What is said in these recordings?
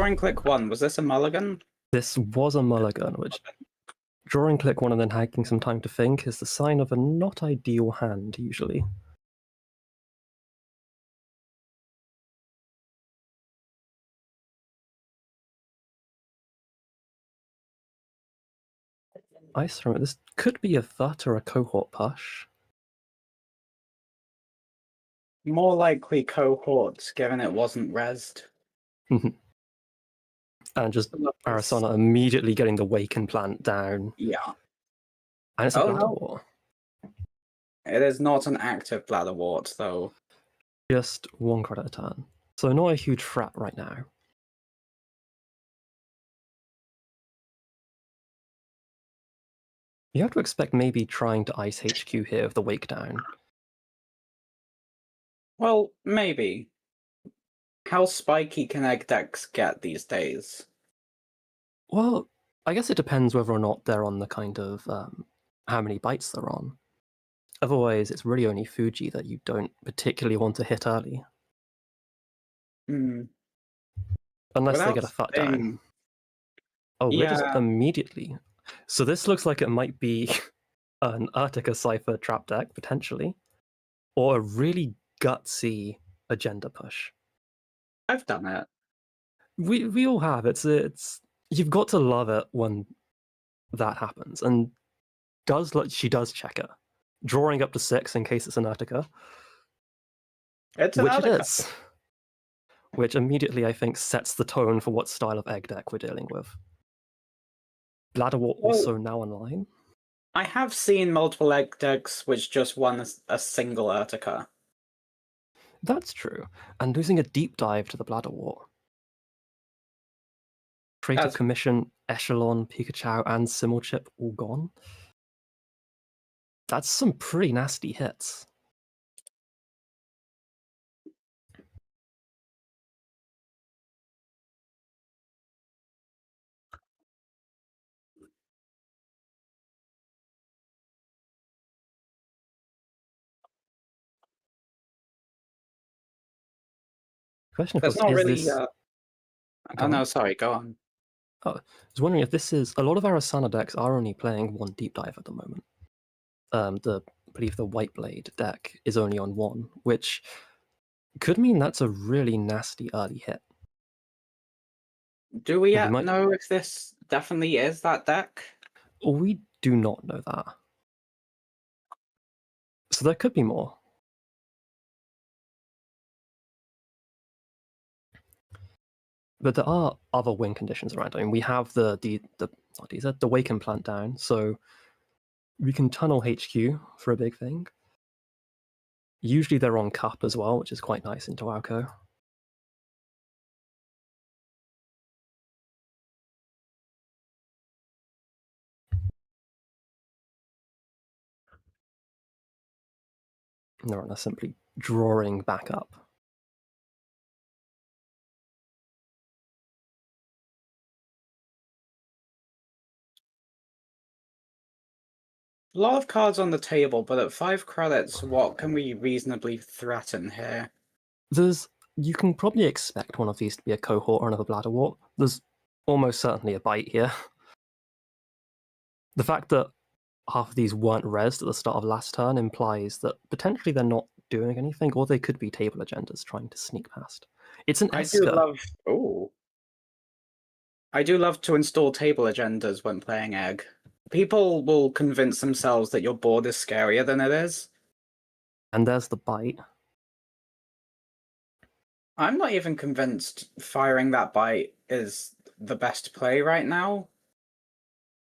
drawing click 1, was this a mulligan? This was a mulligan, which drawing click 1 and then taking some time to think is the sign of a not ideal hand, usually. Ice from it. This could be a thut or a cohort push. More likely cohorts, given it wasn't rezzed. And just Arasana immediately getting the Waken plant down. Yeah. And it's a Bladderwort. It is not an active Bladderwort, though. Just 1 credit a turn. So not a huge threat right now. You have to expect maybe trying to Ice HQ here with the Wake down. Well, maybe. How spiky can egg decks get these days? Well, I guess it depends whether or not they're on the kind of how many bites they're on. Otherwise, it's really only Fuji that you don't particularly want to hit early. Hmm. Unless they get a thut down. Oh, we're just immediately. So this looks like it might be an Urtica Cypher trap deck, potentially. Or a really gutsy agenda push. I've done it. We all have. It's you've got to love it when that happens. And she does check it. Drawing up to 6 in case it's an Urtica. It's an Urtica. It is. Which immediately, I think, sets the tone for what style of egg deck we're dealing with. Bladderwort also now online. I have seen multiple egg decks which just won a single Urtica. That's true. And losing a deep dive to the Bladderwort. Creative Commission, Echelon, Pikachu, and Simulchip all gone. That's some pretty nasty hits. Question, of course, not is really. This... Oh no, sorry. Go on. Oh, I was wondering if this is a lot of Arasana decks are only playing 1 deep dive at the moment. I believe the White Blade deck is only on 1, which could mean that's a really nasty early hit. Do we yet know if this definitely is that deck? We do not know that. So there could be more. But there are other win conditions around. I mean, we have the Waken plant down, so we can tunnel HQ for a big thing. Usually they're on Cup as well, which is quite nice into Alco. No, they're simply drawing back up. A lot of cards on the table, but at 5 credits, what can we reasonably threaten here? You can probably expect one of these to be a cohort or another Bladderwort. There's almost certainly a bite here. The fact that half of these weren't rezzed at the start of last turn implies that potentially they're not doing anything, or they could be table agendas trying to sneak past. It's an Esker. I do love to install table agendas when playing Egg. People will convince themselves that your board is scarier than it is. And there's the bite. I'm not even convinced firing that bite is the best play right now.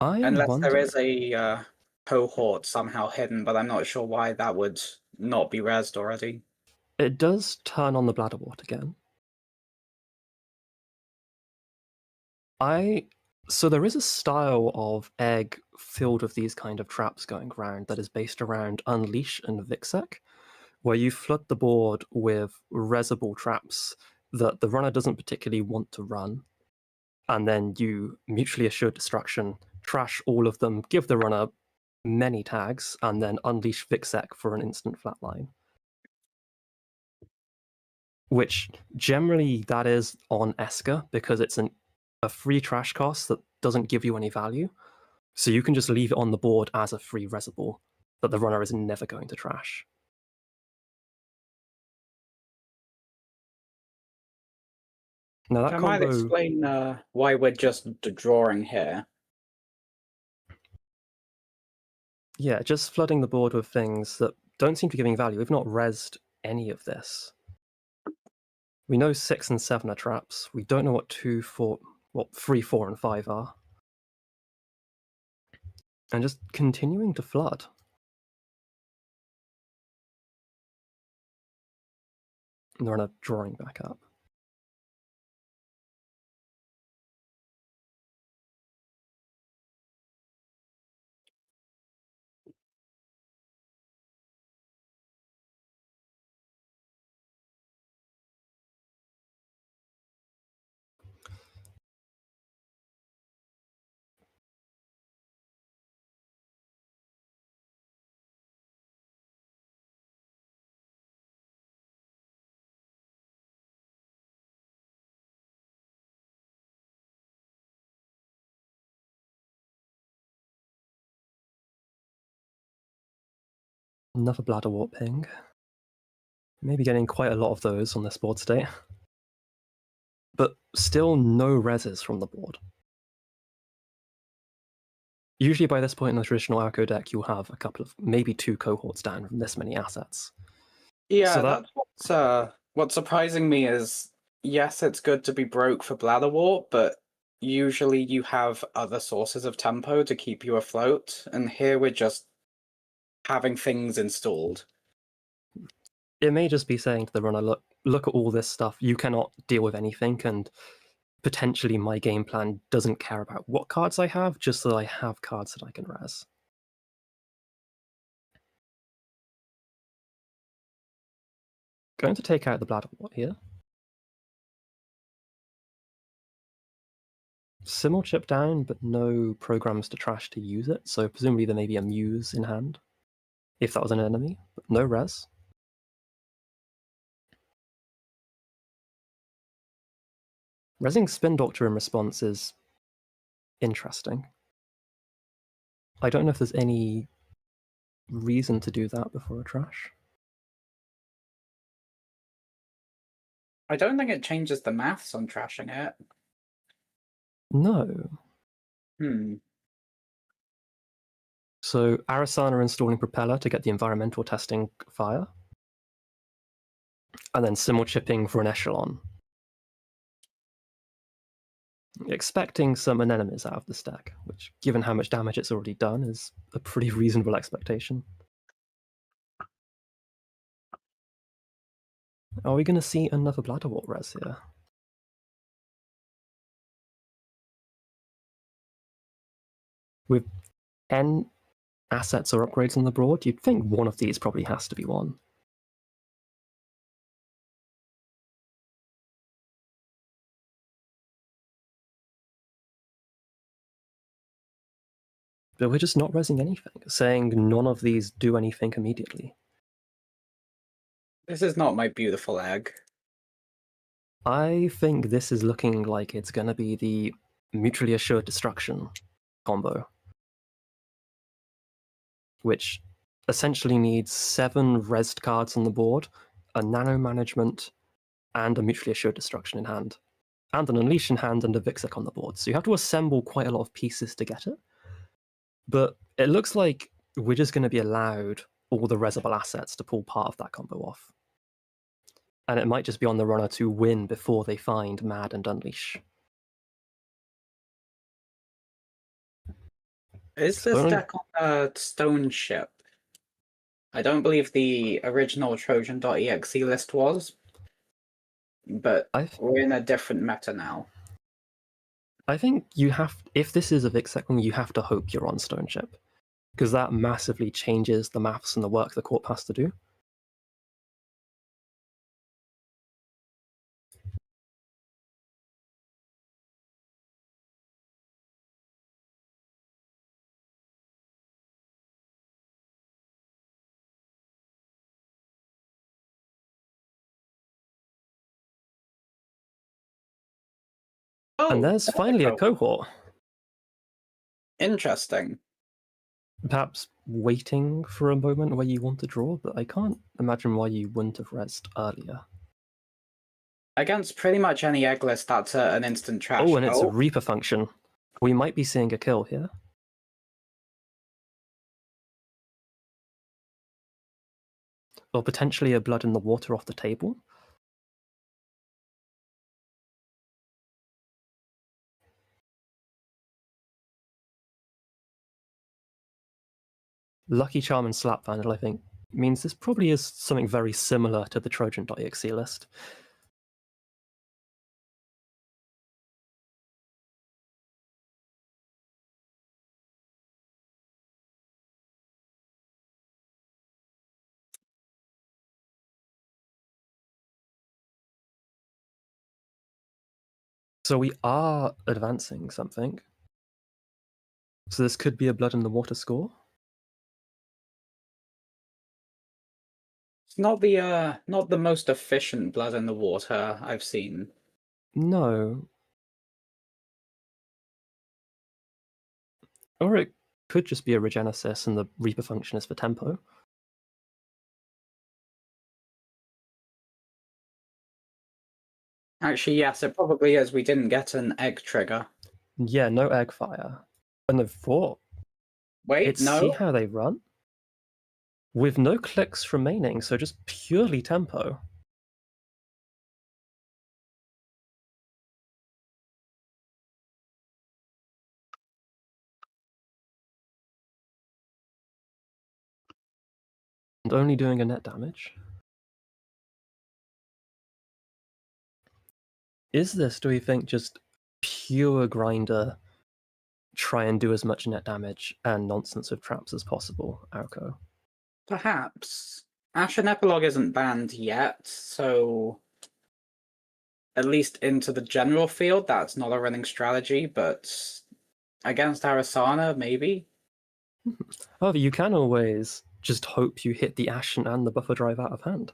Unless there is a cohort somehow hidden, but I'm not sure why that would not be rezzed already. It does turn on the Bladderwort again. So there is a style of egg filled with these kind of traps going around that is based around Unleash and Vixek, where you flood the board with rezzable traps that the runner doesn't particularly want to run, and then you mutually assured destruction, trash all of them, give the runner many tags, and then unleash Vixek for an instant flatline. which generally that is on Esker because it's a free trash cost that doesn't give you any value. So you can just leave it on the board as a free reservoir that the runner is never going to trash. Now that I combo... might explain why we're just drawing here. Yeah, just flooding the board with things that don't seem to be giving value. We've not rezzed any of this. We know 6 and 7 are traps. We don't know what 2, 4, what 3, 4, and 5 are. And just continuing to flood. And the runner drawing back up. Another Bladderwort ping. Maybe getting quite a lot of those on this board state. But still no reses from the board. Usually by this point in the traditional Arco deck, you'll have a couple of, maybe 2 cohorts down from this many assets. Yeah, so that's what's surprising me is, yes, it's good to be broke for Bladderwort, but usually you have other sources of tempo to keep you afloat, and here we're just having things installed. It may just be saying to the runner, look at all this stuff, you cannot deal with anything, and potentially my game plan doesn't care about what cards I have, just that I have cards that I can res. Going to take out the Bladderwort here. Simul chip down, but no programs to trash to use it, so presumably there may be a Muse in hand, if that was an enemy, but no res. Resing Spin Doctor in response is interesting. I don't know if there's any reason to do that before a trash. I don't think it changes the maths on trashing it. No. So Arasana installing Propeller to get the environmental testing fire. And then Simul chipping for an Echelon. Expecting some anemones out of the stack, which, given how much damage it's already done, is a pretty reasonable expectation. Are we going to see another Bladderwort res here? With 10 assets or upgrades on the board, you'd think one of these probably has to be one. But we're just not resing anything, saying none of these do anything immediately. This is not my beautiful egg. I think this is looking like it's going to be the mutually assured destruction combo, which essentially needs 7 resed cards on the board, a nano management, and a mutually assured destruction in hand, and an unleash in hand and a Vixek on the board. So you have to assemble quite a lot of pieces to get it. But it looks like we're just going to be allowed all the resable assets to pull part of that combo off. And it might just be on the runner to win before they find Mad and Unleash. Is this deck on a stone ship? I don't believe the original Trojan.exe list was, but we're in a different meta now. I think you have, if this is a Vixek, you have to hope you're on stone ship, because that massively changes the maths and the work the corp has to do. And there's finally a cohort. Interesting. Perhaps waiting for a moment where you want to draw, but I can't imagine why you wouldn't have rezzed earlier. Against pretty much any egg list, that's an instant trash. Oh, and it's a Reaper function. We might be seeing a kill here. Or potentially a blood in the water off the table. Lucky Charm and Slap Vandal, I think, means this probably is something very similar to the Trojan.exe list. So we are advancing something. So this could be a blood in the water score. It's not the most efficient blood in the water I've seen. No. Or it could just be a Regenesis and the Reaper function is for tempo. Actually, yes, it probably is. We didn't get an egg trigger. Yeah, no egg fire. And the 4. Wait, no. See how they run? With no clicks remaining, so just purely tempo. And only doing a net damage. Is this, do we think, just pure grinder, try and do as much net damage and nonsense with traps as possible, Aoko? Perhaps. Ashen Epilogue isn't banned yet, so at least into the general field, that's not a running strategy, but against Arasana, maybe? However, you can always just hope you hit the Ashen and the buffer drive out of hand.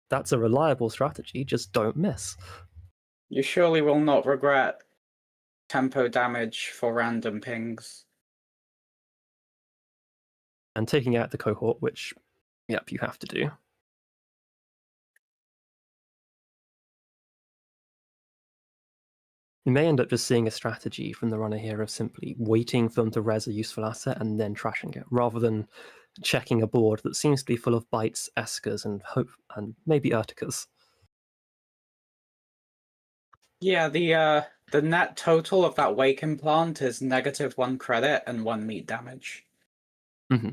That's a reliable strategy, just don't miss. You surely will not regret tempo damage for random pings. And taking out the cohort, which, yep, you have to do. You may end up just seeing a strategy from the runner here of simply waiting for them to res a useful asset and then trashing it, rather than checking a board that seems to be full of bites, eskers, and maybe urticas. Yeah, the net total of that wake implant is -1 credit and 1 meat damage. Mm-hmm.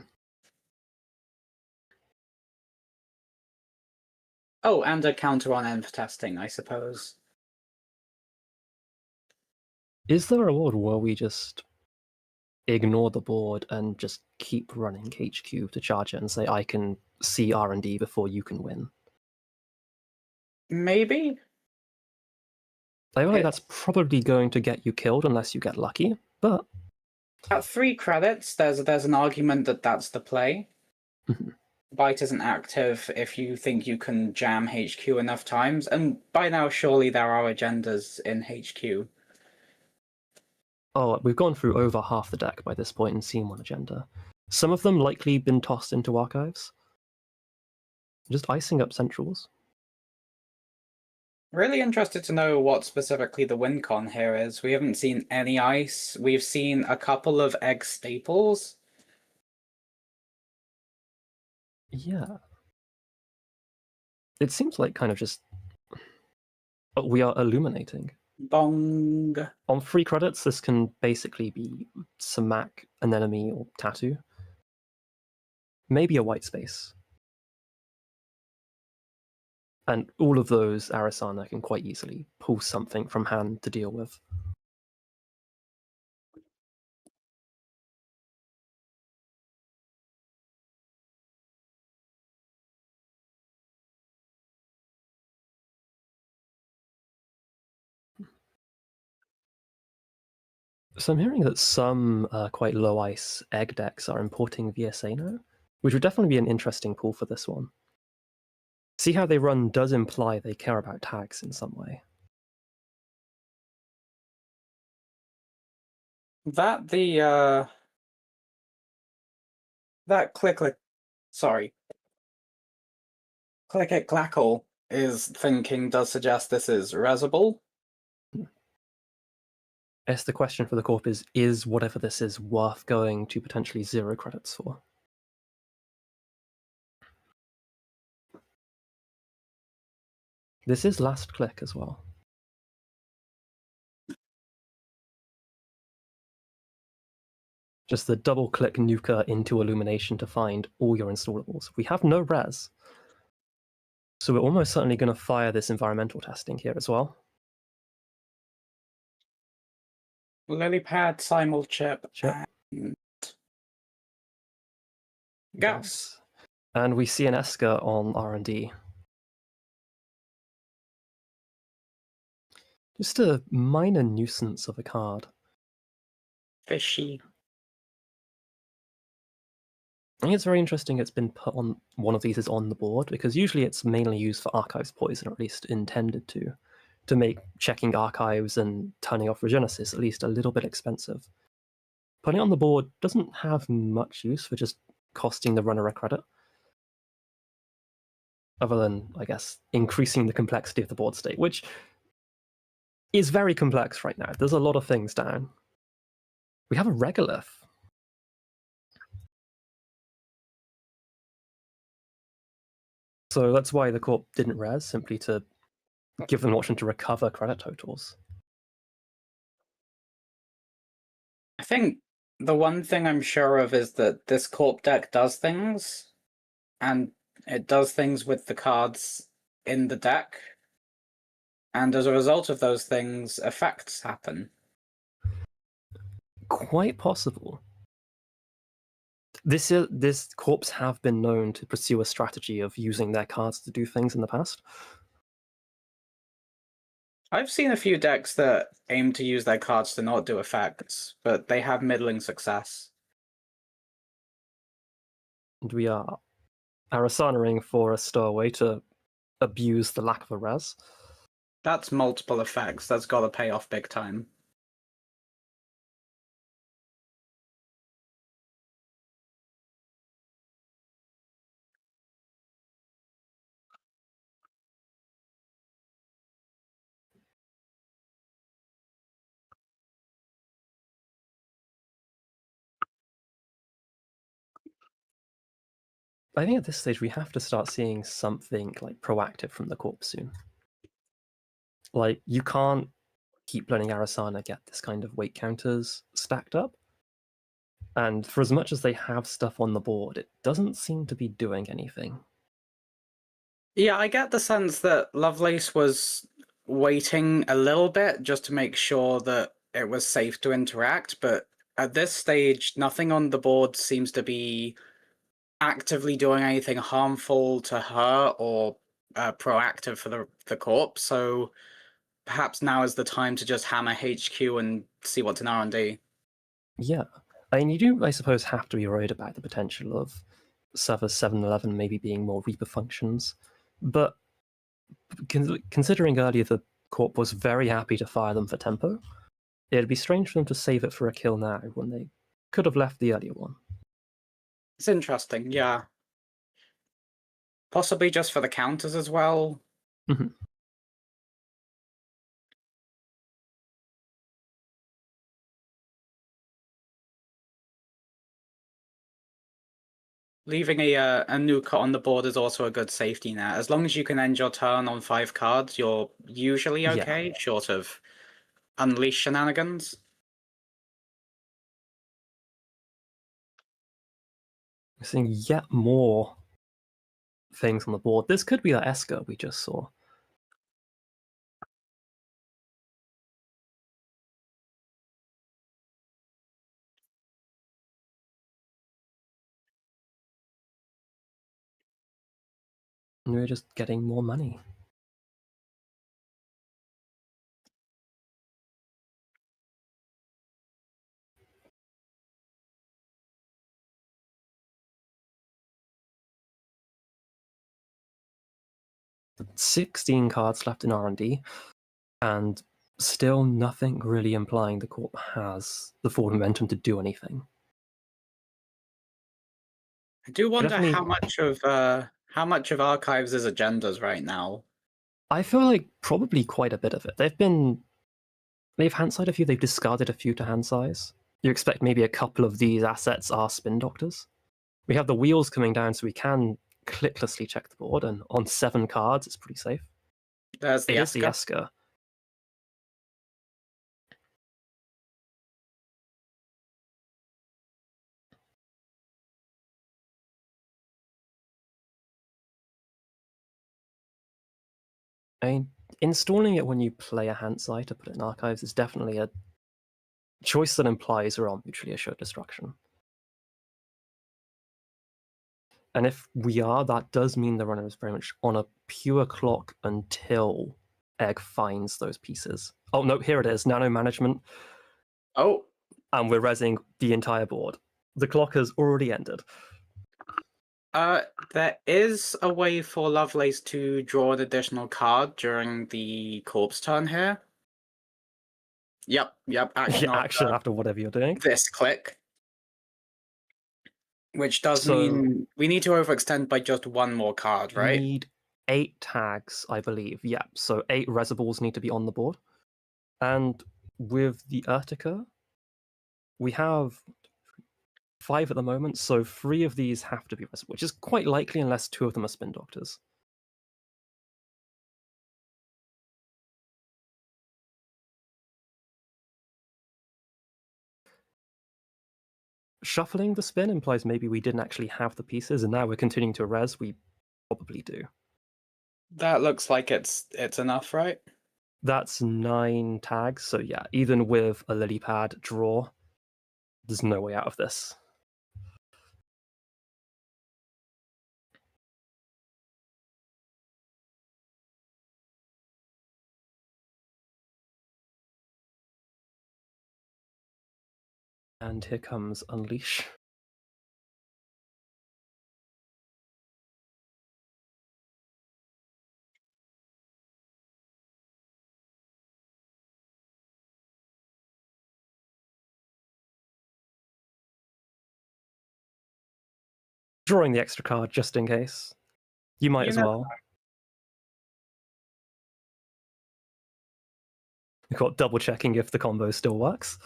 Oh, and a counter on env testing, I suppose. Is there a world where we just ignore the board and just keep running HQ to charge it and say, I can see R&D before you can win? Maybe? I feel like that's probably going to get you killed unless you get lucky, but... At 3 credits, there's an argument that that's the play. Bite isn't active if you think you can jam HQ enough times, and by now surely there are agendas in HQ. Oh, we've gone through over half the deck by this point and seen one agenda. Some of them likely been tossed into archives. Just icing up centrals. Really interested to know what specifically the win con here is. We haven't seen any ice. We've seen a couple of egg staples. Yeah. It seems like kind of just... we are illuminating. Bong. On 3 credits, this can basically be Samak, an enemy, or Tattoo. Maybe a white space. And all of those, Arasana can quite easily pull something from hand to deal with. So I'm hearing that some quite low ice egg decks are importing VSA now, which would definitely be an interesting pool for this one. See how they run does imply they care about tags in some way. That that click sorry. Click it Glackle is thinking does suggest this is resable. Yes, the question for the corp is whatever this is worth going to potentially 0 credits for? This is last click as well. Just the double-click nuker into Illumination to find all your installables. We have no res, so we're almost certainly going to fire this environmental testing here as well. Lilypad, Simulchip, and gas. And we see an Esker on R&D. Just a minor nuisance of a card. Fishy. I think it's very interesting it's been put on, one of these is on the board, because usually it's mainly used for archives poison, or at least intended to make checking archives and turning off Regenesis at least a little bit expensive. Putting it on the board doesn't have much use for just costing the runner a credit, other than, I guess, increasing the complexity of the board state, which is very complex right now. There's a lot of things down. We have a Regolith. So that's why the corp didn't res, simply to give them an option to recover credit totals. I think the one thing I'm sure of is that this corp deck does things, and it does things with the cards in the deck, and as a result of those things, effects happen. Quite possible. This corps have been known to pursue a strategy of using their cards to do things in the past. I've seen a few decks that aim to use their cards to not do effects, but they have middling success. And we are Arasanaing for a stowaway to abuse the lack of a res. That's multiple effects. That's got to pay off big time. I think at this stage we have to start seeing something like proactive from the corp soon. Like, you can't keep letting Arasana get this kind of weight counters stacked up. And for as much as they have stuff on the board, it doesn't seem to be doing anything. Yeah, I get the sense that Lovelace was waiting a little bit just to make sure that it was safe to interact, but at this stage, nothing on the board seems to be actively doing anything harmful to her or proactive for the corp, so perhaps now is the time to just hammer HQ and see what's in R&D. Yeah. I mean, you do, I suppose, have to be worried about the potential of servers 711 maybe being more Reaper functions, but considering earlier the corp was very happy to fire them for tempo, it'd be strange for them to save it for a kill now when they could have left the earlier one. It's interesting, yeah. Possibly just for the counters as well. Mm-hmm. Leaving a nuke on the board is also a good safety net. As long as you can end your turn on 5 cards, you're usually okay, Yeah. short of unleash shenanigans. We're seeing yet more things on the board. This could be that Esker we just saw. And we're just getting more money. $16 cards left in R&D, and Still nothing really implying the Corp has the forward momentum to do anything. I do wonder how much of Archives is agendas right now. I feel like probably quite a bit of it. They've hand-sized a few, they've discarded a few to hand-size. You expect maybe a couple of these assets are spin doctors. We have the wheels coming down, so we can clicklessly check the board, and on 7 cards, it's pretty safe. There's the It is the Esker. Esker. I mean, installing it when you play a hand-size to put it in Archives is definitely a choice that implies we're on mutually assured destruction. And if we are, that does mean the runner is very much on a pure clock until Egg finds those pieces. Oh no, here it is, nano management. Oh. And we're rezzing the entire board. The clock has already ended. There is a way for Lovelace to draw an additional card during the Corpse turn here. Yep, action, action after whatever you're doing. This click. Which does mean we need to overextend by just one more card, right? We need 8 tags, I believe. Yeah, so 8 Reservoirs need to be on the board. And with the Urtica, we have 5 at the moment, so 3 of these have to be Reservoirs, which is quite likely unless 2 of them are Spin Doctors. Shuffling the spin implies maybe we didn't actually have the pieces, and now we're continuing to res. We probably do. That looks like it's enough, right? That's 9 tags, so yeah, even with a lily pad draw, there's no way out of this. And here comes Unleash. Drawing the extra card just in case. You might as well. We've got double checking if the combo still works.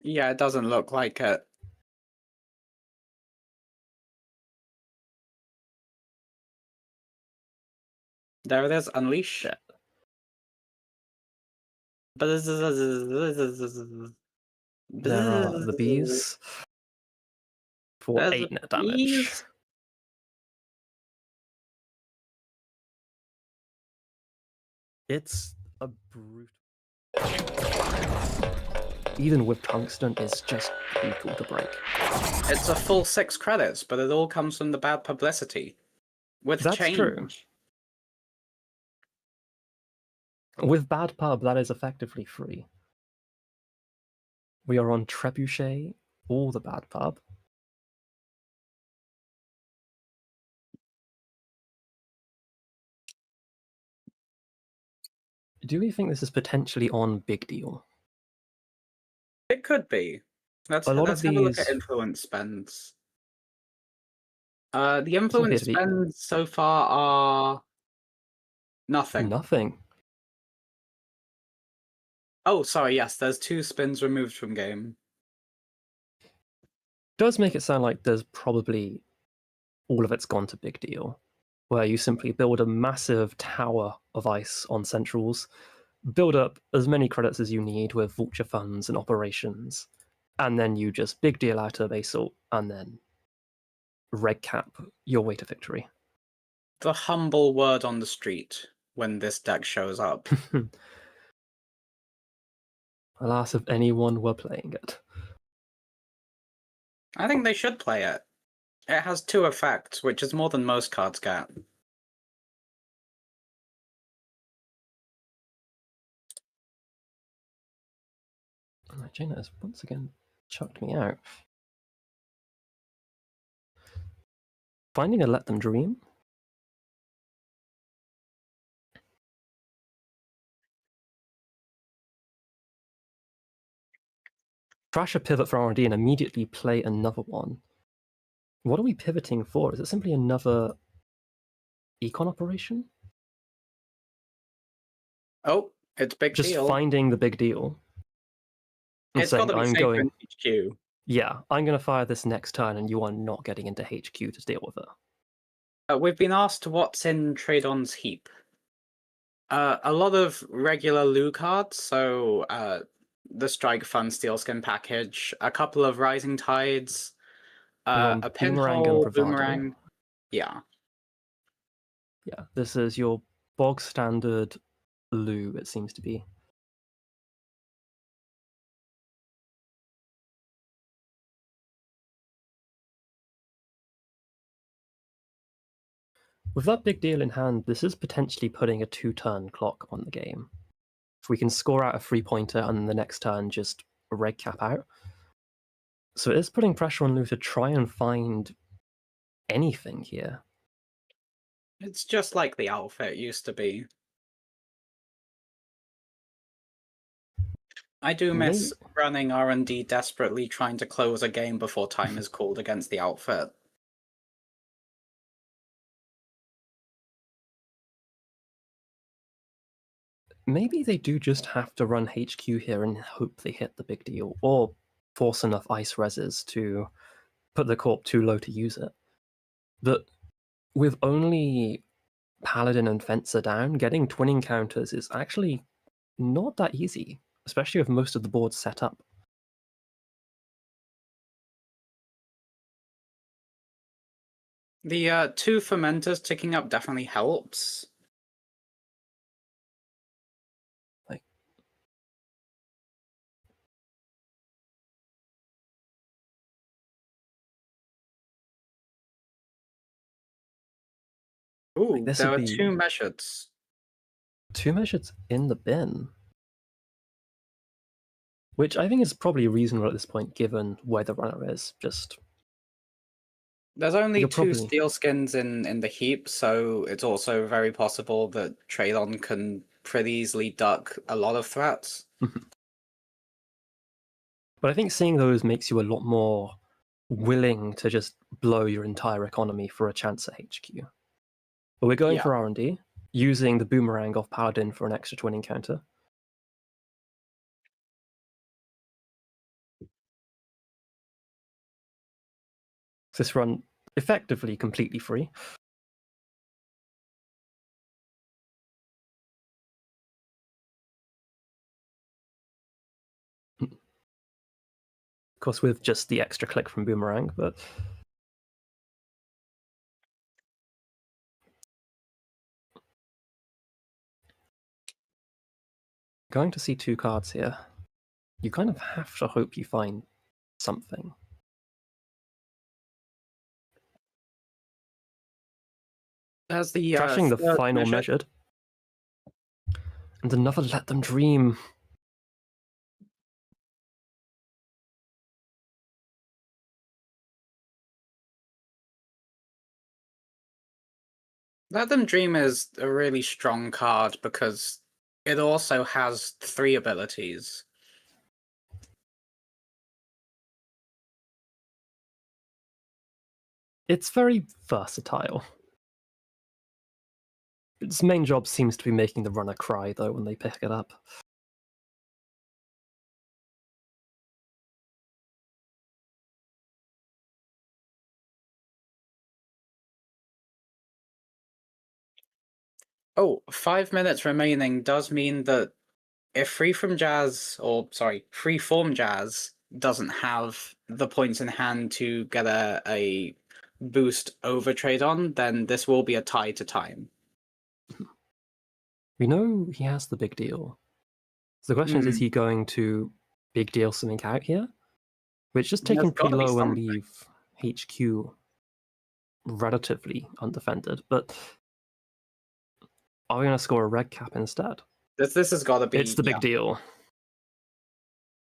Yeah, it doesn't look like it. There it is, Unleash. Yeah. There are the bees for 8 net damage. It's a brutal. Even with tungsten, it's just brutal to break. It's a full 6 credits, but it all comes from the bad publicity. That's change. True. With bad pub, that is effectively free. We are on Trebuchet or the bad pub. Do we think this is potentially on Big Deal? It could be. Let's have a look at influence spends. The influence spends so far are nothing. Nothing. Oh, sorry, yes, there's 2 spins removed from game. Does make it sound like there's probably all of it's gone to Big Deal, where you simply build a massive tower of ice on centrals, build up as many credits as you need with vulture funds and operations, and then you just Big Deal out of Assault, and then red cap your way to victory. The humble word on the street when this deck shows up. Alas, if anyone were playing it. I think they should play it. It has 2 effects, which is more than most cards get. Jaina has once again chucked me out. Finding a Let Them Dream. Trash a pivot for R&D and immediately play another one. What are we pivoting for? Is it simply another econ operation? Oh, it's big Just deal. finding the big deal. And It's got saying, to be I'm safer going, in HQ. yeah, I'm going to fire this next turn and you are not getting into HQ to deal with it. We've been asked what's in Tradon's heap. A lot of regular Lou cards, so the Strike Fun Steelskin package, a couple of Rising Tides, a Boomerang and Pinhole, Bravado. Boomerang. Yeah. Yeah, this is your bog standard Lou, it seems to be. With that big deal in hand, this is potentially putting a 2-turn clock on the game. If we can score out a 3-pointer and then the next turn just red cap out. So it is putting pressure on Lou to try and find anything here. It's just like the outfit used to be. I do miss running R&D desperately trying to close a game before time is called against the outfit. Maybe they do just have to run HQ here and hope they hit the big deal, or force enough ice reses to put the corp too low to use it. But with only Paladin and Fencer down, getting twinning counters is actually not that easy, especially with most of the boards set up. The 2 fermenters ticking up definitely helps. Ooh, there are 2 measures. 2 measures in the bin. Which I think is probably reasonable at this point, given where the runner is. There's only 2 steel skins in the heap, so it's also very possible that Tradon can pretty easily duck a lot of threats. But I think seeing those makes you a lot more willing to just blow your entire economy for a chance at HQ. But we're going for R&D, using the Boomerang off Paladin for an extra twinning counter. This run effectively completely free. Of course, with just the extra click from Boomerang, but going to see 2 cards here. You kind of have to hope you find something. There's the trashing the final measured. And another Let Them Dream. Let Them Dream is a really strong card because it also has 3 abilities. It's very versatile. Its main job seems to be making the runner cry, though, when they pick it up. Oh, 5 minutes remaining does mean that if Freeform Jazz doesn't have the points in hand to get a boost over Tradon, then this will be a tie to time. We know he has the big deal. So the question is he going to big deal something out here? Which just taking pretty low and leave HQ relatively undefended, but are we going to score a red cap instead? This has got to be... It's the big deal.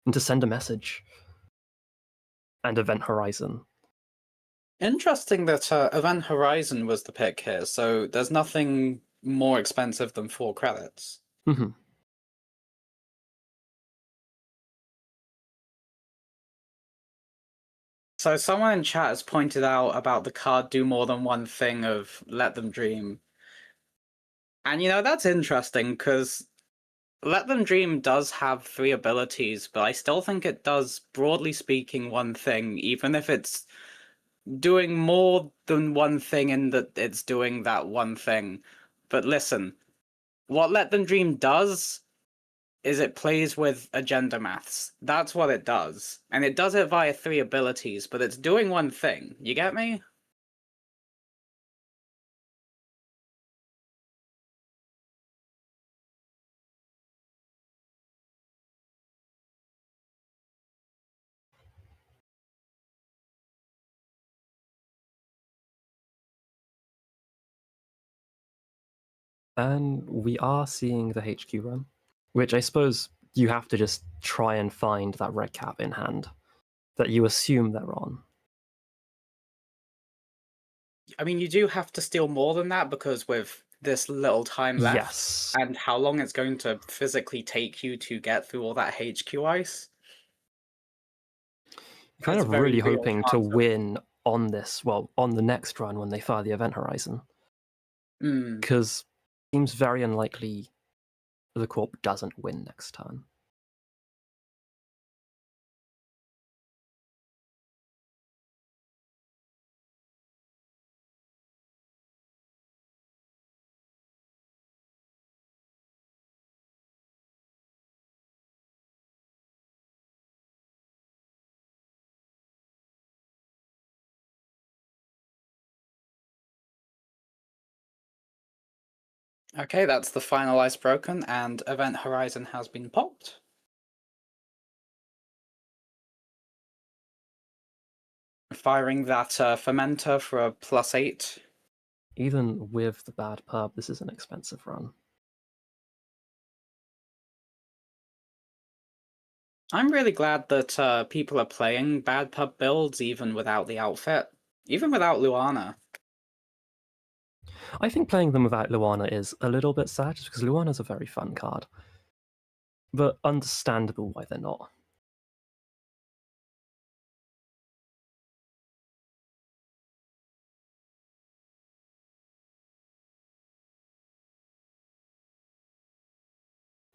And to send a message. And Event Horizon. Interesting that Event Horizon was the pick here, so there's nothing more expensive than 4 credits. Mm-hmm. So someone in chat has pointed out about the card do more than one thing of Let Them Dream. And that's interesting, because Let Them Dream does have 3 abilities, but I still think it does, broadly speaking, one thing, even if it's doing more than one thing in that it's doing that one thing. But listen, what Let Them Dream does is it plays with agenda maths. That's what it does. And it does it via 3 abilities, but it's doing one thing. You get me? And we are seeing the HQ run, which I suppose you have to just try and find that red cap in hand that you assume they're on. I mean, you do have to steal more than that, because with this little time left, Yes. and how long it's going to physically take you to get through all that HQ ice. You're kind of really hoping to win on this, well, on the next run when they fire the Event Horizon. Because it seems very unlikely the Corp doesn't win next turn. Okay, that's the final ice broken, and Event Horizon has been popped. Firing that fermenter for a +8. Even with the bad pub, this is an expensive run. I'm really glad that people are playing bad pub builds even without the outfit. Even without Luana. I think playing them without Luana is a little bit sad, just because Luana's a very fun card. But understandable why they're not.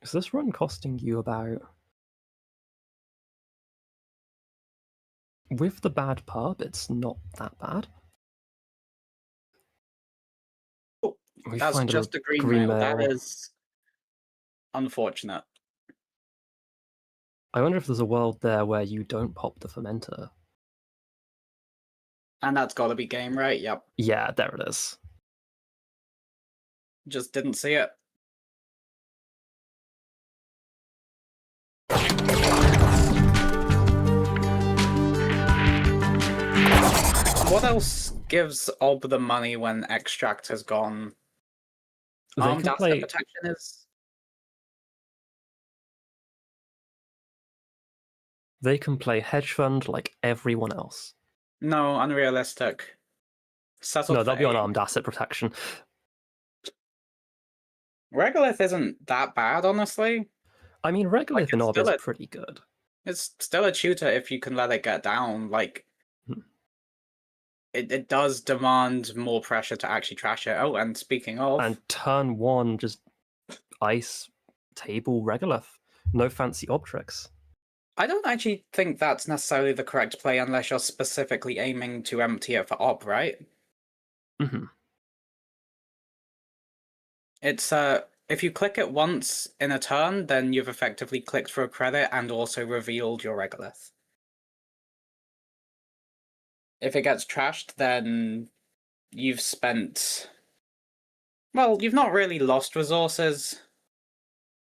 Is this run costing you about... With the bad pub, it's not that bad. Oh, that's just a green mail. That is unfortunate. I wonder if there's a world there where you don't pop the fermenter. And that's gotta be game, right? Yep. Yeah, there it is. Just didn't see it. What else gives Ob the money when Extract has gone? Armed asset protection is... They can play hedge fund like everyone else. No, unrealistic. No, they'll be on armed asset protection. Regolith isn't that bad, honestly. I mean, Regolith and Ob is pretty good. It's still a tutor if you can let it get down. Like, it does demand more pressure to actually trash it. Oh, and speaking of... And turn 1, just ice table Regolith. No fancy ob tricks. I don't actually think that's necessarily the correct play unless you're specifically aiming to empty it for Ob, right? It's, if you click it once in a turn, then you've effectively clicked for a credit and also revealed your Regolith. If it gets trashed, then you've spent... Well, you've not really lost resources.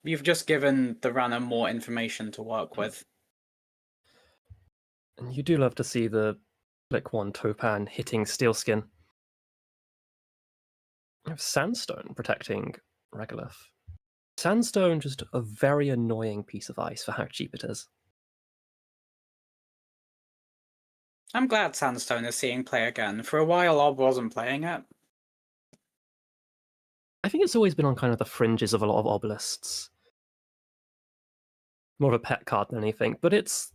You've just given the runner more information to work with. And you do love to see the Click 1 Topan hitting Steelskin. You have Sandstone protecting Regolith. Sandstone, just a very annoying piece of ice for how cheap it is. I'm glad Sandstone is seeing play again. For a while, Ob wasn't playing it. I think it's always been on kind of the fringes of a lot of obelisks. More of a pet card than anything, but it's...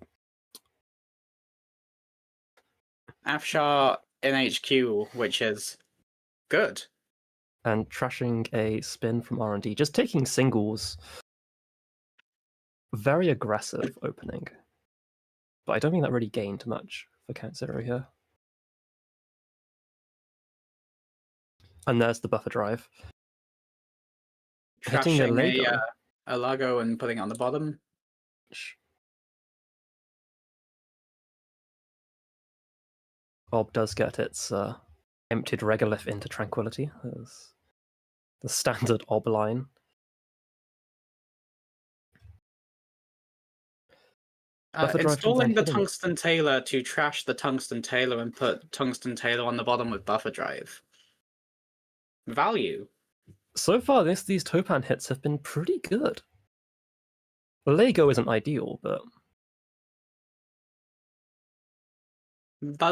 Afshar in HQ, which is good. And trashing a spin from R&D, just taking singles. Very aggressive opening. But I don't think that really gained much for Count Zero here. And there's the buffer drive. Hitting a Lego. A Lago and putting it on the bottom. Ob does get its emptied regolith into Tranquility. As the standard Ob line. Installing the Tungsten Tailor to trash the Tungsten Tailor and put Tungsten Tailor on the bottom with buffer drive. Value. So far, these Topan hits have been pretty good. Lego isn't ideal, but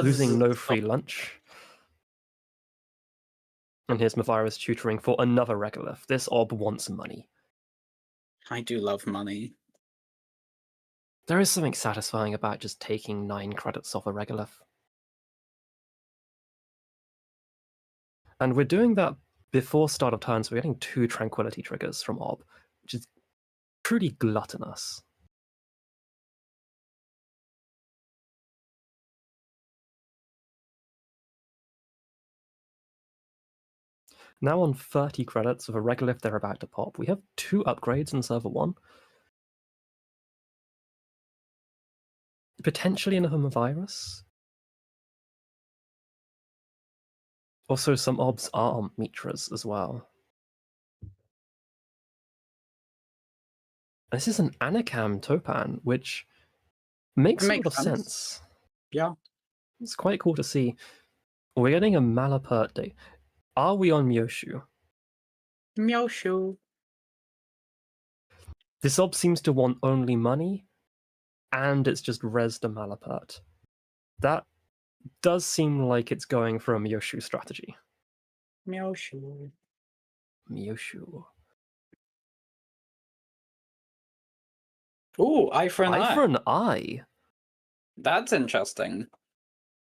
losing no free lunch. And here's Mavirus tutoring for another regolith. This Ob wants money. I do love money. There is something satisfying about just taking 9 credits off a regolith. And we're doing that before start of turn, so we're getting 2 Tranquility triggers from Ob, which is pretty gluttonous. Now on 30 credits of a regolith they're about to pop. We have 2 upgrades in server 1. Potentially another Mavirus. Also, some Obs are Mitras as well. This is an Anakam Topan, which makes a lot of sense. Yeah. It's quite cool to see. We're getting a Malapert day. Are we on Myoshu? Myoshu. This Ob seems to want only money, and it's just res the Malapert. That does seem like it's going for a Myoshu strategy. Myoshu. Myoshu. Ooh, eye for an eye. Eye for an eye. That's interesting.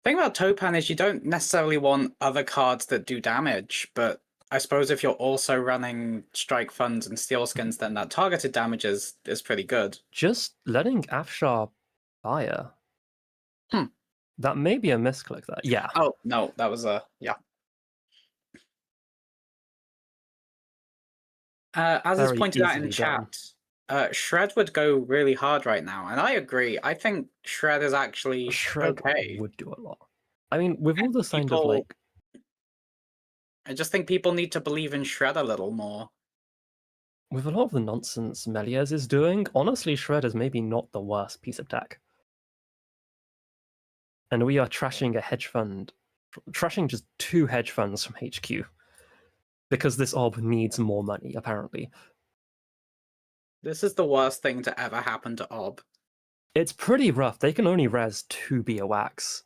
The thing about Topan is you don't necessarily want other cards that do damage, but I suppose if you're also running Strike Funds and Steel Skins, then that targeted damage is pretty good. Just letting Afshar fire. That may be a misclick there. Yeah. Oh, no, that was a... yeah. As is pointed out in chat, Shred would go really hard right now, and I agree. I think Shred is actually okay. Would do a lot. I mean, with all the kind of like... I just think people need to believe in Shred a little more. With a lot of the nonsense Melies is doing, honestly, Shred is maybe not the worst piece of tech. And we are trashing a hedge fund, trashing just 2 hedge funds from HQ. Because this Ob needs more money, apparently. This is the worst thing to ever happen to Ob. It's pretty rough. They can only res 2 Biowax.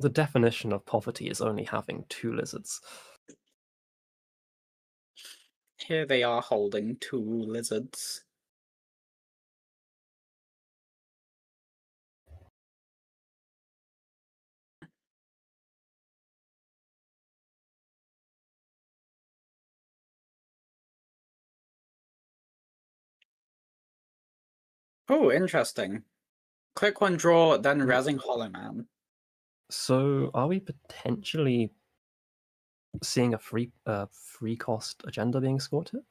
The definition of poverty is only having 2 lizards. Here they are holding 2 lizards. Oh, interesting. Click 1 draw, then rezzing Hollow Man. So, are we potentially seeing a free cost agenda being scored here?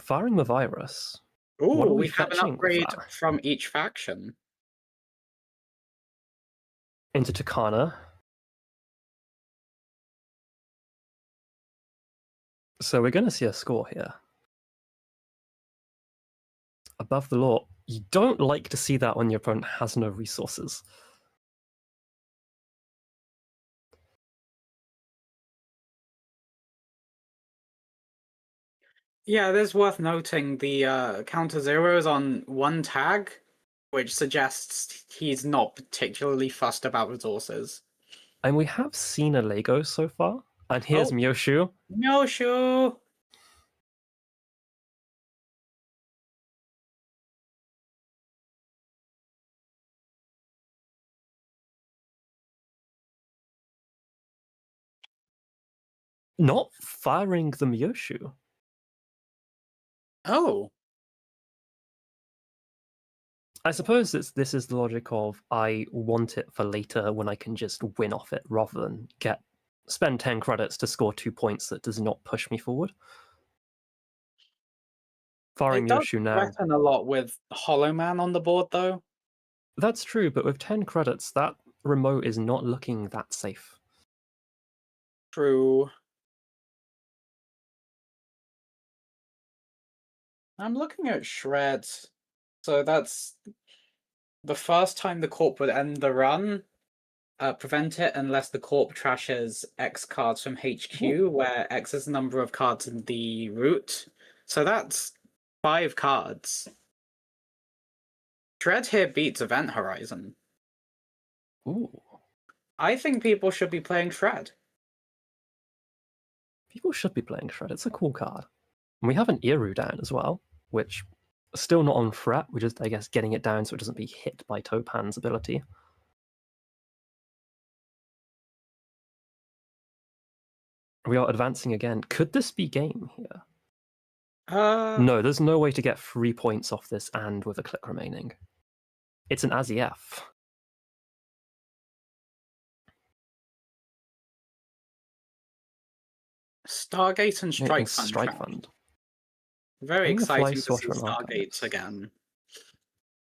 Firing the virus. Ooh, we have an upgrade from each faction. Into Takana. So we're going to see a score here. Above the law. You don't like to see that when your opponent has no resources. Yeah, it is worth noting the counter zero is on one tag, which suggests he's not particularly fussed about resources. And we have seen a Lego so far. And here's Oh. Myoshu. Myoshu! Not firing the Myoshu. Oh. I suppose this is the logic of I want it for later when I can just win off it rather than spend 10 credits to score 2 points that does not push me forward. Firing It does Myoshu now. threaten a lot with Hollow Man on the board, though. That's true, but with 10 credits, that remote is not looking that safe. True. I'm looking at shreds. So that's the first time the corp would end the run. Prevent it unless the corp trashes X cards from HQ, where X is the number of cards in the route. So that's 5 cards. Shred here beats Event Horizon. Ooh. I think people should be playing Shred. People should be playing Shred. It's a cool card. And we have an Iru down as well, which is still not on threat. We're just, I guess, getting it down so it doesn't be hit by Topan's ability. We are advancing again. Could this be game here? No, there's no way to get 3 points off this and with a click remaining. It's an ASIF. Stargate and Strike Fund. Strike Fund. Very exciting to see Stargate again.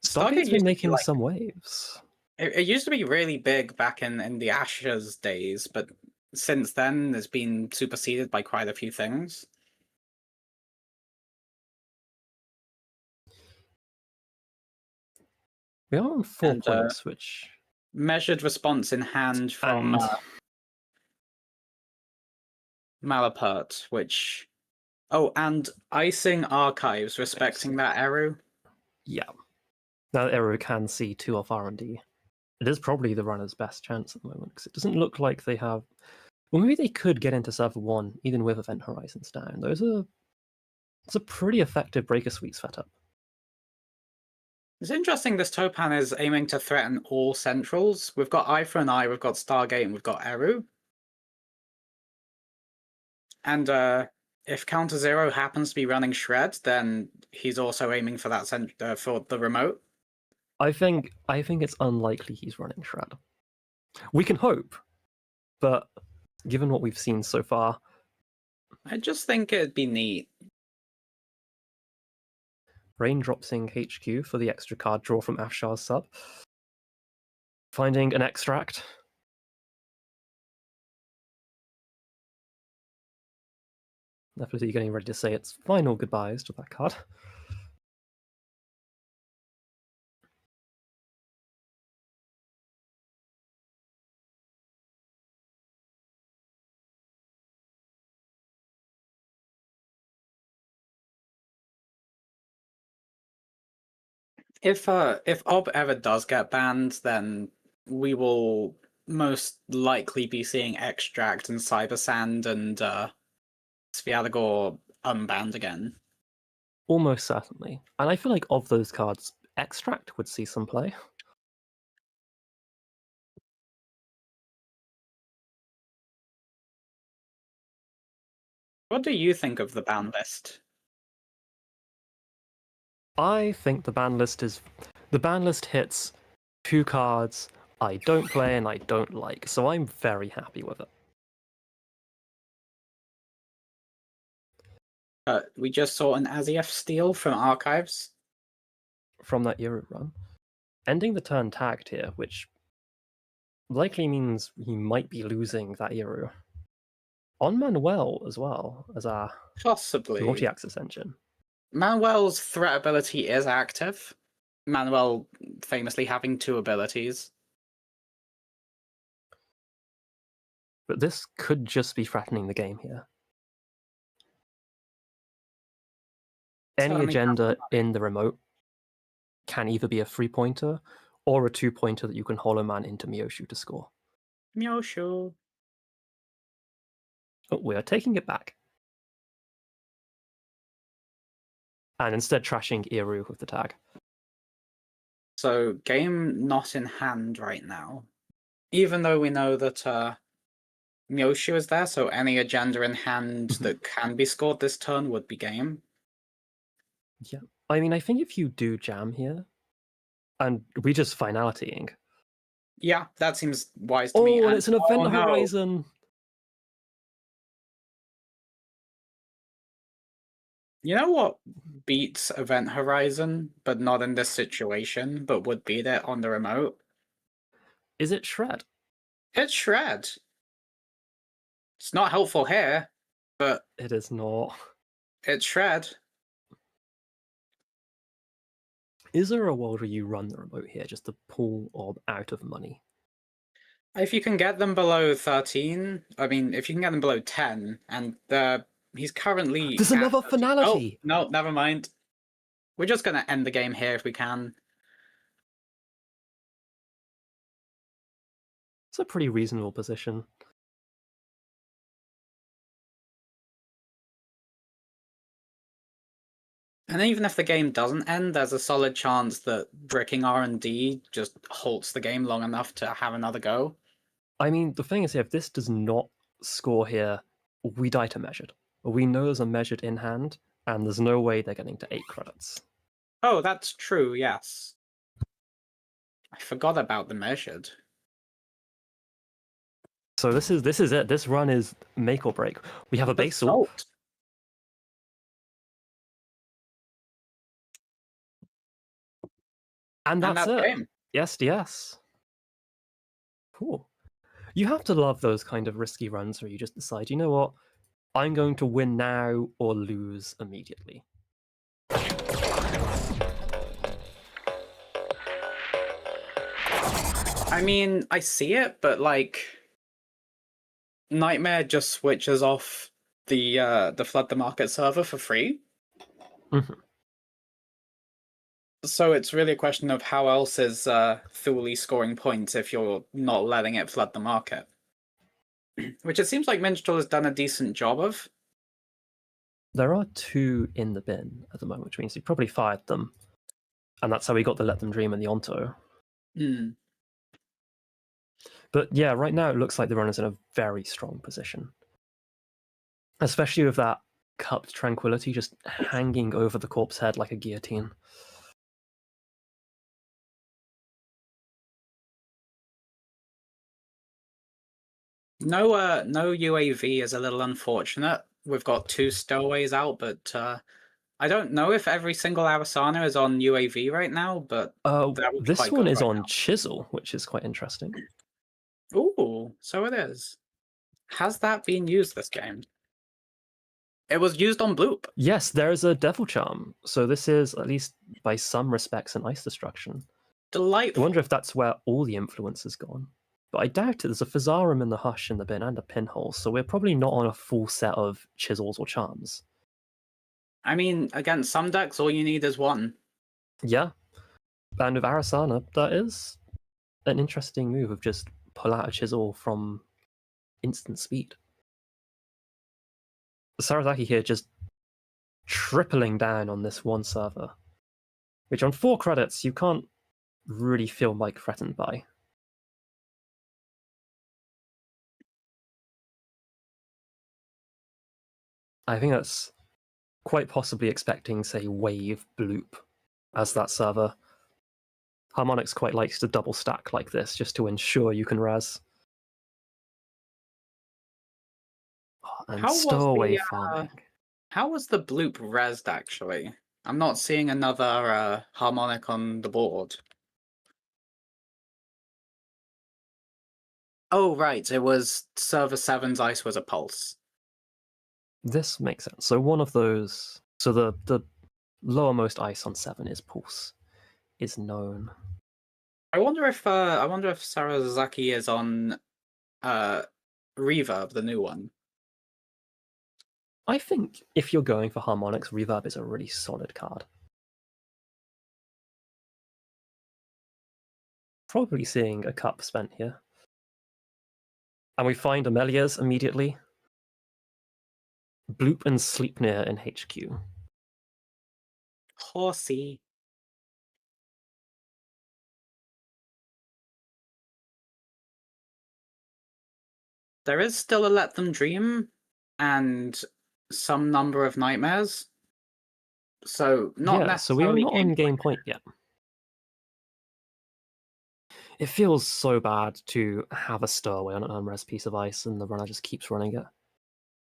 Stargate's been making some waves. It used to be really big back in the Ashes days, but since then it's been superseded by quite a few things. We are on 4 points, which... Measured response in hand from Malapert, which... Oh, and Icing Archives, respecting that Eru. Yeah. That Eru can see 2 off R&D. It is probably the runner's best chance at the moment, because it doesn't look like they have... Well, maybe they could get into Server 1, even with Event Horizons down. It's a pretty effective Breaker Suite setup. It's interesting this Topan is aiming to threaten all centrals. We've got Eye for an Eye, we've got Stargate, and we've got Eru. And if Counter Zero happens to be running Shred, then he's also aiming for that for the remote. I think it's unlikely he's running Shred. We can hope, but given what we've seen so far... I just think it'd be neat. Raindropsing HQ for the extra card draw from Afshar's sub. Finding an extract. Definitely getting ready to say its final goodbyes to that card. If Ob ever does get banned, then we will most likely be seeing Extract and Cyber Sand and Sviatogor unbanned again. Almost certainly. And I feel like of those cards, Extract would see some play. What do you think of the ban list? I think the ban list hits 2 cards I don't play and I don't like, so I'm very happy with it. We just saw an ASIF steal from Archives. From that Eru run. Ending the turn tagged here, which likely means he might be losing that Eru. On Manuel as well, as our possibly multi-axis engine. Manuel's threat ability is active. Manuel famously having 2 abilities. But this could just be threatening the game here. Any agenda in the remote can either be a 3-pointer or a 2-pointer that you can Hollow Man into Myoshu to score. Myoshu. Oh, we are taking it back. And instead trashing Iru with the tag. So, game not in hand right now. Even though we know that Myoshu is there, so any agenda in hand that can be scored this turn would be game. Yeah. I mean, I think if you do jam here, and we just finalitying. Yeah, that seems wise to me. Oh, and it's an Event no. Horizon! You know what beats Event Horizon, but not in this situation, but would beat it on the remote? Is it Shred? It's Shred. It's not helpful here, but... It is not. It's Shred. Is there a world where you run the remote here just to pull Orb out of money? If you can get them below 13, I mean, if you can get them below 10, and he's currently... There's another finality! Oh, no, never mind. We're just going to end the game here if we can. It's a pretty reasonable position. And even if the game doesn't end, there's a solid chance that bricking R&D just halts the game long enough to have another go. I mean, the thing is here, if this does not score here, we die to measured. We know there's a measured in hand, and there's no way they're getting to 8 credits. Oh, that's true, yes. I forgot about the measured. So this is it. This run is make or break. We have a basal. And that's it. Game. Yes. Cool. You have to love those kind of risky runs where you just decide, you know what, I'm going to win now or lose immediately. I mean, I see it, but like, Nightmare just switches off the Flood the Market server for free. So it's really a question of how else is Thule scoring points if you're not letting it flood the market. Which it seems like Minstrel has done a decent job of. There are 2 in the bin at the moment, which means he probably fired them. And that's how we got the Let Them Dream and the Onto. But yeah, right now it looks like the runner's in a very strong position. Especially with that cupped Tranquility just hanging over the corpse head like a guillotine. No UAV is a little unfortunate. We've got 2 stowaways out, but I don't know if every single Arasana is on UAV right now, but this one is on Chisel, which is quite interesting. Ooh, so it is. Has that been used this game? It was used on Bloop. Yes, there is a Devil Charm, so this is, at least by some respects, an ice destruction. Delightful. I wonder if that's where all the influence has gone. But I doubt it. There's a Physarum in the Hush in the bin and a Pinhole, so we're probably not on a full set of Chisels or Charms. I mean, against some decks, all you need is 1. Yeah. And with Arasana, that is an interesting move of just pull out a Chisel from instant speed. Sarazaki here just tripling down on this one server, which on 4 credits you can't really feel like threatened by. I think that's quite possibly expecting, say, Wave Bloop as that server. Harmonix quite likes to double stack like this just to ensure you can res. And stowaway farming. How was the Bloop resed, actually? I'm not seeing another harmonic on the board. Oh, right. It was server 7's ice was a pulse. This makes sense. So one of those... So the lowermost ice on 7 is pulse. Is known. I wonder if Sarazaki is on Reverb, the new one. I think if you're going for harmonics, reverb is a really solid card. Probably seeing a cup spent here. And we find Amelia's immediately. Bloop and Sleipnir in HQ. Horsey. There is still a Let Them Dream and some number of nightmares. So not necessarily. So we are not on game point yet. It feels so bad to have a stowaway on an unrest piece of ice and the runner just keeps running it.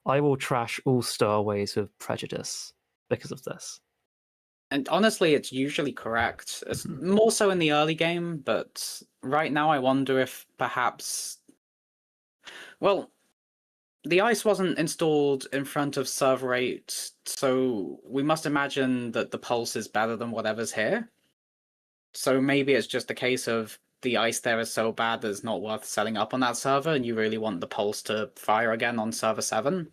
I will trash all stowaways with prejudice because of this. And honestly, it's usually correct. It's more so in the early game, but right now I wonder if perhaps... Well, the ice wasn't installed in front of server 8, so we must imagine that the pulse is better than whatever's here. So maybe it's just a case of the ice there is so bad that it's not worth setting up on that server, and you really want the pulse to fire again on server 7?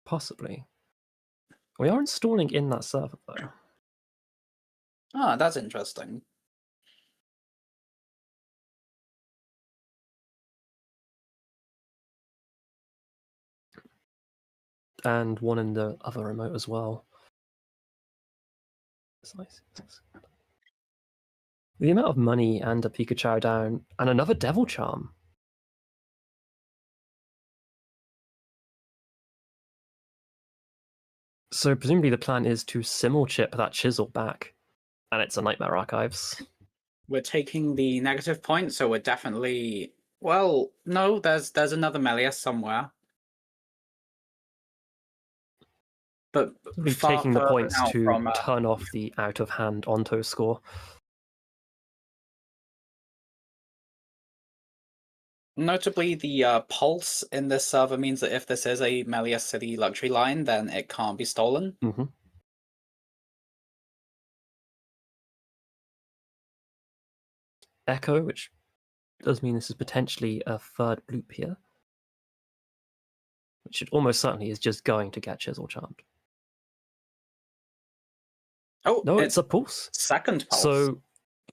Possibly. We are installing in that server, though. Ah, that's interesting. And one in the other remote as well. It's nice. The amount of money and a Pikachu down, and another Devil Charm. So presumably the plan is to simul chip that chisel back, and it's a Nightmare Archives. We're taking the negative point, so we're definitely... Well, no, there's another Melius somewhere. But we're taking the points to turn off the out-of-hand Onto score. Notably, the pulse in this server means that if this is a Melius City luxury line, then it can't be stolen. Mm-hmm. Echo, which does mean this is potentially a third bloop here. Which it almost certainly is just going to get Chisel Charmed. Oh, no, it's a pulse. Second pulse. So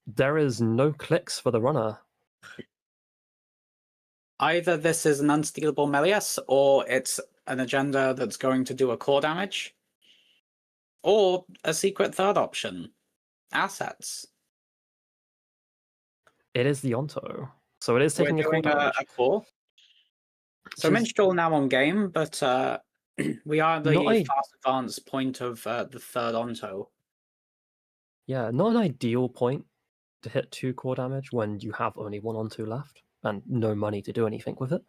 there is no clicks for the runner. Either this is an unstealable Melius, or it's an agenda that's going to do a core damage. Or a secret third option. Assets. It is the Onto. So it is taking a core damage. A core. So Minstrel now on game, but we are the fast advanced point of the third Onto. Yeah, not an ideal point to hit 2 core damage when you have only 1 Onto left and no money to do anything with it.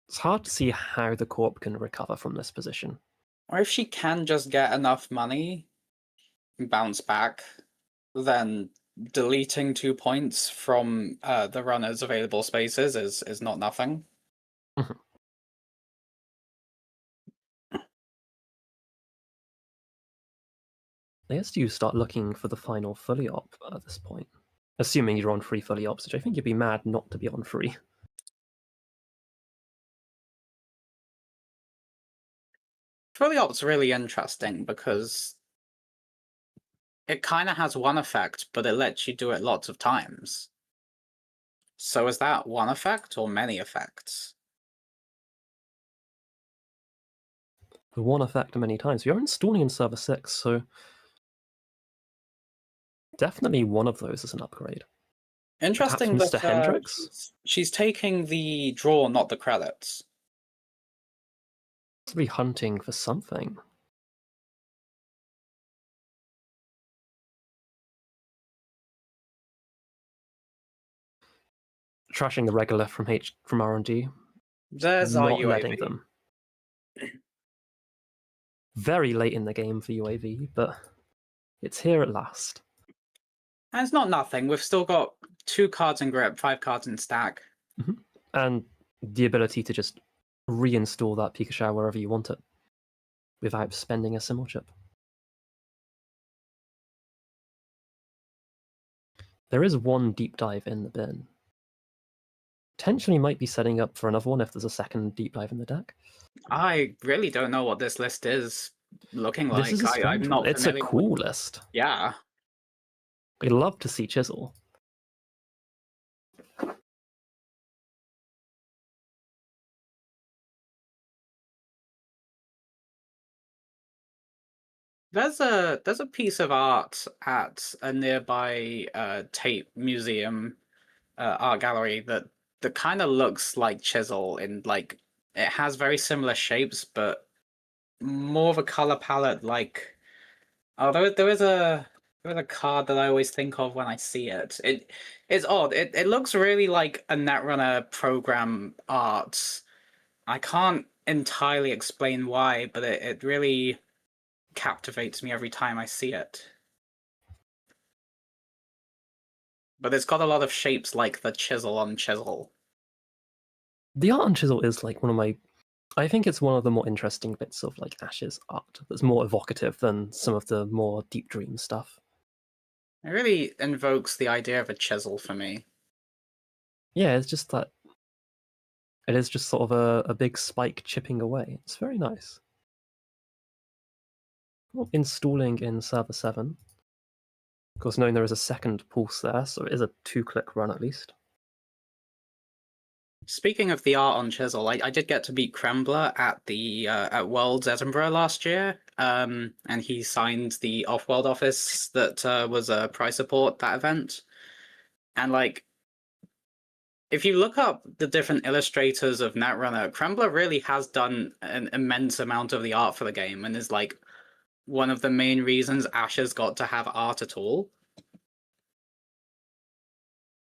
It's hard to see how the Corp can recover from this position. Or if she can just get enough money, bounce back, then deleting 2 points from the runner's available spaces is not nothing. I guess you start looking for the final fully op at this point. Assuming you're on free fully ops, which I think you'd be mad not to be on free. Fully op's really interesting because it kind of has one effect, but it lets you do it lots of times. So is that one effect or many effects? The one effect many times. We are installing in server 6, so definitely one of those is an upgrade. Interesting that Mr. Hendricks? She's taking the draw, not the credits. Possibly hunting for something. Trashing the regular from R&D. There's not our UAV. letting them. Very late in the game for UAV, but it's here at last. And it's not nothing. We've still got 2 cards in grip, 5 cards in stack. And the ability to just reinstall that Pikachu wherever you want it without spending a simul chip. There is one deep dive in the bin. potentially might be setting up for another one if there's a second deep dive in the deck. I really don't know what this list is looking like. This is a strange I'm not one. It's a familiar cool with... list. Yeah. We'd love to see Chisel. There's a piece of art at a nearby Tate Museum art gallery that kind of looks like Chisel in like it has very similar shapes, but more of a color palette. Like, oh, there is a card that I always think of when I see it. It's odd. It looks really like a Netrunner program art. I can't entirely explain why, but it really captivates me every time I see it. But it's got a lot of shapes like the chisel on chisel. The art on Chisel is like one of my... I think it's one of the more interesting bits of like Ash's art that's more evocative than some of the more deep dream stuff. It really invokes the idea of a chisel for me. Yeah, it's just that it is just sort of a big spike chipping away. It's very nice. Well, installing in server 7. Of course, knowing there is a second pulse there, so it is a 2-click run at least. Speaking of the art on chisel, I did get to meet Krembler at the at Worlds Edinburgh last year, and he signed the Off-World office that was a prize support that event. And like, if you look up the different illustrators of Netrunner, Krembler really has done an immense amount of the art for the game, and is like one of the main reasons Asher's got to have art at all.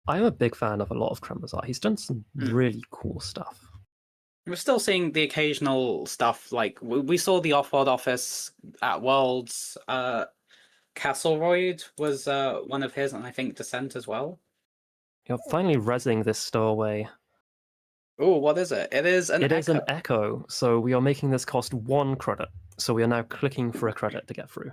I'm a big fan of a lot of Krembler's art. He's done some really cool stuff. We're still seeing the occasional stuff, like we saw the Off-World office at Worlds. Castleroyd was one of his, and I think Descent as well. You're finally rezzing this stowaway. Oh, what is it? It is an echo. It is an echo, so we are making this cost 1 credit. So we are now clicking for a credit to get through.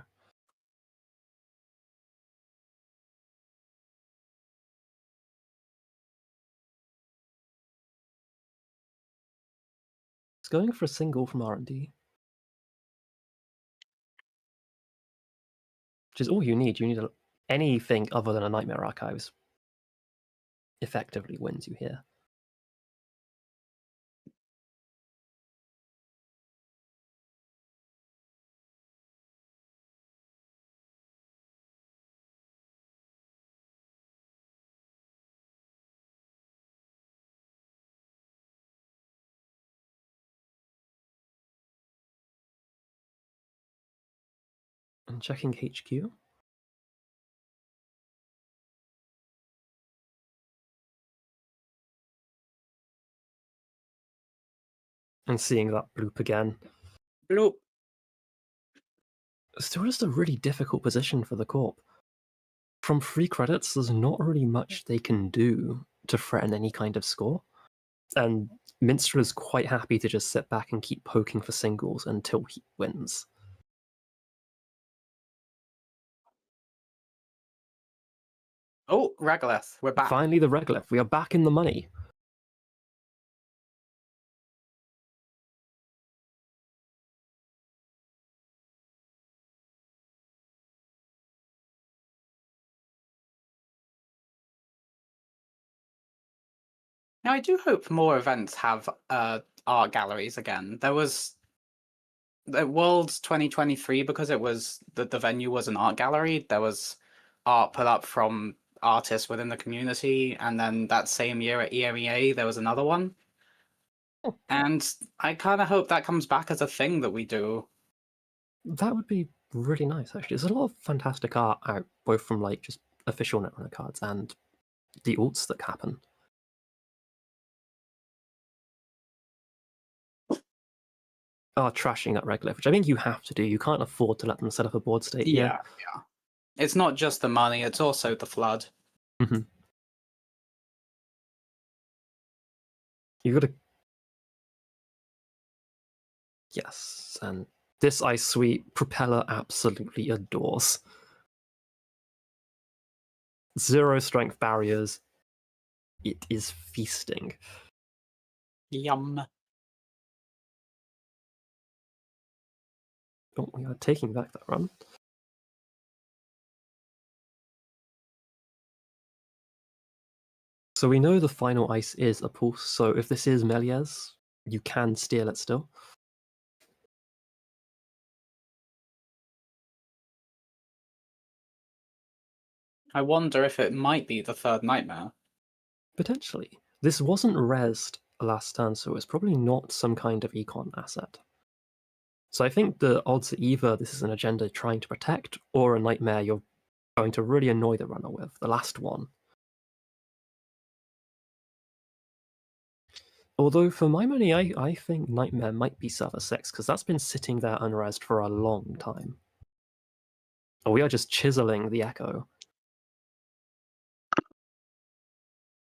It's going for a single from R&D. Which is all you need. You need anything other than a Nightmare Archives. Effectively wins you here. And checking HQ. And seeing that bloop again. Bloop. Still just a really difficult position for the Corp. From 3 credits, there's not really much they can do to threaten any kind of score. And Minstrel is quite happy to just sit back and keep poking for singles until he wins. Oh, Regolith, we're back. Finally, the Regolith. We are back in the money. Now, I do hope more events have art galleries again. There was the Worlds 2023, because it was the venue was an art gallery. There was art put up from artists within the community, and then that same year at EMEA there was another one. And I kind of hope that comes back as a thing that we do. That would be really nice, actually. There's a lot of fantastic art out, both from like just official Netrunner cards and the alts that happen. Are trashing that Regolith, which I think you have to do. You can't afford to let them set up a board state here. Yeah. It's not just the money, it's also the flood. Mm-hmm. You gotta... Yes, and this Ice Sweep Propeller absolutely adores. 0 strength barriers. it is feasting. Yum. Oh, we are taking back that run. So we know the final ice is a pulse, so if this is Melies, you can steal it still. I wonder if it might be the third nightmare. Potentially. This wasn't rezzed last turn, so it's probably not some kind of econ asset. So I think the odds are either this is an agenda trying to protect, or a nightmare you're going to really annoy the runner with, the last one. Although, for my money, I think Nightmare might be server 6, because that's been sitting there unrezzed for a long time. Oh, we are just chiseling the Echo.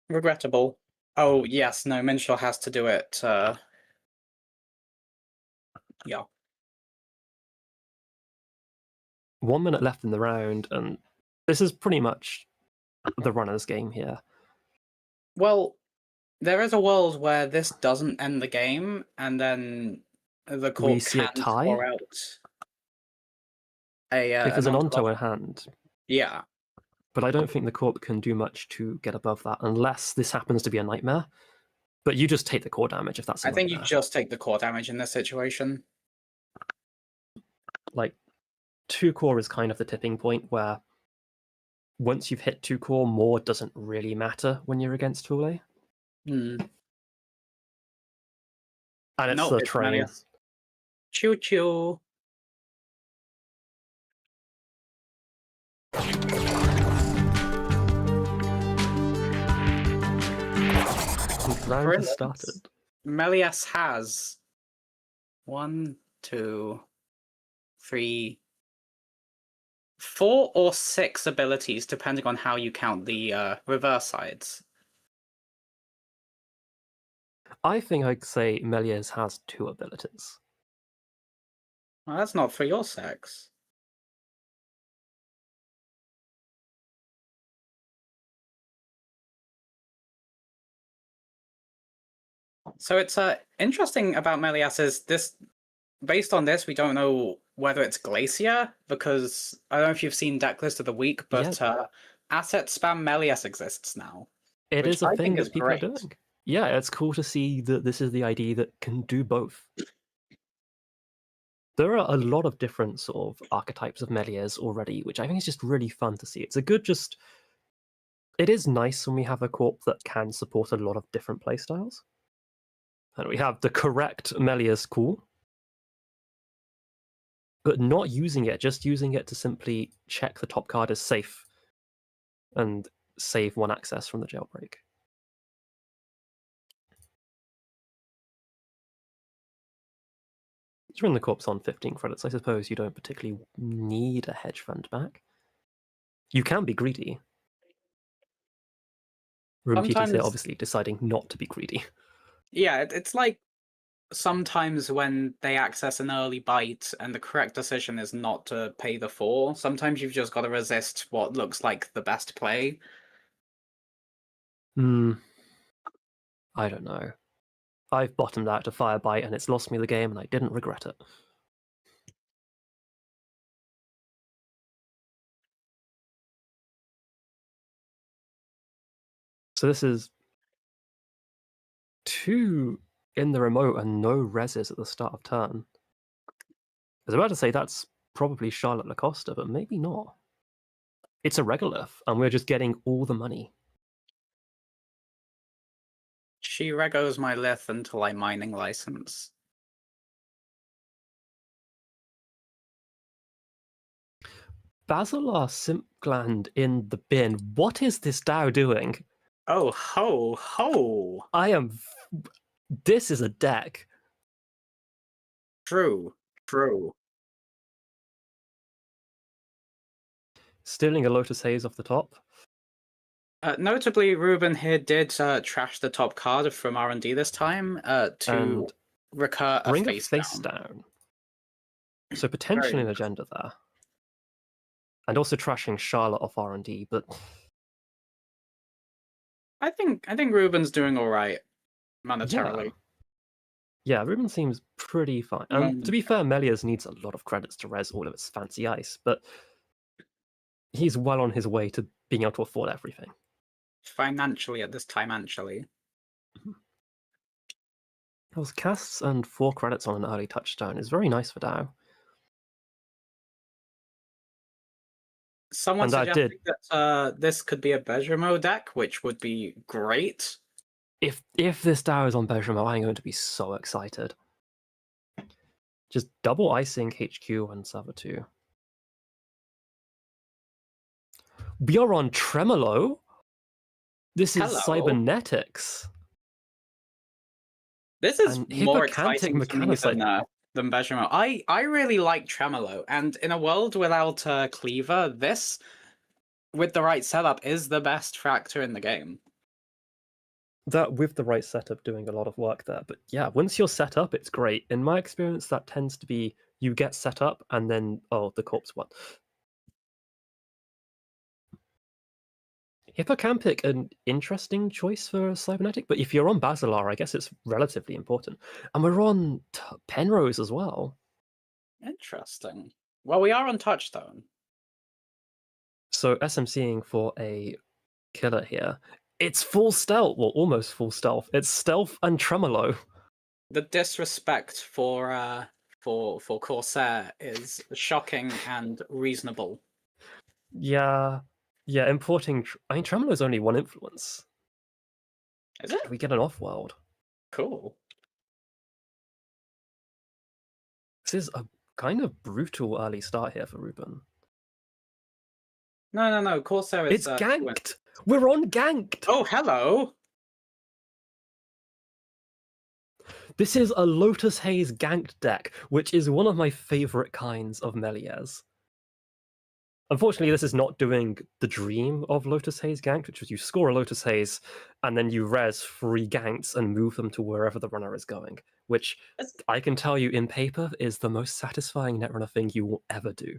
Regrettable. Oh, yes, no, Minshall has to do it. Yeah. 1 minute left in the round, and this is pretty much the runner's game here. Well, there is a world where this doesn't end the game, and then the We court see a can tie? score out If there's an onto in ontological. hand. Yeah. But I don't think the corp can do much to get above that, unless this happens to be a nightmare. But you just take the core damage if that's a I think nightmare. you just take the core damage in this situation. Like, 2 core is kind of the tipping point where once you've hit 2 core, more doesn't really matter when you're against Thule. Hmm. And it's No, the it's train. Melius. Choo choo. Round has started. Melius has 1, 2, 3, 4 or 6 abilities, depending on how you count the reverse sides. I think I'd say Melies has 2 abilities. Well, that's not for your sex. So it's interesting about Melias is this. Based on this, we don't know whether it's Glacier, because I don't know if you've seen Deck List of the Week, but asset spam Melias exists now. It is a I thing think is that people great. are doing. Yeah, it's cool to see that this is the ID that can do both. There are a lot of different sort of archetypes of Melies already, which I think is just really fun to see. It's a good just... It is nice when we have a corp that can support a lot of different playstyles. And we have the correct Melias cool, but not using it, just using it to simply check the top card is safe and save 1 access from the jailbreak. During the corpse on 15 credits, I suppose you don't particularly need a hedge fund back. You can be greedy. Room TT's here obviously deciding not to be greedy. Yeah, it's like sometimes when they access an early bite and the correct decision is not to pay the 4, sometimes you've just got to resist what looks like the best play. I don't know. I've bottomed out to Fire Bite and it's lost me the game and I didn't regret it. So this is 2 in the remote and no reses at the start of turn. I was about to say that's probably Charlotte Lacosta, but maybe not. It's a regolith, and we're just getting all the money. She regos my lith until I mining license. Basilar Simpgland in the bin. What is this DAO doing? Oh, ho, ho! This is a deck. True, true. Stealing a Lotus Haze off the top. Notably, Ruben here did trash the top card from R&D this time to recur a face down. So potentially an agenda there. And also trashing Charlotte off R&D, but... I think Ruben's doing all right monetarily. Yeah, Ruben seems pretty fine. And to be fair, Melia's needs a lot of credits to res all of its fancy ice, but he's well on his way to being able to afford everything. Financially at this time, actually. Those casts and 4 credits on an early touchstone is very nice for DAO. Someone suggested that this could be a Bergamo deck, which would be great. If this DAO is on Bergamo, I'm going to be so excited. Just double icing HQ and server 2. We are on Tremolo. This is cybernetics. This is more exciting for me than Bergamo. I really like Tremolo, and in a world without Cleaver, this, with the right setup, is the best Fractor in the game. That, with the right setup, doing a lot of work there. But yeah, once you're set up, it's great. In my experience, that tends to be you get set up, and then, oh, the corpse won. Hippocampic, an interesting choice for Cybernetic, but if you're on Basilar, I guess it's relatively important. And we're on Penrose as well. Interesting. Well, we are on Touchstone. So SMCing for a killer here. It's full stealth, well, almost full stealth. It's stealth and tremolo. The disrespect for Corsair is shocking and reasonable. Yeah, importing. I mean, tremolo is only 1 influence. Is it? We get an off-world. Cool. This is a kind of brutal early start here for Ruben. No. Corsair is. It's ganked. We're on ganked. Oh, hello. This is a Lotus Haze ganked deck, which is one of my favorite kinds of Melies. Unfortunately, this is not doing the dream of Lotus Haze ganked, which is you score a Lotus Haze and then you res 3 ganks and move them to wherever the runner is going, which I can tell you in paper is the most satisfying netrunner thing you will ever do.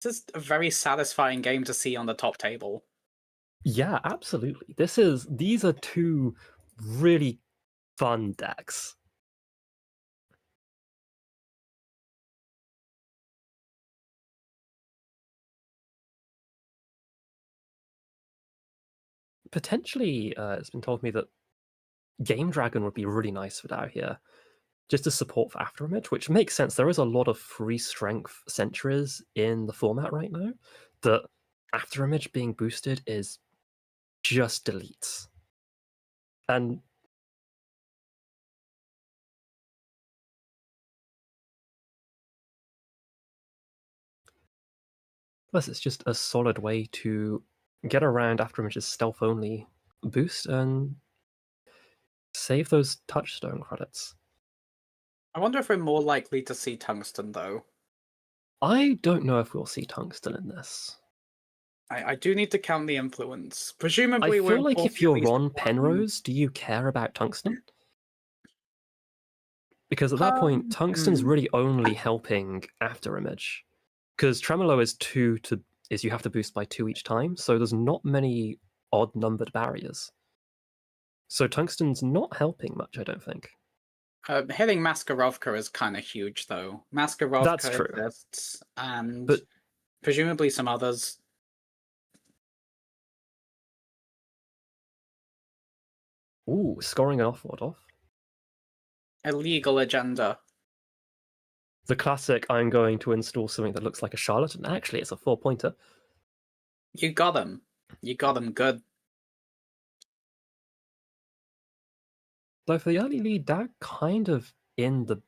This is a very satisfying game to see on the top table. Yeah, absolutely. These are 2 really fun decks. Potentially, it's been told me that Game Dragon would be really nice for DAO here, just to support for Afterimage, which makes sense. There is a lot of free strength sentries in the format right now that Afterimage being boosted is just deletes. And plus, it's just a solid way to get around Afterimage's stealth-only boost and save those touchstone credits. I wonder if we're more likely to see Tungsten, though. I don't know if we'll see Tungsten in this. I do need to count the influence. Presumably, I feel like if you're on Penrose, do you care about Tungsten? Because at that point, Tungsten's really only helping Afterimage. Because Tremolo is you have to boost by 2 each time, so there's not many odd-numbered barriers. So Tungsten's not helping much, I don't think. Hitting Maskarovka is kind of huge, though. Maskarovka exists, and presumably some others. Ooh, scoring an off-ward off. Illegal agenda. The classic, I'm going to install something that looks like a charlatan. Actually, it's a 4-pointer. You got him. You got him good. Though for the early lead, they're kind of in the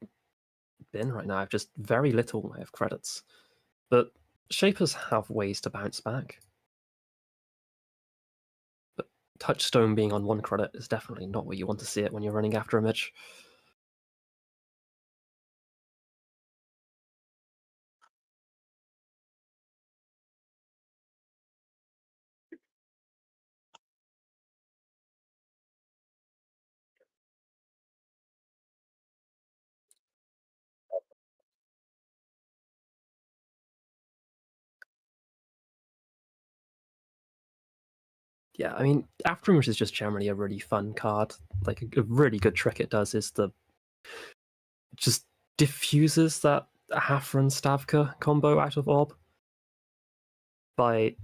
bin right now. Just very little I have credits. But Shapers have ways to bounce back. But Touchstone being on 1 credit is definitely not where you want to see it when you're running Afterimage. Yeah, I mean, Afterimage is just generally a really fun card. Like, a really good trick it does is just diffuses that Hafren Stavka combo out of Orb by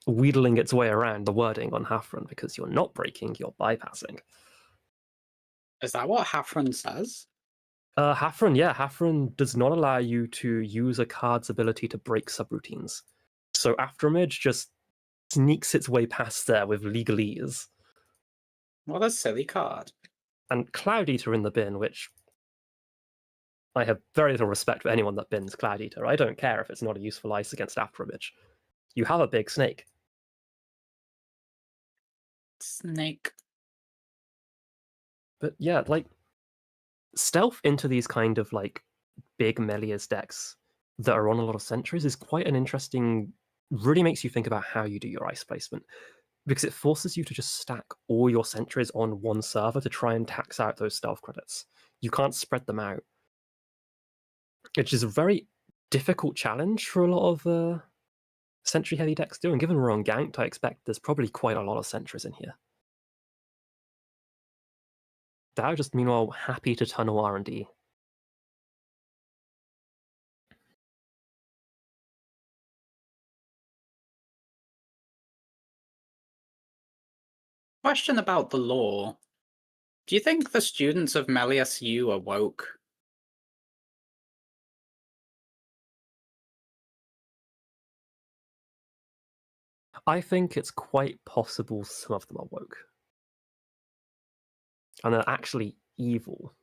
wheedling its way around the wording on Hafren, because you're not breaking, you're bypassing. Is that what Hafren says? Hafren does not allow you to use a card's ability to break subroutines. So Afterimage just sneaks its way past there with legalese. What a silly card. And Cloud Eater in the bin, which I have very little respect for anyone that bins Cloud Eater. I don't care if it's not a useful ice against Afterimage. You have a big snake. Snake. But yeah, like, stealth into these kind of like big Melia's decks that are on a lot of sentries is quite an interesting, really makes you think about how you do your ice placement, because it forces you to just stack all your sentries on one server to try and tax out those stealth credits. You can't spread them out, which is a very difficult challenge for a lot of sentry heavy decks do, and given we're on ganked, I expect there's probably quite a lot of sentries in here. They're just meanwhile happy to tunnel R&D. Question about the law. Do you think the students of Melius U are woke? I think it's quite possible some of them are woke. And they're actually evil.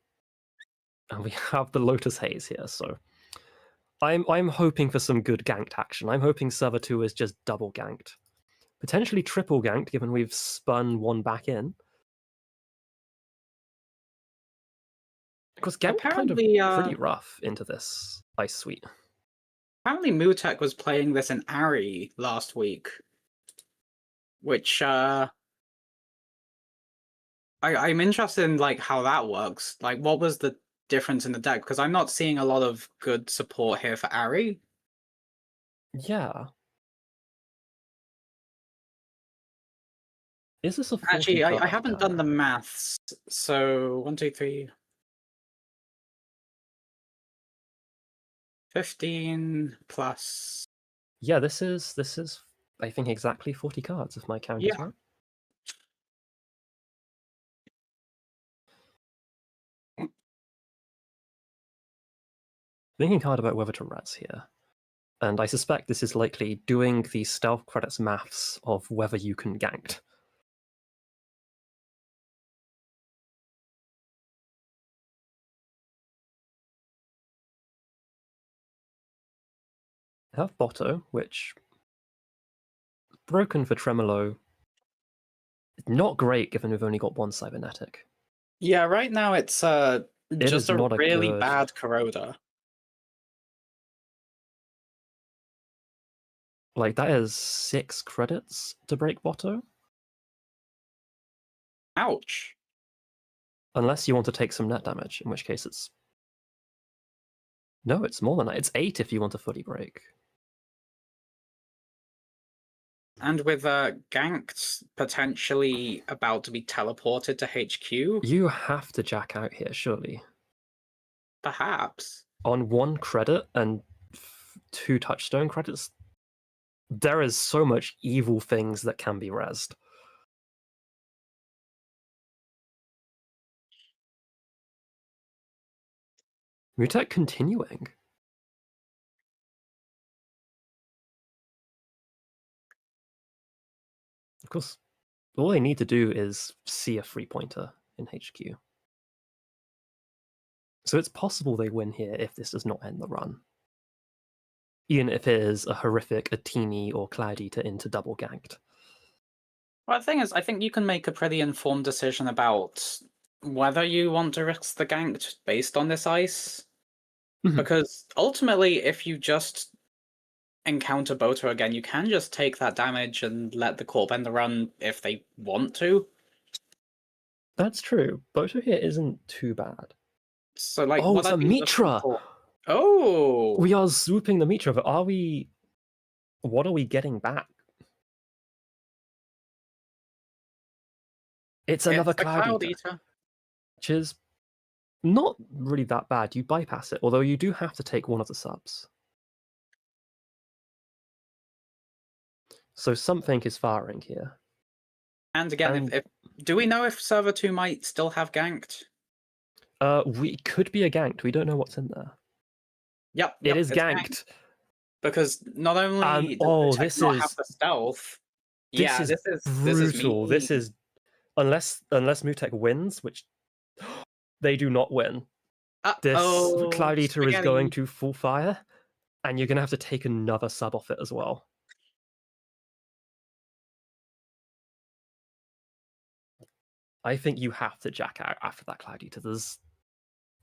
And we have the Lotus Haze here, so I'm hoping for some good ganked action. I'm hoping Server 2 is just double ganked. Potentially triple ganked, given we've spun one back in. Because gank kind of pretty rough into this Ice Suite. Apparently Mutek was playing this in Ari last week, which I'm interested in like how that works. Like, what was the difference in the deck? Because I'm not seeing a lot of good support here for Ari. Yeah. Is this a 40 Actually, I card haven't done the maths. So 1, 2, 3. 15 plus. Yeah, this is I think exactly 40 cards if my count is right. Thinking hard about whether to res here. And I suspect this is likely doing the stealth credits maths of whether you can ganked. I have Botto, which broken for Tremolo. Not great given we've only got one cybernetic. Yeah, right now it's just a really bad Corroder. Like, that is 6 credits to break Botto. Ouch. Unless you want to take some net damage, in which case it's... No, it's more than that. It's 8 if you want to fully break. And with ganked potentially about to be teleported to HQ? You have to jack out here, surely. Perhaps. On 1 credit and 2 touchstone credits, there is so much evil things that can be rezzed. Mutek continuing. Of course, all they need to do is see a free pointer in HQ. So it's possible they win here if this does not end the run. Even if it is a horrific Atini or Cloud Eater into double ganked. Well, the thing is, I think you can make a pretty informed decision about whether you want to risk the ganked based on this ice. Because ultimately, if you just encounter Boto again, you can just take that damage and let the Corp end the run if they want to. That's true. Boto here isn't too bad. So, like, oh, it's a Mitra! Oh! We are swooping the Mitra, but are we... What are we getting back? It's another It's a Cloud Cloud Eater, Eater. which is not really that bad. You bypass it, although you do have to take one of the subs. So something is firing here. And again, if do we know if server 2 might still have ganked? We could be a ganked. We don't know what's in there. Yep, It is it's ganked. Because not only does the tech not have the stealth, this is brutal. This is unless Mutek wins, which they do not win. This Cloud Eater is going to full fire, and you're going to have to take another sub off it as well. I think you have to jack out after that Cloud Eater. There's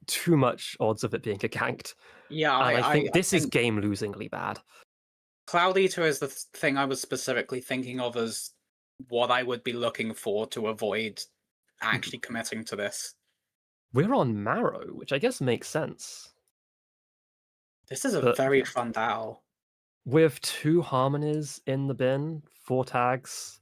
too much odds of it being a ganked. Yeah, and I think this is game-losingly bad. Cloud Eater is the thing I was specifically thinking of as what I would be looking for to avoid actually committing to this. We're on Marrow, which I guess makes sense. This is a very fun DAO. With 2 Harmonies in the bin, 4 tags.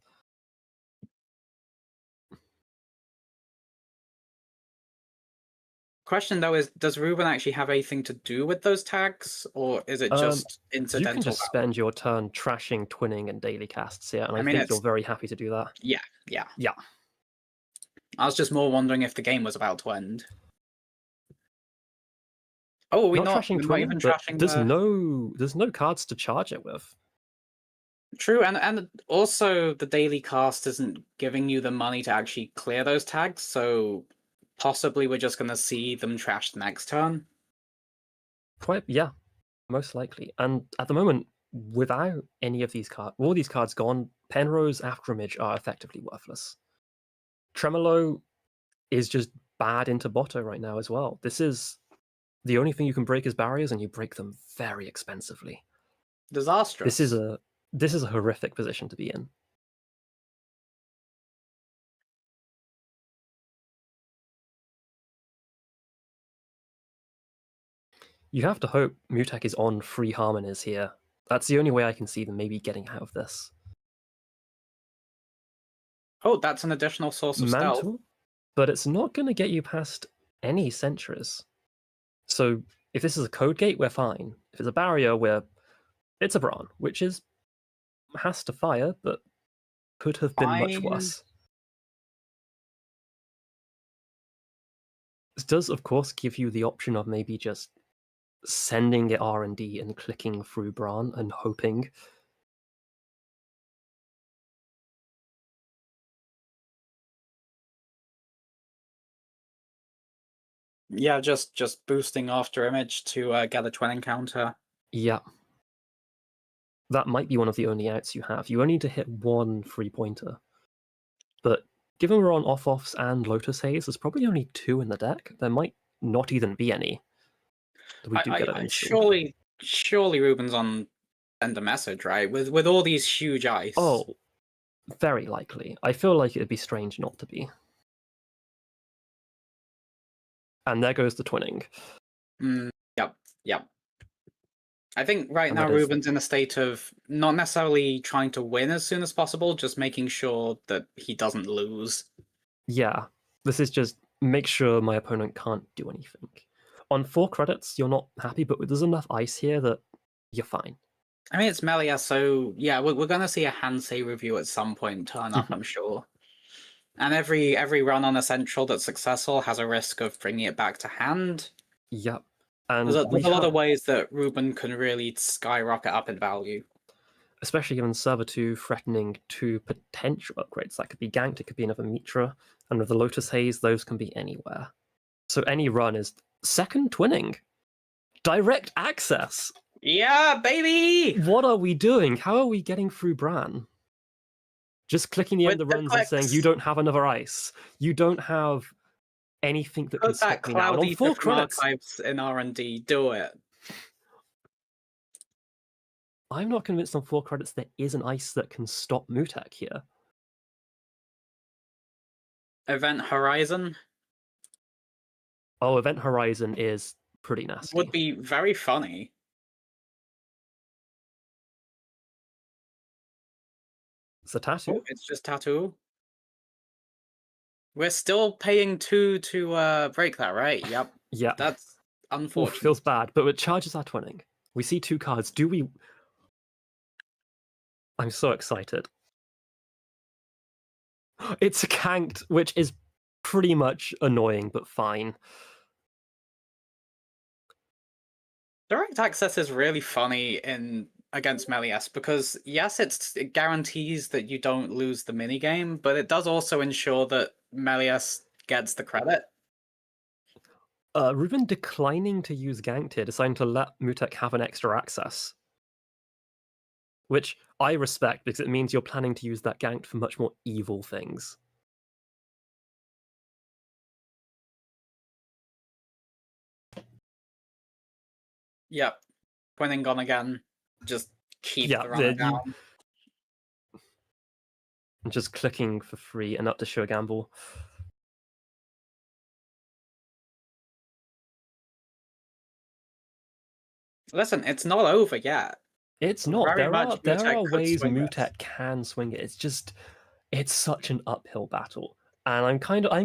Question though is, does Ruben actually have anything to do with those tags, or is it just incidental? You can just spend your turn trashing twinning and daily casts, yeah, and I think you're very happy to do that. Yeah. I was just more wondering if the game was about to end. Oh, we're not trashing twinning, even trashing there's no cards to charge it with. True, and also the daily cast isn't giving you the money to actually clear those tags, so possibly we're just going to see them trashed next turn. Yeah, most likely. And at the moment, without any of these cards, all these cards gone, Penrose, Afterimage are effectively worthless. Tremolo is just bad into Botto right now as well. This is the only thing you can break is barriers, and you break them very expensively. Disastrous. This is a horrific position to be in. You have to hope Mutek is on 3 Harmonies here. That's the only way I can see them maybe getting out of this. Oh, that's an additional source of stealth. But it's not going to get you past any sentries. So if this is a code gate, we're fine. If it's a barrier, it's a Bron, which has to fire, but could have been much worse. This does, of course, give you the option of maybe just sending it R&D and clicking through Bron and hoping. Yeah, just boosting Afterimage to get a twin encounter. Yeah. That might be one of the only outs you have. You only need to hit 1 3-pointer. But given we're on off-offs and Lotus Haze, there's probably only 2 in the deck. There might not even be any. We do get it surely Ruben's on send a message, right? With all these huge ice. Oh, very likely. I feel like it'd be strange not to be. And there goes the twinning. Yep. I think right now Ruben's in a state of not necessarily trying to win as soon as possible, just making sure that he doesn't lose. Yeah, this is just make sure my opponent can't do anything. On 4 credits, you're not happy, but there's enough ice here that you're fine. I mean, it's Melia, so yeah, we're going to see a Hansei review at some point turn up, I'm sure. And every run on Essential that's successful has a risk of bringing it back to hand. Yep. And there's a lot of ways that Ruben can really skyrocket up in value. Especially given Server 2 threatening 2 potential upgrades. That could be ganked, it could be another Mitra, and with the Lotus Haze, those can be anywhere. So any run is second twinning. Direct access! Yeah, baby! What are we doing? How are we getting through Bran? Just clicking the end of the runs and saying, you don't have another ice. You don't have anything that can stop me now. And on 4 credits archives in R&D, do it. I'm not convinced on 4 credits there is an ice that can stop Mutek here. Event Horizon? Oh, Event Horizon is pretty nasty. Would be very funny. It's a tattoo. Oh, it's just tattoo. We're still paying 2 to break that, right? Yep. Yeah. That's Oof, unfortunate. feels bad, but with charges are twinning. We see 2 cards. Do we... I'm so excited. It's a canked, which is pretty much annoying, but fine. Direct access is really funny against Melias because yes, it guarantees that you don't lose the minigame, but it does also ensure that Melias gets the credit. Ruben declining to use ganked here, deciding to let Mutek have an extra access. Which I respect, because it means you're planning to use that ganked for much more evil things. Yep. Winning gone again. Just keep the runner down. Just clicking for free and up to show a gamble. Listen, it's not over yet. It's not. There are ways Mutek can swing it. It's just, it's such an uphill battle, and I'm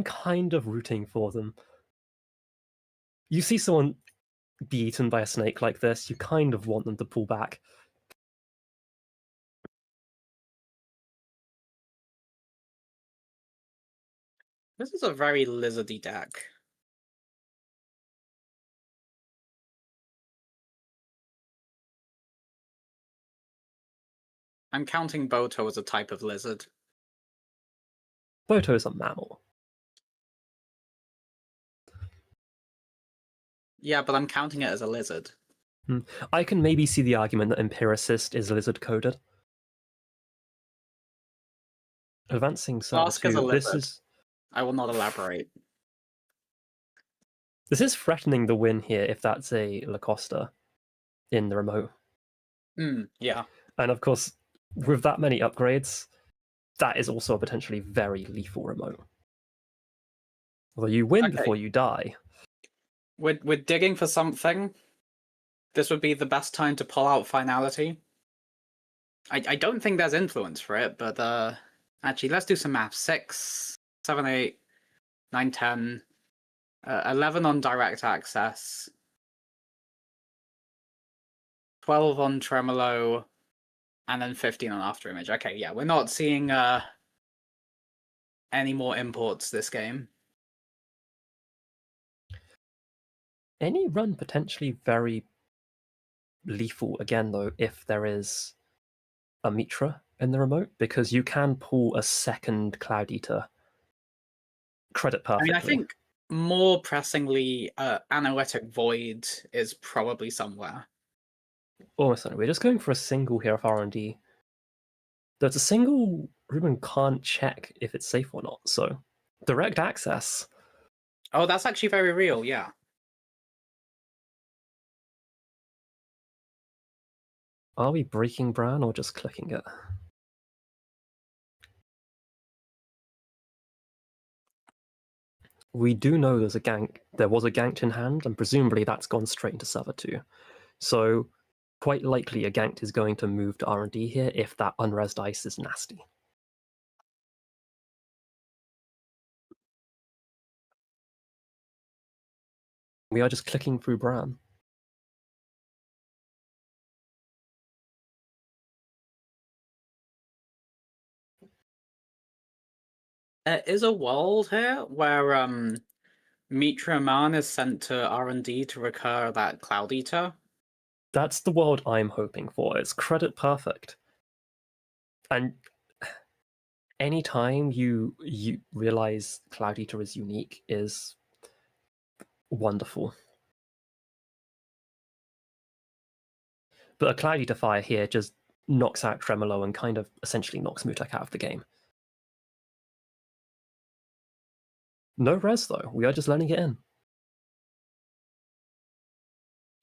kind of rooting for them. You see someone be eaten by a snake like this, you kind of want them to pull back. This is a very lizardy deck. I'm counting Boto as a type of lizard. Boto is a mammal. Yeah, but I'm counting it as a lizard. I can maybe see the argument that Empiricist is lizard-coded. Advancing Server 2, this is... I will not elaborate. This is threatening the win here if that's a Lacosta in the remote. Yeah. And of course, with that many upgrades, that is also a potentially very lethal remote. Although you win before you die. We're digging for something. This would be the best time to pull out Finality. I don't think there's influence for it, but actually, let's do some math. 6, 7, 8, 9, 10, 11 on direct access, 12 on tremolo, and then 15 on after image. Okay, yeah, we're not seeing any more imports this game. Any run potentially very lethal again, though, if there is a Mitra in the remote, because you can pull a second Cloud Eater. Credit perfectly. I mean, I think more pressingly, Analytic Void is probably somewhere. Almost certainly. We're just going for a single here of R&D. Though it's a single, Ruben can't check if it's safe or not, so direct access. Oh, that's actually very real, yeah. Are we breaking Bran or just clicking it? We do know there's a gank. There was a ganked in hand, and presumably that's gone straight into server 2. So quite likely a ganked is going to move to R&D here if that unres dice is nasty. We are just clicking through Bran. There is a world here where Mitra Man is sent to R&D to recur that Cloud Eater. That's the world I'm hoping for. It's credit perfect. And anytime you realize Cloud Eater is unique is wonderful. But a Cloud Eater Fire here just knocks out Tremolo and kind of essentially knocks Mutek out of the game. No res, though. We are just letting it in.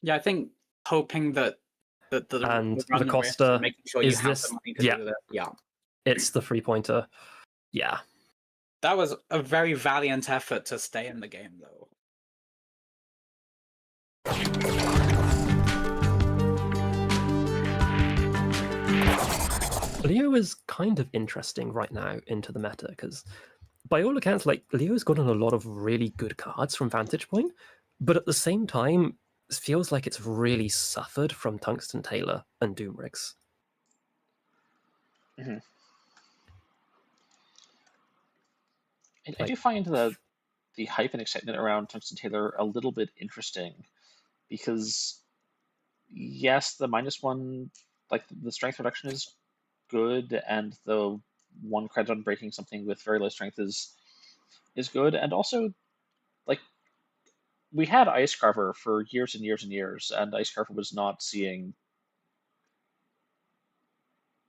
Yeah, I think hoping that and Lacosta sure is this. Yeah, it's the 3-pointer. Yeah, that was a very valiant effort to stay in the game, though. Leo is kind of interesting right now into the meta because by all accounts, like, Leo's gotten a lot of really good cards from Vantage Point, but at the same time, it feels like it's really suffered from Tungsten Tailor and Doomrigs. Mm-hmm. I do find the hype and excitement around Tungsten Tailor a little bit interesting, because yes, the -1, like the strength reduction is good, and the 1 credit on breaking something with very low strength is good, and also, like, we had Ice Carver for years and years and years, and Ice Carver was not seeing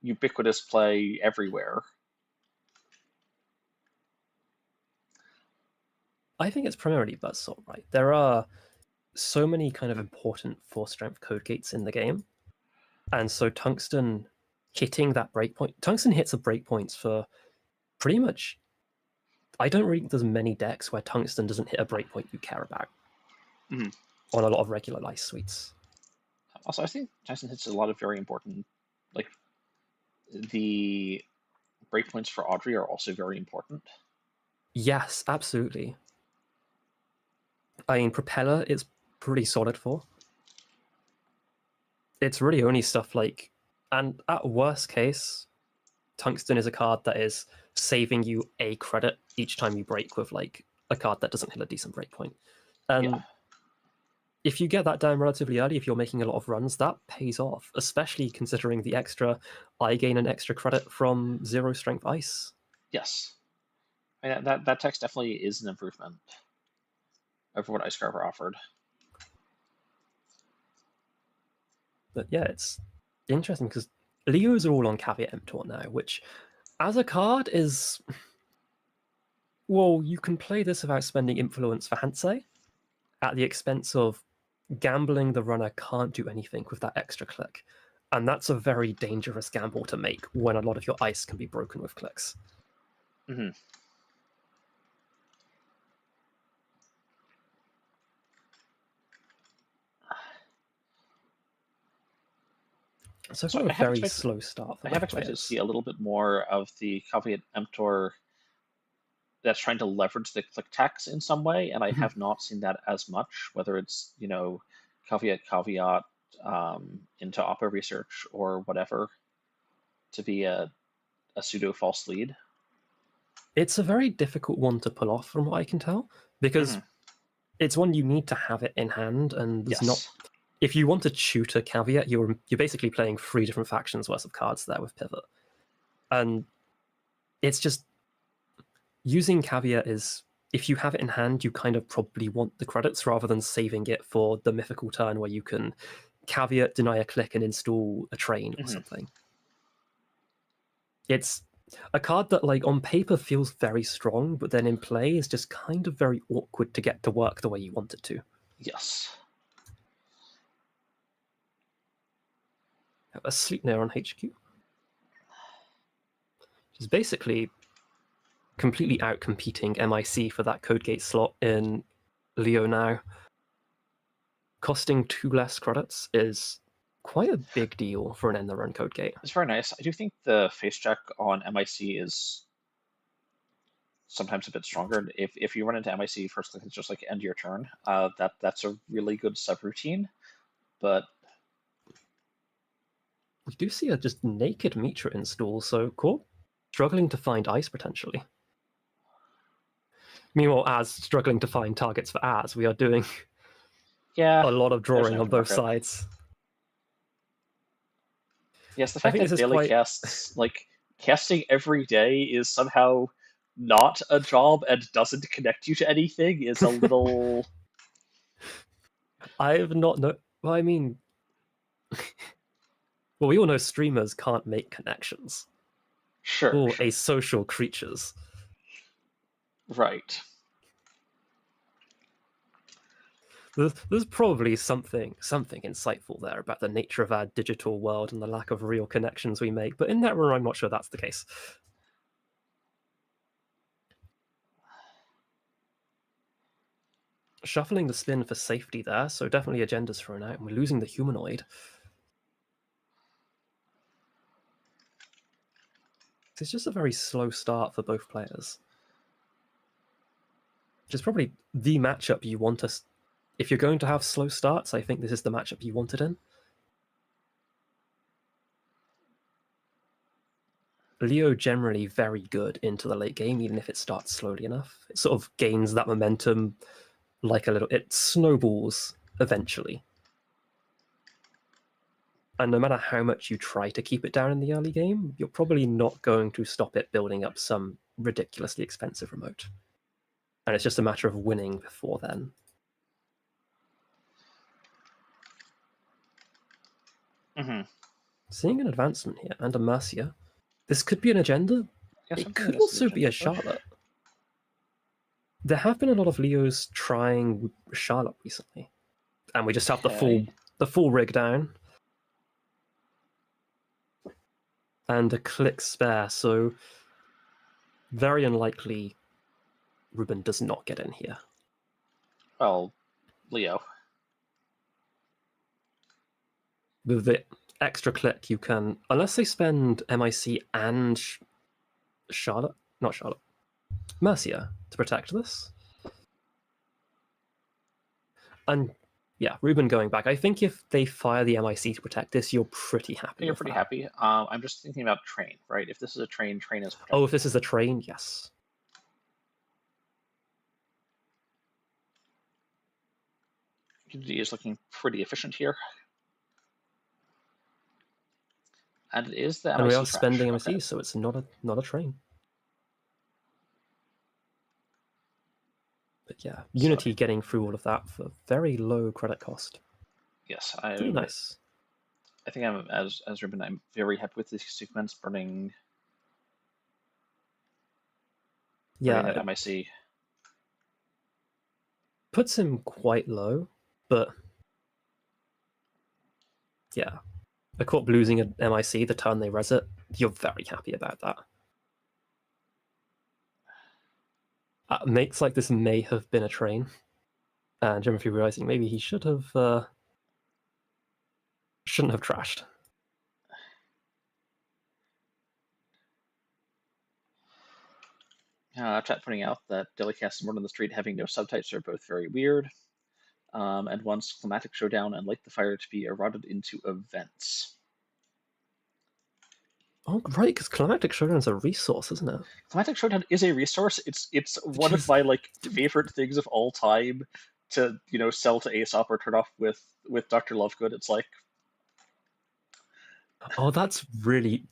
ubiquitous play everywhere. I think it's primarily Buzzsaw, right? There are so many kind of important 4-strength code gates in the game, and so Tungsten hitting that breakpoint. Tungsten hits a breakpoints for pretty much. I don't think there's many decks where Tungsten doesn't hit a breakpoint you care about Mm-hmm. on a lot of regular ice suites. Also, I think Tungsten hits a lot of very important, like, the breakpoints for Audrey are also very important. Yes, absolutely. I mean, Propeller is pretty solid for. It's really only stuff like, and at worst case, Tungsten is a card that is saving you a credit each time you break with like a card that doesn't hit a decent breakpoint. And Yeah. if you get that down relatively early, if you're making a lot of runs, that pays off, especially considering the extra I gain an extra credit from 0 strength ice. Yes. I mean, that text definitely is an improvement over what Ice Carver offered. But yeah, it's interesting because Leos are all on Caveat Emptor now, which as a card is, well, you can play this without spending influence for Hansei at the expense of gambling the runner can't do anything with that extra click. And that's a very dangerous gamble to make when a lot of your ice can be broken with clicks. Mm-hmm. So far, a very slow start for I have expected to see a little bit more of the Caveat Emptor that's trying to leverage the click tax in some way, and I have not seen that as much, whether it's, caveat into Oppo research or whatever, to be a pseudo false lead. It's a very difficult one to pull off from what I can tell, because it's one you need to have it in hand, and there's not. If you want to shoot a Caveat, you're basically playing 3 different factions worth of cards there with Pivot. And it's just using Caveat is, if you have it in hand, you kind of probably want the credits rather than saving it for the mythical turn where you can Caveat, deny a click, and install a train or something. It's a card that, like, on paper feels very strong, but then in play is just kind of very awkward to get to work the way you want it to. Yes. A Sleipnir on HQ, which is basically completely out-competing MIC for that Codegate slot in Leo now. Costing 2 less credits is quite a big deal for an end-the-run Codegate. It's very nice. I do think the face check on MIC is sometimes a bit stronger. If you run into MIC first, it's just like end your turn. That's a really good subroutine, but you do see a just naked Mitra install, so cool. Struggling to find ice potentially. Meanwhile, as struggling to find targets for as, we are doing a lot of drawing on both sides. Yes, the fact that daily casts, like, casting every day is somehow not a job and doesn't connect you to anything is a little... I have not know. Well, I mean, well, we all know streamers can't make connections. Sure. Or asocial creatures. Right. There's probably something insightful there about the nature of our digital world and the lack of real connections we make, but in that room, I'm not sure that's the case. Shuffling the spin for safety there, so definitely agendas thrown out, and we're losing the humanoid. It's just a very slow start for both players. which is probably the matchup you want to... If you're going to have slow starts, I think this is the matchup you want it in. Leo generally very good into the late game, even if it starts slowly enough. It sort of gains that momentum like a little... It snowballs eventually. And no matter how much you try to keep it down in the early game, you're probably not going to stop it building up some ridiculously expensive remote. And it's just a matter of winning before then. Seeing an advancement here and a Mercia. This could be an agenda. Yeah, it could also be a Charlotte. There have been a lot of Leos trying Charlotte recently. And we just have the full rig down. And a click spare, so very unlikely Ruben does not get in here. Well, Leo. With the extra click, you can, unless they spend MIC and Mercia to protect this. And yeah, Ruben going back. I think if they fire the MIC to protect this, you're pretty happy. You're pretty happy. I'm just thinking about train, right? If this is a train, train is protected. Oh, if this is a train, yes. Unity is looking pretty efficient here. And it is the MIC. And we are spending MIC, so it's not a train. But yeah, Unity getting through all of that for very low credit cost. Yes, pretty nice. I think I'm as Ruben. I'm very happy with these sequence burning. Yeah, that MIC puts him quite low, but yeah, a corp losing an MIC the turn they res it, you're very happy about that. Makes like this may have been a train, and Geometry realizing maybe he shouldn't have trashed. Chat pointing out that Delicast and Word on the Street having no subtypes are both very weird, and wants Climatic Showdown and Light the Fire to be eroded into events. Oh, right, because Climatic Showdown is a resource, isn't it? Climatic Showdown is a resource. It's one of my favorite things of all time to sell to Aesop or turn off with Dr. Lovegood. It's like, oh, that's really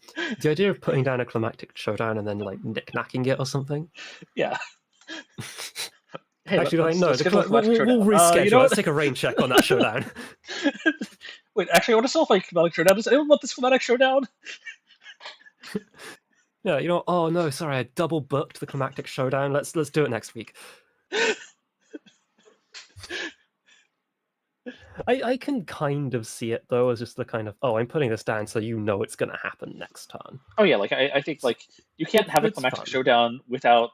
the idea of putting down a Climatic Showdown and then knick-knacking it or something. Yeah. Hey, actually, we'll reschedule. Let's take a rain check on that showdown. Wait, actually, I want to sell Climatic Showdown. Does anyone want this Climatic Showdown? Yeah, oh no, sorry, I double booked the Climactic Showdown. Let's do it next week. I can kind of see it though as just the kind of, oh, I'm putting this down so it's gonna happen next turn. Oh yeah, I think you can't have a Climactic Showdown without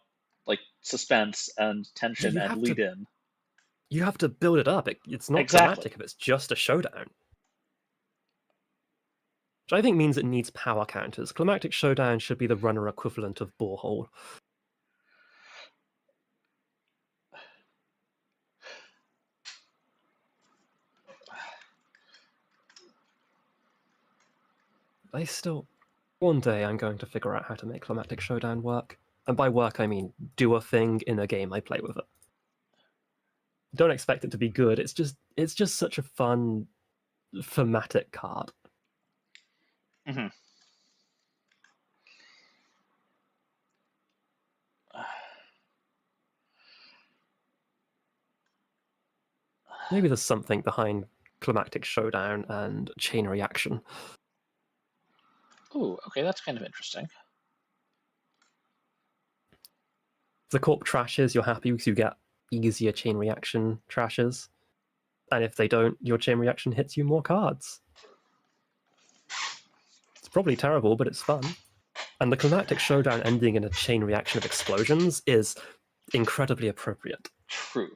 suspense and tension and lead in. You have to build it up. It's not dramatic if it's just a showdown. Which I think means it needs power counters. Climactic Showdown should be the runner equivalent of Borehole. One day I'm going to figure out how to make Climactic Showdown work. And by work, I mean do a thing in a game I play with it. Don't expect it to be good. It's just such a fun thematic card. Mm-hmm. Maybe there's something behind Climactic Showdown and Chain Reaction. Ooh, okay, that's kind of interesting. If the corp trashes, you're happy because you get easier Chain Reaction trashes. And if they don't, your Chain Reaction hits you more cards. It's probably terrible, but it's fun. And the Climactic Showdown ending in a Chain Reaction of explosions is incredibly appropriate. True.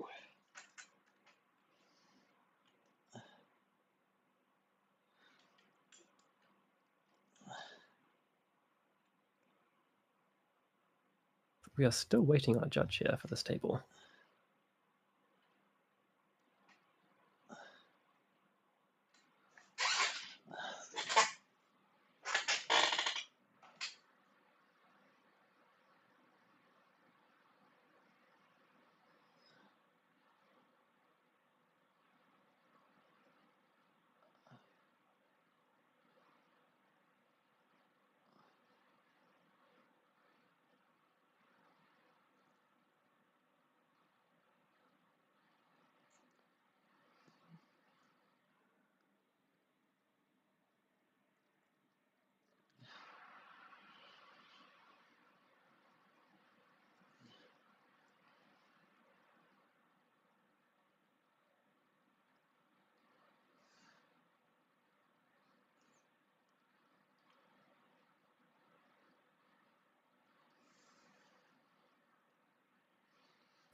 We are still waiting on a judge here for this table.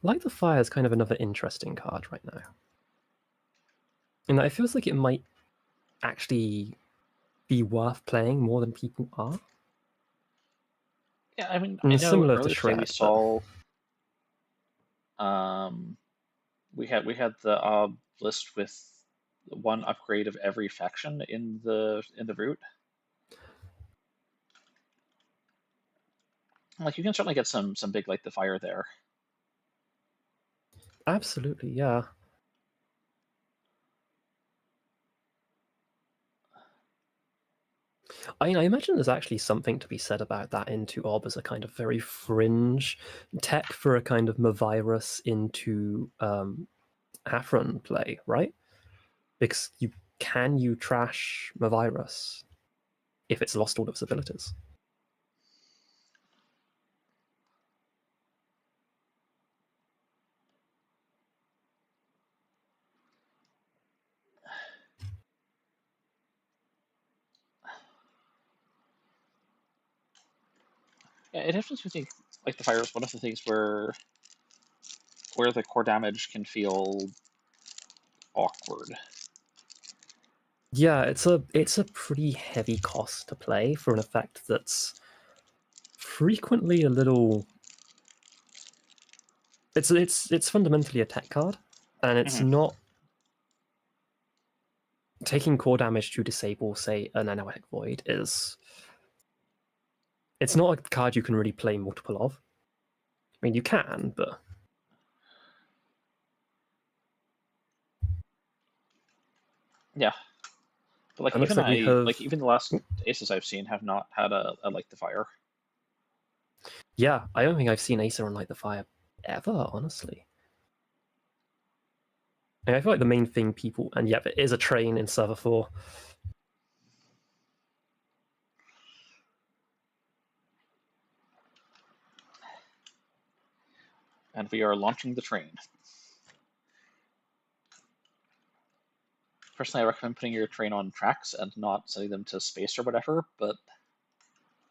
Light the Fire is kind of another interesting card right now. And it feels like it might actually be worth playing more than people are. Yeah, I mean, And I know similar to earlier today we Shred, saw we had the list with one upgrade of every faction in the route. Like, you can certainly get some big Light the Fire there. Absolutely, yeah. I imagine there's actually something to be said about that into Ob as a kind of very fringe tech for a kind of Mavirus into Afron play, right? Because you trash Mavirus if it's lost all of its abilities. Yeah, it definitely think like the fire is one of the things where the core damage can feel awkward. Yeah, it's a pretty heavy cost to play for an effect that's frequently a little. It's fundamentally a tech card, and it's not taking core damage to disable, say, an Anoetic Void is. It's not a card you can really play multiple of. I mean, you can, but yeah. But like, it looks like we have even the last aces I've seen have not had a Light the Fire. Yeah, I don't think I've seen Acer on Light the Fire ever, honestly. And I feel like the main thing people, and yeah, it is a train in server 4. And we are launching the train. Personally, I recommend putting your train on tracks and not sending them to space or whatever, but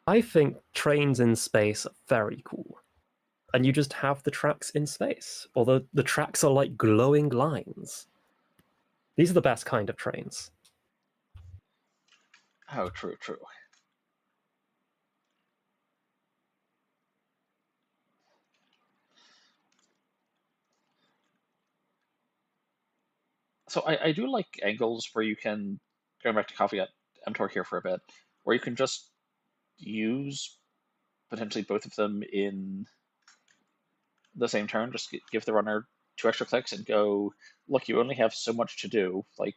I think trains in space are very cool. And you just have the tracks in space. Although the tracks are like glowing lines. These are the best kind of trains. oh, true. So I do like angles where you can, going back to Coffee at mTOR here for a bit, where you can just use potentially both of them in the same turn, just give the runner 2 extra clicks and go, look, you only have so much to do. Like,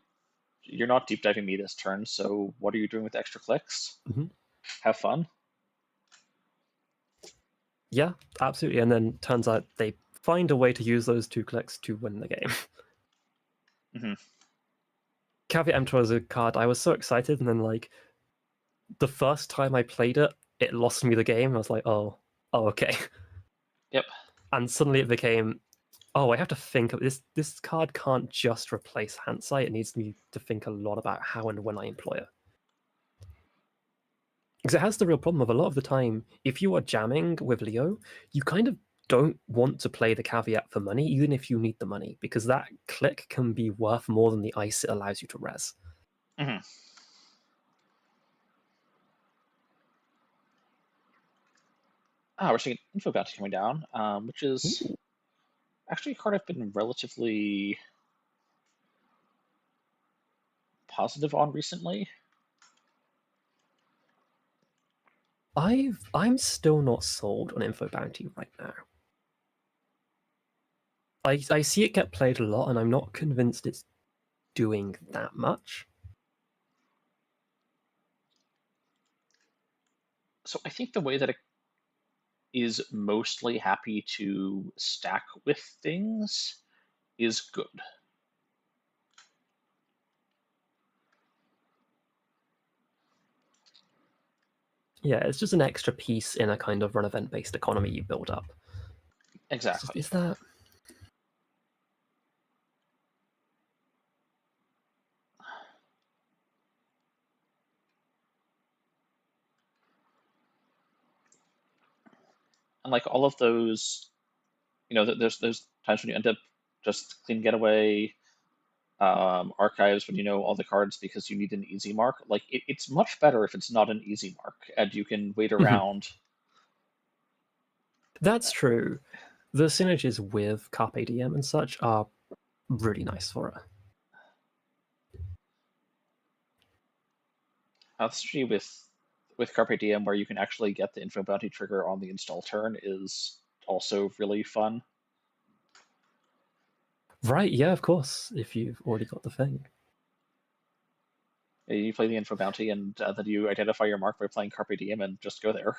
you're not deep diving me this turn, so what are you doing with extra clicks? Have fun. Yeah, absolutely. And then turns out they find a way to use those 2 clicks to win the game. Caveat Emptor is a card I was so excited, and then like the first time I played it, it lost me the game. I was like, oh, okay. Yep. And suddenly it became, oh, I have to think of this. This card can't just replace Handsight. It needs me to think a lot about how and when I employ it. Because it has the real problem of a lot of the time, if you are jamming with Leo, you kind of don't want to play the caveat for money, even if you need the money, because that click can be worth more than the ice it allows you to res. We're seeing Info Bounty coming down, which is actually a card I've been relatively positive on recently. I'm still not sold on Info Bounty right now. I see it get played a lot, and I'm not convinced it's doing that much. So I think the way that it is mostly happy to stack with things is good. Yeah, it's just an extra piece in a kind of run event-based economy you build up. Exactly. Is that... And like all of those, there's times when you end up just clean getaway, archives when you know all the cards because you need an easy mark. Like it's much better if it's not an easy mark and you can wait around. That's true. The synergies with Carpe Diem and such are really nice for it. The synergy with Carpe Diem, where you can actually get the info bounty trigger on the install turn, is also really fun. Right, yeah, of course, if you've already got the thing. You play the info bounty, and then you identify your mark by playing Carpe Diem and just go there.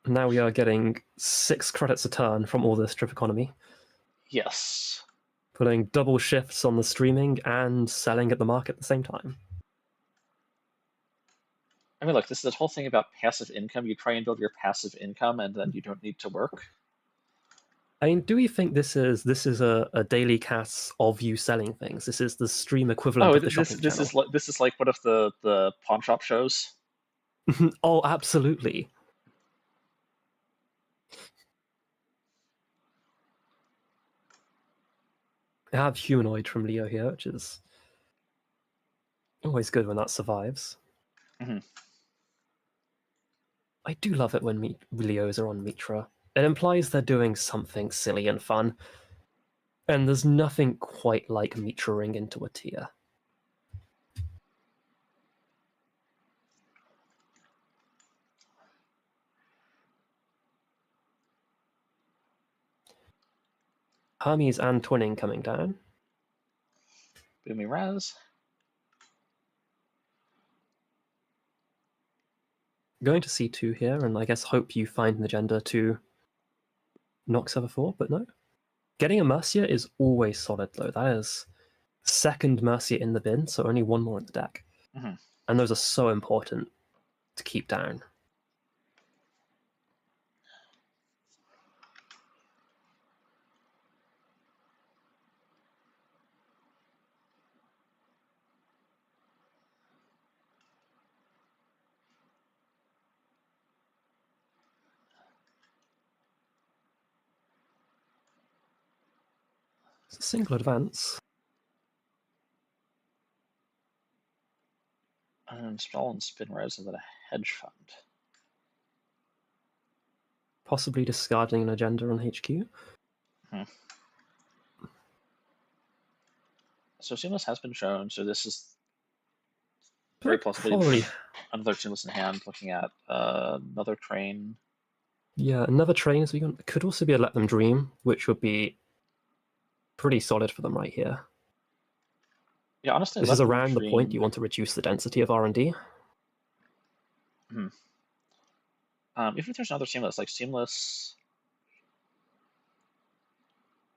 Now we are getting 6 credits a turn from all this trip economy. Yes. Putting double shifts on the streaming and selling at the market at the same time. I mean, look, this is the whole thing about passive income. You try and build your passive income, and then you don't need to work. I mean, do we think this is a daily cast of you selling things? This is the stream equivalent of the shopping channel. This is like one of the pawn shop shows. Oh, absolutely. I have Humanoid from Leo here, which is always good when that survives. Mm-hmm. I do love it when Leos are on Mitra. It implies they're doing something silly and fun. And there's nothing quite like Mitra-ing into a tier. Hermes and Twinning coming down. Boomy Raz. Going to C2 here, and I guess hope you find an agenda to knock Server 4, but no. Getting a Mercia is always solid, though. That is second Mercia in the bin, so only one more in the deck. Mm-hmm. And those are so important to keep down. It's a single advance. And Sprawl and Spin Res and then a hedge fund. Possibly discarding an agenda on HQ. Mm-hmm. So Seamless has been shown, so this is very possibly another Seamless in hand, looking at another train. Yeah, another train. So it could also be a Let Them Dream, which would be pretty solid for them right here. Yeah, honestly, this is around the point you want to reduce the density of R&D. Hmm. Even if there's another Seamless, like Seamless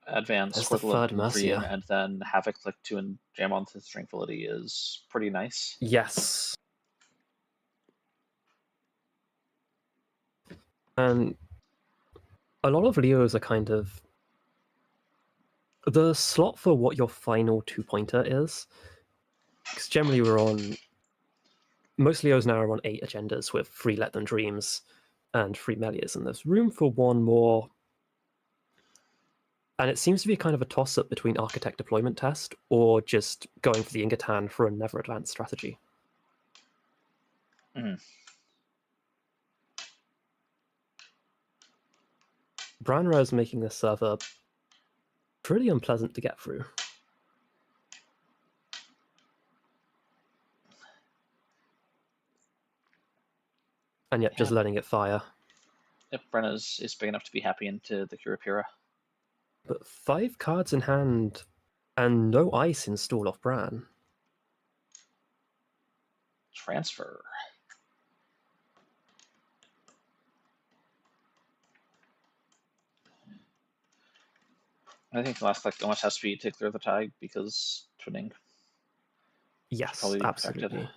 Advance for the Let Them Dream, and then Havoc click 2 and jam onto Tranquility is pretty nice. Yes. And a lot of Leos are kind of the slot for what your final 2-pointer is. Because generally we're on... Most Leos now are on 8 agendas with 3 Let Them Dreams and 3 Melias, and there's room for one more. And it seems to be kind of a toss-up between Architect Deployment Test or just going for the Ingatan for a Never Advanced strategy. Mm-hmm. Branra is making this server pretty unpleasant to get through. And yet just letting it fire. Yep, Brenna is big enough to be happy into the Kurapira. But 5 cards in hand and no ice installed off Bran. Transfer. I think the last click almost has to be to clear the tag because twinning. Yes, absolutely.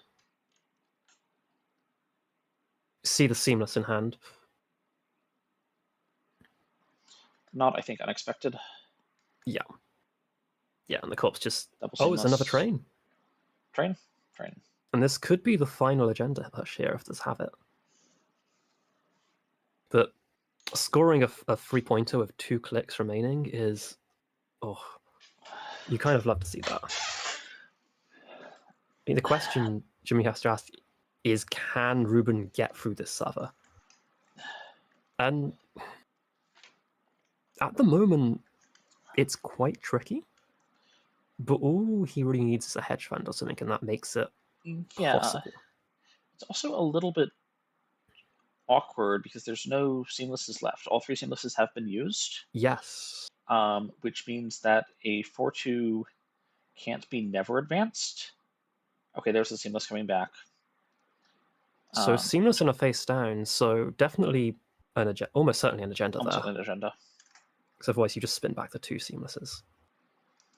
See the Seamless in hand. Not, I think, unexpected. Yeah. Yeah, and the corpse just... Oh, it's another train. Train. And this could be the final agenda push here if this have it. But Scoring a 3-pointer with 2 clicks remaining is... Oh, you kind of love to see that. I mean, the question Jimmy has to ask is, can Ruben get through this server? And at the moment, it's quite tricky. But all he really needs is a hedge fund or something, and that makes it possible. It's also a little bit awkward because there's no seamlesses left. All 3 seamlesses have been used. Yes. Which means that a 4-2 can't be never advanced. Okay, there's the seamless coming back. So seamless and a face down, so definitely almost certainly an agenda almost there. Certainly an agenda. Because otherwise you just spin back the 2 seamlesses.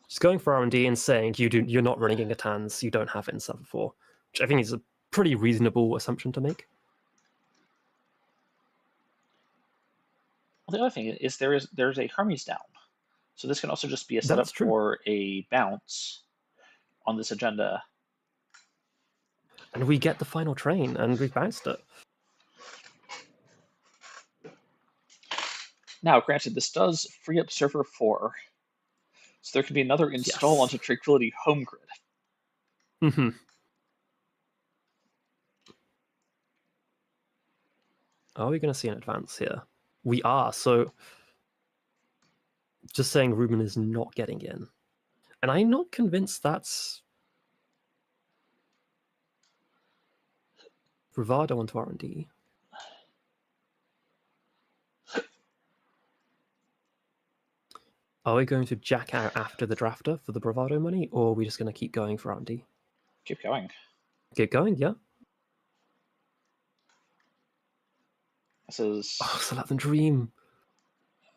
Just going for R&D and saying you're not running Ingatans, you don't have it in 7-4, which I think is a pretty reasonable assumption to make. Well, the other thing is there's a Hermes down. So this can also just be a setup for a bounce on this agenda. And we get the final train, and we've bounced it. Now, granted, this does free up server 4. So there can be another install onto Tranquility home grid. Mm-hmm. Are we going to see an advance here? We are, so... Just saying Ruben is not getting in. And I'm not convinced that's... Bravado onto R&D. Are we going to jack out after the drafter for the Bravado money, or are we just going to keep going for R&D? Keep going. Keep going, yeah. This is... so let them dream.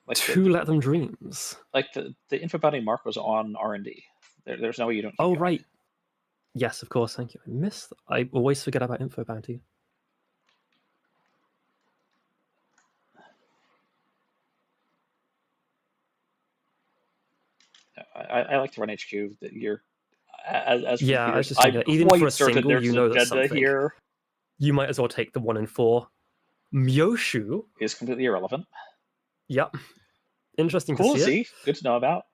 Like let them dreams. Like the info bounty mark was on R&D. There's no way you don't keep going. Right. Yes, of course, thank you. I always forget about info bounty. I like to run HQ. That you're as I was just thinking, even for a single, you know that something here. You might as well take the 1 in 4. Myoshu is completely irrelevant. Yep. Interesting cool to see. It. Good to know about.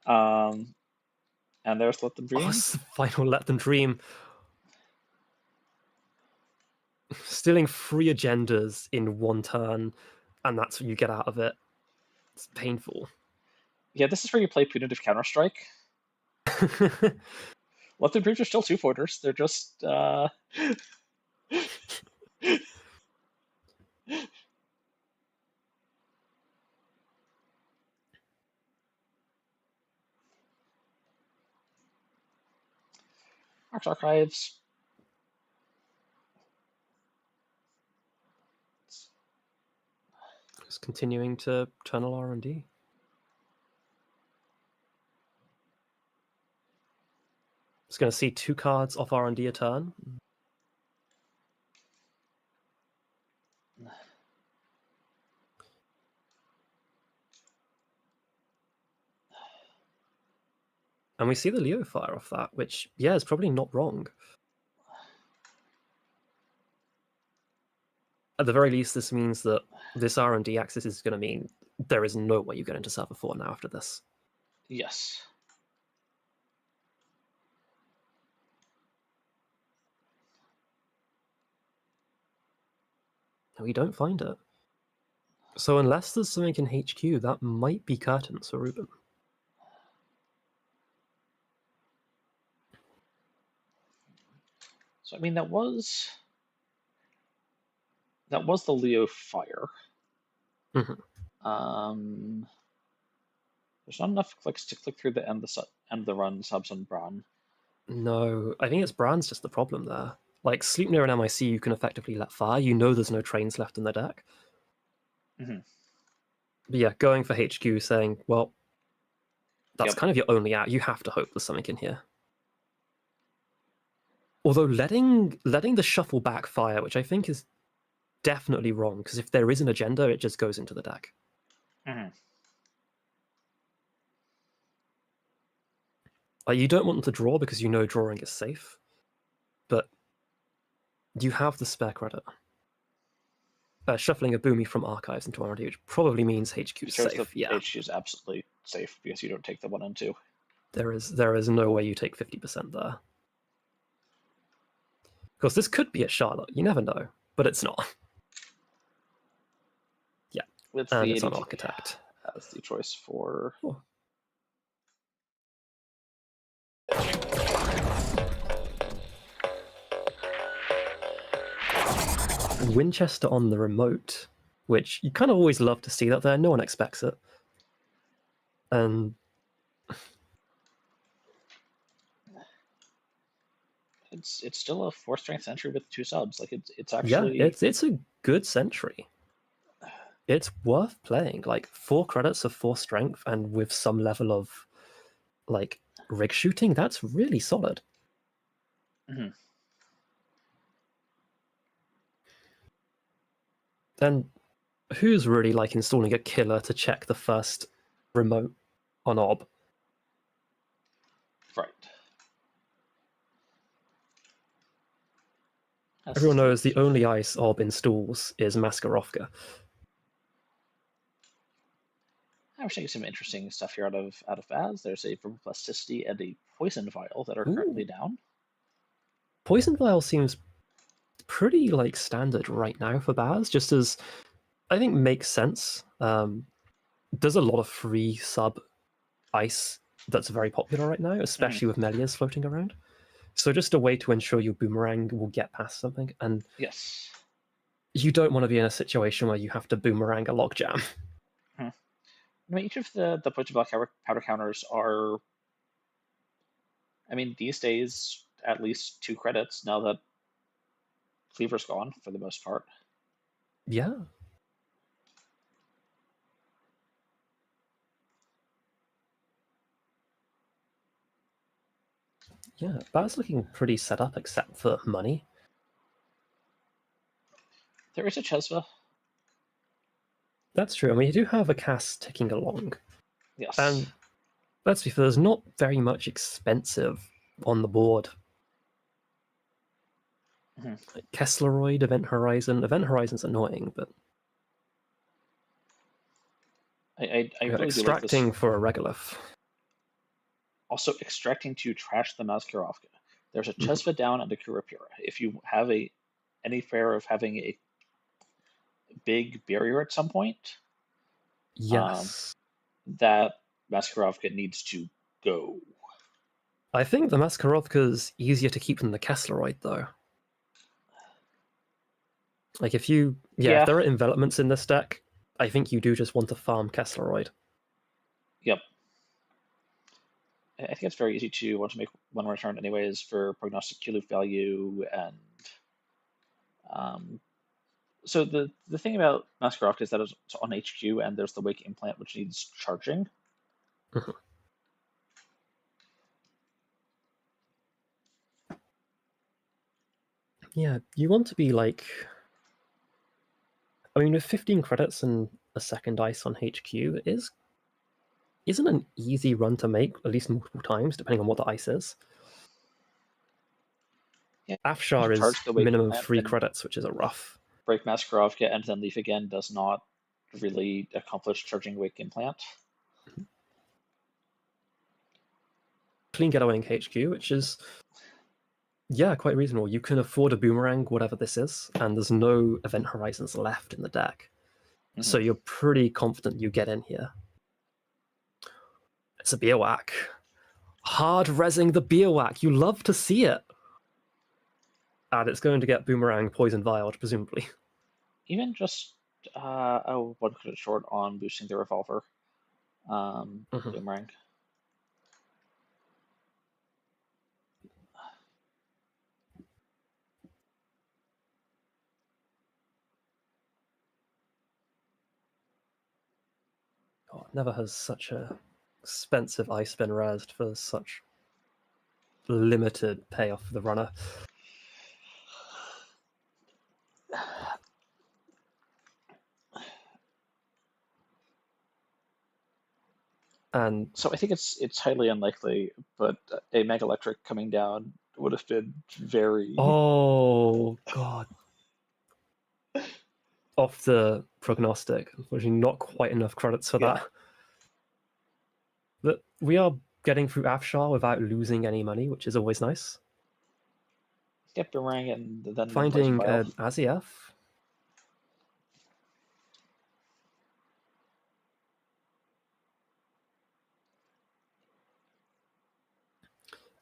And there's Let Them Dream. Final Let Them Dream. Stealing 3 agendas in 1 turn, and that's what you get out of it. It's painful. Yeah, this is where you play punitive Counter-Strike. Let Them Dreams are still 2-footers. They're just... Arch Archives. Just continuing to tunnel R&D. Just going to see 2 cards off R&D a turn. And we see the Leo fire off that, which, yeah, is probably not wrong. At the very least, this means that this R&D axis is going to mean there is no way you get into server 4 now after this. Yes. We don't find it. So unless there's something in HQ, that might be curtains for Ruben. So I mean, that was the Leo fire. Mm-hmm. There's not enough clicks to click through the end the run subs on Bran. No, I think it's Bran's just the problem there. Like Sleipnir and MIC, you can effectively let fire. You know there's no trains left in the deck. Mm-hmm. But yeah, going for HQ, saying, well, that's kind of your only out. You have to hope there's something in here. Although letting the shuffle back fire, which I think is definitely wrong, because if there is an agenda, it just goes into the deck. Mm-hmm. You don't want them to draw because you know drawing is safe, but you have the spare credit. shuffling a Boomy from Archives into Armory, which probably means HQ is safe. Yeah, HQ is absolutely safe because you don't take the 1 and 2. There is no way you take 50% there. Because this could be a Charlotte, you never know, but it's not. Yeah, and it's on Architect. That's the choice for... Oh. Winchester on the remote, which you kind of always love to see that there. No one expects it. And it's still a 4-strength sentry with 2 subs. Like it's actually... Yeah, it's a good sentry. It's worth playing. Like 4 credits of 4 strength and with some level of like rig shooting, that's really solid. Mm-hmm. Then who's really like installing a killer to check the first remote on Ob? Right. Everyone knows the only ice Ob installs is Maskarovka. I'm seeing some interesting stuff here out of Vaz. There's a verbal plasticity and a poison vial that are currently down. Poison vial seems pretty like standard right now for Baz, just as I think makes sense. There's a lot of free sub ice that's very popular right now, especially with Melias floating around. So just a way to ensure your boomerang will get past something, and yes, you don't want to be in a situation where you have to boomerang a logjam. I mean, each of the poison block powder counters are, I mean, these days at least 2 credits now that Cleaver's gone for the most part. Yeah. Yeah, Bat's looking pretty set up except for money. There is a Chesva. That's true. I mean, you do have a cast ticking along. Yes. And let's be fair, there's not very much expensive on the board. Like Kessleroid, Event Horizon. Event Horizon's annoying, but I really extracting do like this. for a Regolith. Also, extracting to trash the Maskarovka. There's a Chesva down and a Kurapura. If you have any fear of having a big barrier at some point, yes, that Maskarovka needs to go. I think the Maskarovka's easier to keep than the Kessleroid, though. Like if you, if there are envelopments in this deck, I think you do just want to farm Kessleroid. Yep. I think it's very easy to want to make one return anyways for prognostic key loop value, and so the thing about Maskarovka is that it's on HQ and there's the Wake implant which needs charging. Yeah, you want to be like, I mean, with 15 credits and a second ice on HQ, isn't an easy run to make, at least multiple times, depending on what the ice is. Yeah. Afshar is minimum 3 credits, which is a rough. Break Maskarovka and then leave again does not really accomplish charging Wake implant. Clean getawaying HQ, which is, yeah, quite reasonable. You can afford a boomerang, whatever this is, and there's no Event Horizons left in the deck. So you're pretty confident you get in here. It's a Beerwhack. Hard rezzing the Beerwhack. You love to see it. And it's going to get boomerang poison vialed, presumably. Even just 1 credit short on boosting the revolver. Boomerang. Oh, never has such a expensive ice been rezzed for such limited payoff for the runner. And so I think it's highly unlikely, but a Mega Electric coming down would have been very... Oh, God. off the prognostic. Unfortunately, not quite enough credits for that. But we are getting through Afshar without losing any money, which is always nice. Get Boomerang and then finding an Aziev.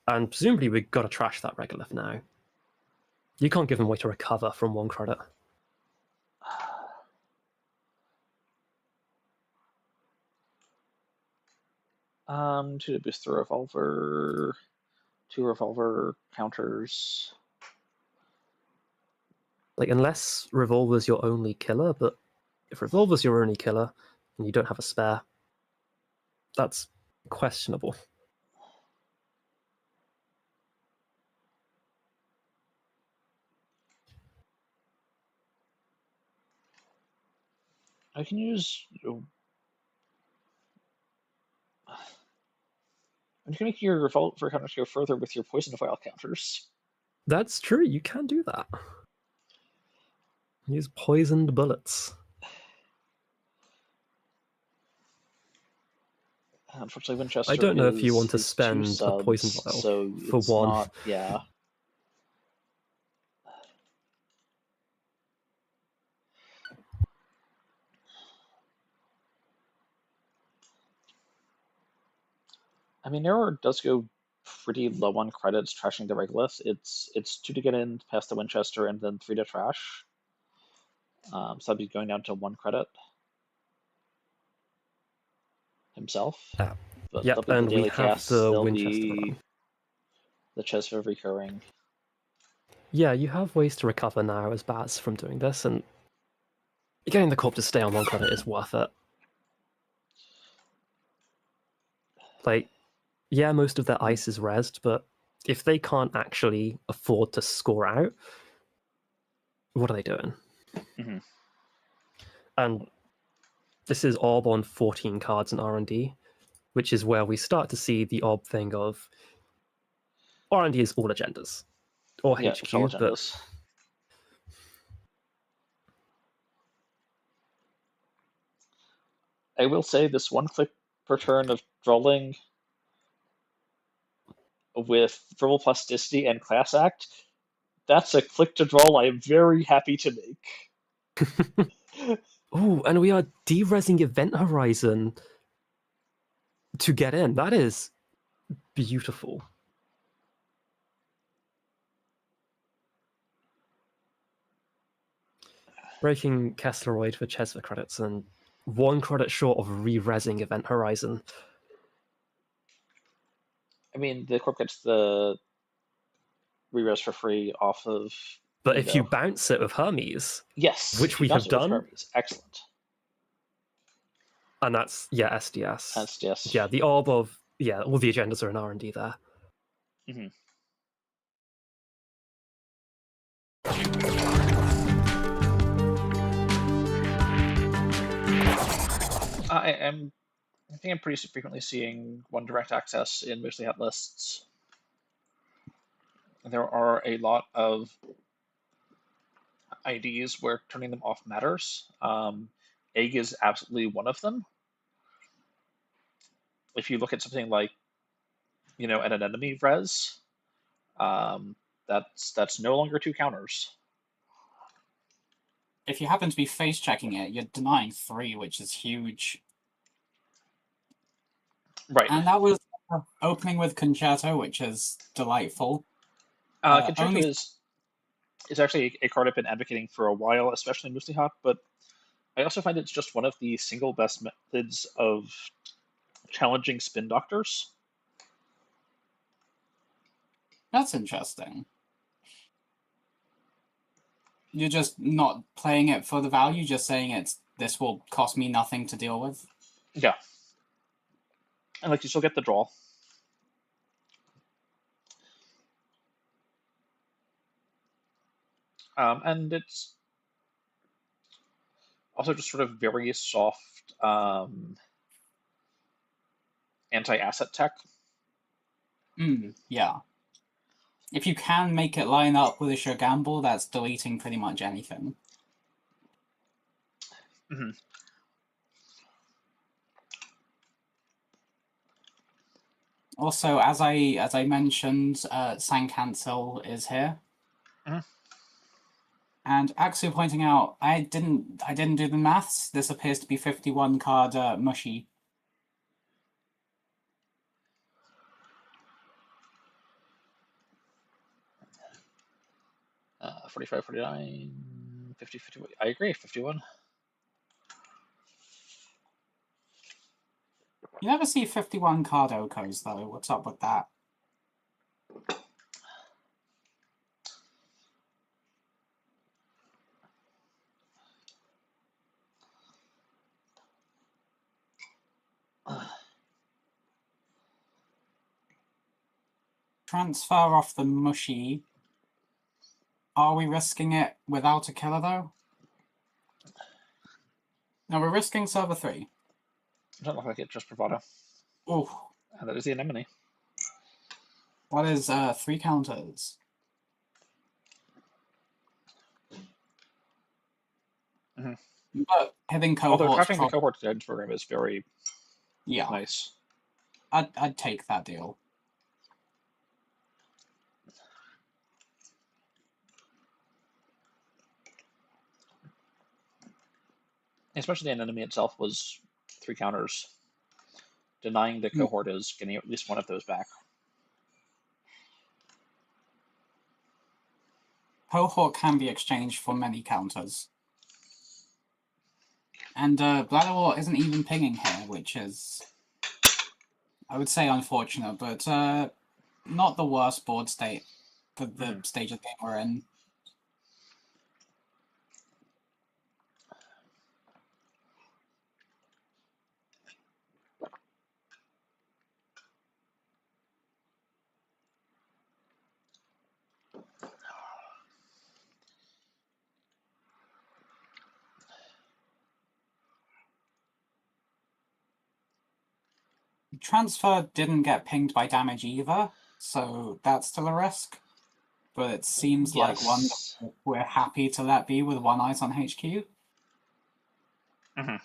And presumably we've got to trash that Regolith now. You can't give them a way to recover from 1 credit. To boost the revolver, 2 revolver counters. Like, unless revolver's your only killer, but if revolver's your only killer and you don't have a spare, that's questionable. I can use. You can make your revolver counters go further with your poison vial counters. That's true. You can do that. Use poisoned bullets. Unfortunately, Winchester. I don't know if you want to spend a poison vial so for it's 1. Not, yeah. I mean, Error does go pretty low on credits trashing the Regolith. It's 2 to get in past the Winchester and then 3 to trash. So that'd be going down to 1 credit himself. But yep, and we have the Winchester run. The chest of recurring. Yeah, you have ways to recover now as Baz from doing this, and getting the Corp to stay on 1 credit is worth it. Like, yeah, most of their ice is rezzed, but if they can't actually afford to score out, what are they doing? Mm-hmm. And this is Orb on 14 cards in R&D, which is where we start to see the Orb thing of R&D is all agendas. Or HQ, all but... agendas. I will say this 1 click per turn of drawing with verbal plasticity and class act, that's a click to draw I am very happy to make. Oh, and we are de-resing Event Horizon to get in. That is beautiful. Breaking Kessleroid for Chesva credits and 1 credit short of re-resing Event Horizon. I mean, the Corp gets the re-res for free off of. But if you bounce it with Hermes, yes, which we have done, Hermes. Excellent. And that's SDS. SDS. Yeah, the orb of all the agendas are in R&D there. Mm-hmm. I think I'm pretty frequently seeing 1 direct access in mostly hot lists. There are a lot of IDs where turning them off matters. Egg is absolutely one of them. If you look at something like, an enemy res, that's no longer 2 counters. If you happen to be face checking it, you're denying 3, which is huge. Right. And that was opening with Concerto, which is delightful. Concerto is actually a card I've been advocating for a while, especially in Moosey Hawk, but I also find it's just one of the single best methods of challenging spin doctors. That's interesting. You're just not playing it for the value, just saying this will cost me nothing to deal with? Yeah. And you still get the draw. And it's also just sort of very soft anti-asset tech. Yeah. If you can make it line up with a Shogamble, that's deleting pretty much anything. Mhm. Also, as I mentioned, Sang Cancel is here. Mhm. And Axu pointing out, I didn't do the maths. This appears to be 51 card mushy. 45, 49, 50, 51. I agree, 51. You never see 51 card Okos, though. What's up with that? Transfer off the mushy. Are we risking it without a killer, though? No, we're risking server 3. Doesn't look like it, just bravado. Oh. And that is the anemone. That is 3 counters. Mhm. But hitting Although cohorts... crafting the cohort guidance program is very nice. I'd take that deal. Especially the anemone itself was 3 counters. Denying the cohort is getting at least one of those back. Cohort can be exchanged for many counters. And Bladderwort isn't even pinging here, which is, I would say, unfortunate, but not the worst board state for the stage of the game we're in. Transfer didn't get pinged by damage either, so that's still a risk. But it seems like one that we're happy to let be with 1 ice on HQ. Mm-hmm.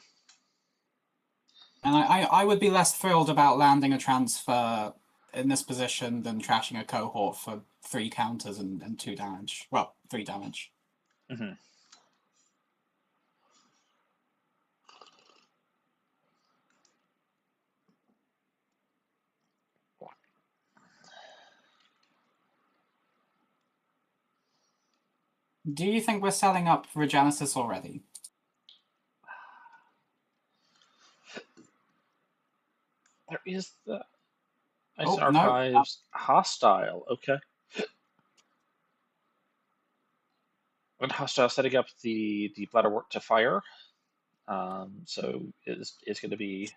And I would be less thrilled about landing a transfer in this position than trashing a cohort for 3 counters and 2 damage. Well, 3 damage. Mm-hmm. Do you think we're selling up Regenesis already? There is the Ice Oh, Archives hostile. Okay. And hostile setting up the Bladderwort to fire. So it's going to be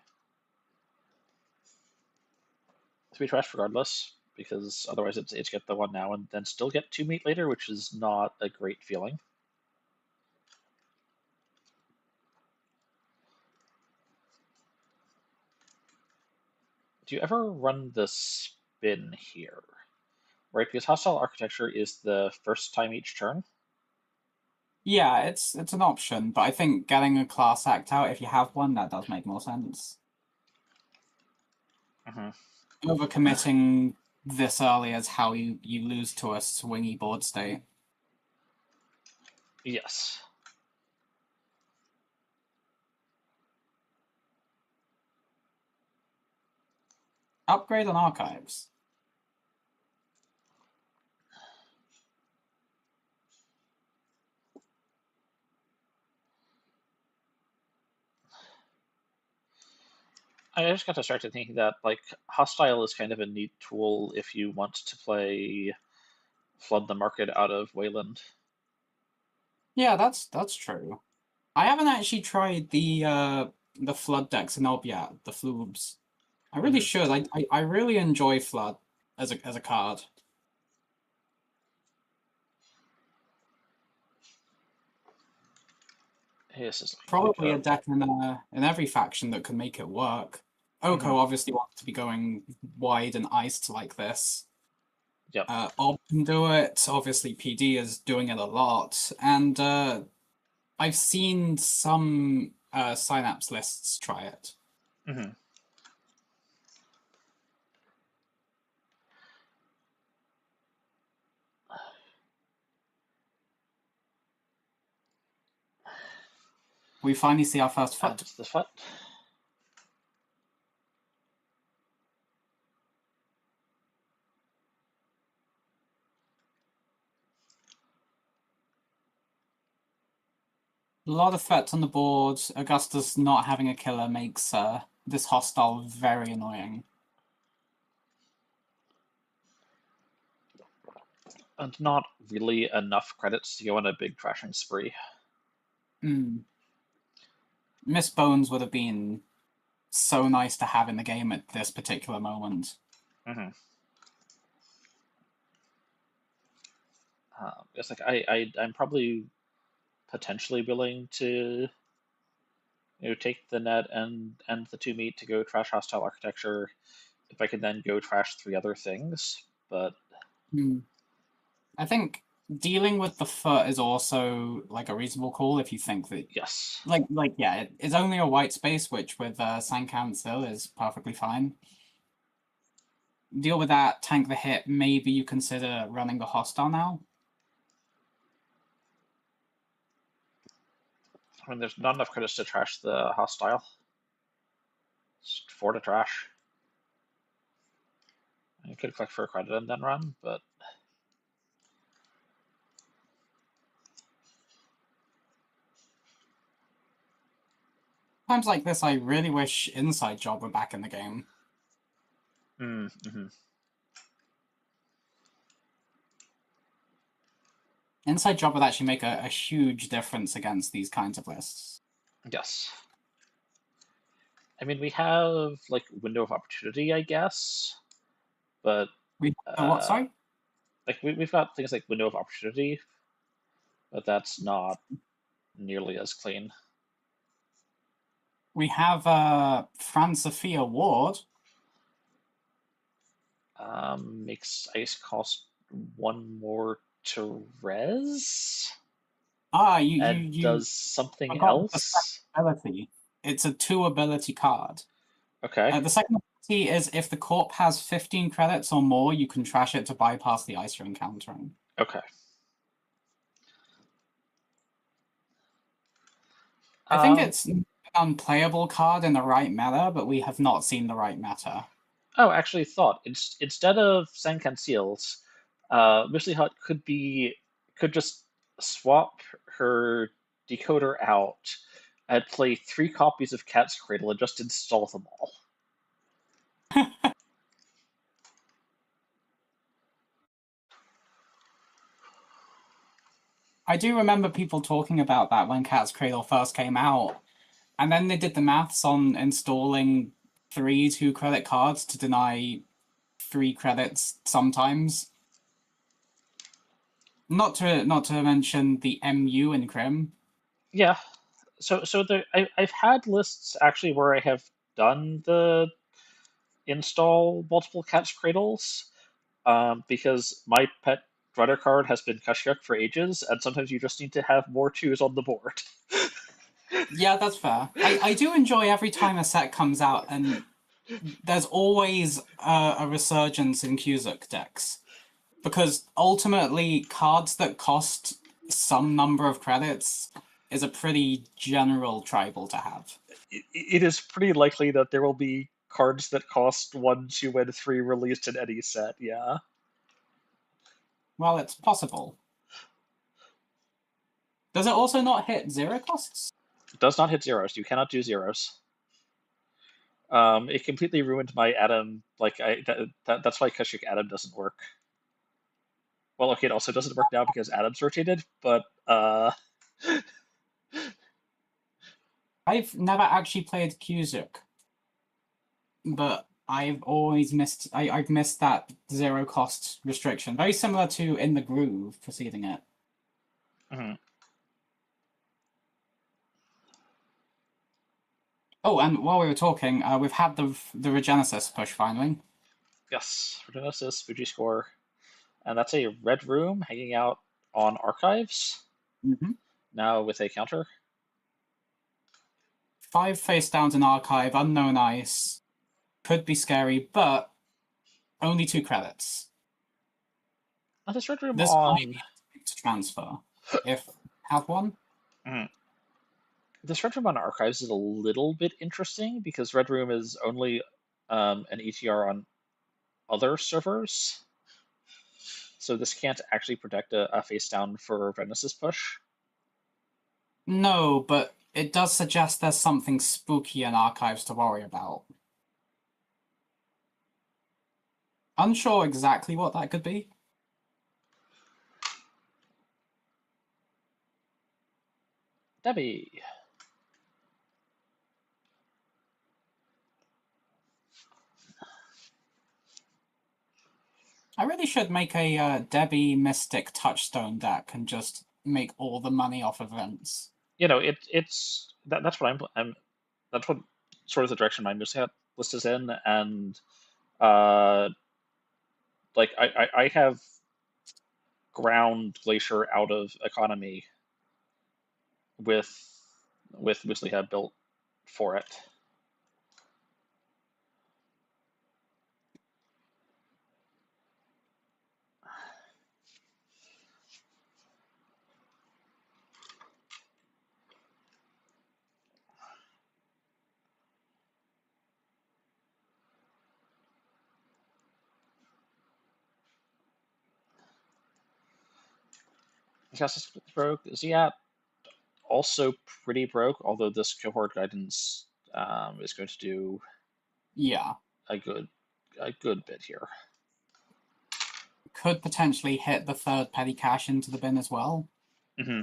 trashed regardless, because otherwise it's get the 1 now and then still get 2 meat later, which is not a great feeling. Do you ever run the spin here? Right, because hostile architecture is the first time each turn. Yeah, it's an option, but I think getting a class act out, if you have one, that does make more sense. Mm-hmm. Overcommitting this early is how you lose to a swingy board state. Yes. Upgrade on archives. I just got distracted thinking that like hostile is kind of a neat tool if you want to play flood the market out of Wayland. Yeah, that's true. I haven't actually tried the flood decks in Ob yet, the floobs. I really should. I really enjoy flood as a card. This is Probably a deck in every faction that could make it work. Oko obviously wants to be going wide and iced like this. Yep. Ob can do it. Obviously, PD is doing it a lot, and I've seen some Synapse lists try it. Mm-hmm. We finally see our first foot. That's the foot. A lot of threats on the board. Augustus not having a killer makes this hostile very annoying. And not really enough credits to go on a big trashing spree. Miss Bones would have been so nice to have in the game at this particular moment. Mm-hmm. It's like I'm probably potentially willing to take the net and the 2 meat to go trash hostile architecture if I can then go trash 3 other things, but I think dealing with the foot is also like a reasonable call if you think that yes, yeah, it's only a white space, which with Sankan still is perfectly fine. Deal with that, tank the hit, maybe you consider running the hostile now. I mean, there's not enough credits to trash the hostile. It's 4 to trash. You could click for a credit and then run, but Times like this, I really wish Inside Job were back in the game. Mm-hmm. Inside Job would actually make a huge difference against these kinds of lists. Yes. I mean, we have like window of opportunity, I guess, but what? Sorry. Like we've got things like window of opportunity, but that's not nearly as clean. We have Fransophia Ward. Makes ice cost 1 more to res. You does something forgot else. The second ability. It's a 2 ability card. Okay. The second ability is if the corp has 15 credits or more, you can trash it to bypass the ice you're encountering. Okay. I think it's an unplayable card in the right meta, but we have not seen the right meta. Oh, actually, instead of Sankan Seals, Missy Hut could just swap her decoder out and play 3 copies of Cat's Cradle and just install them all. I do remember people talking about that when Cat's Cradle first came out, and then they did the maths on installing 3 2-credit cards to deny 3 credits sometimes. Not to mention the MU in Crim. Yeah, so I've had lists actually where I have done the install multiple Cat's Cradles, because my pet runner card has been Kashuk for ages, and sometimes you just need to have more 2s on the board. Yeah, that's fair. I do enjoy every time a set comes out, and there's always a resurgence in Cusack decks. Because ultimately, cards that cost some number of credits is a pretty general tribal to have. It is pretty likely that there will be cards that cost 1, 2, and 3 released in any set, yeah. Well, it's possible. Does it also not hit 0 costs? It does not hit 0s. You cannot do 0s. It completely ruined my Adam. Like that's why Kashuk Adam doesn't work. Well, okay, it also doesn't work now because Adam's rotated, but I've never actually played Cusack, but I've always missed. I've missed that 0 cost restriction. Very similar to In the Groove preceding it. Mm-hmm. Oh, and while we were talking, we've had the Regenesis push finally. Yes, Regenesis, Fuji score, and that's a red room hanging out on archives. Mm-hmm. Now with a counter. 5 face downs in archive, unknown ice. Could be scary, but only 2 credits. This red room This on might be to transfer if have one. This red room on archives is a little bit interesting because red room is only an ETR on other servers, so this can't actually protect a face down for Venice's push. No, but it does suggest there's something spooky in archives to worry about. Unsure exactly what that could be. Debbie. I really should make a Debbie Mystic Touchstone deck and just make all the money off events. You know, that's what I'm that's what sort of the direction my list is in, and like I have ground Glacier out of economy with Woosley Head built for it. Justice broke. Ziat also pretty broke, although this cohort guidance is going to do a good bit here. Could potentially hit the 3rd petty cash into the bin as well. Mm-hmm.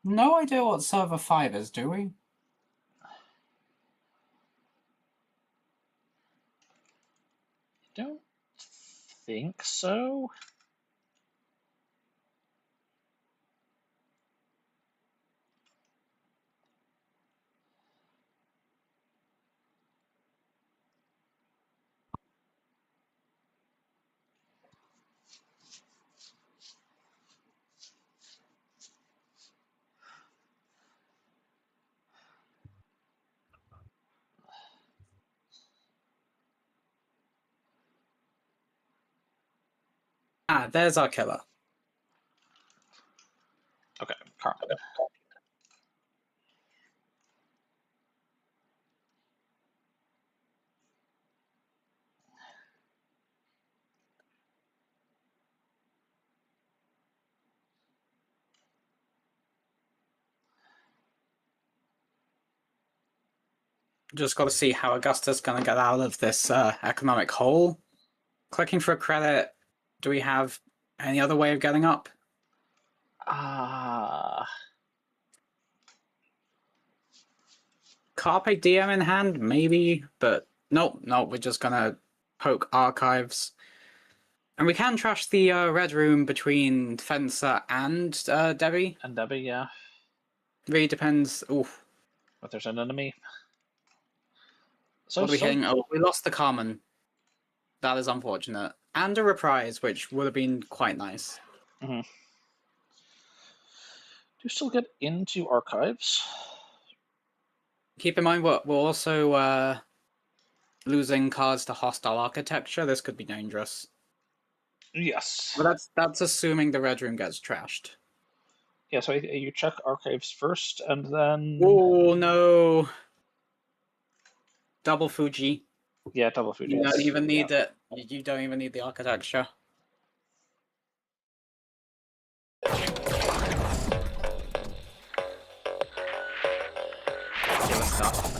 No idea what server 5 is, do we? Don't think so. Ah, there's our killer. Okay, Carmen. Just got to see how Augusta's going to get out of this economic hole. Clicking for a credit. Do we have any other way of getting up? Carpe Diem in hand, maybe, but nope, we're just going to poke archives. And we can trash the red room between Fencer and Debbie. And Debbie, yeah. Really depends. Oof. But there's an enemy. So what are we hitting? Oh, we lost the Carmen. That is unfortunate. And a reprise, which would have been quite nice. Mm-hmm. Do still get into archives. Keep in mind, we're also losing cards to hostile architecture. This could be dangerous. Yes. But that's assuming the red room gets trashed. Yeah, so you check archives first, and then... Oh, no. Double Fuji. Yeah, double Fuji. You don't even need it. You don't even need the architecture.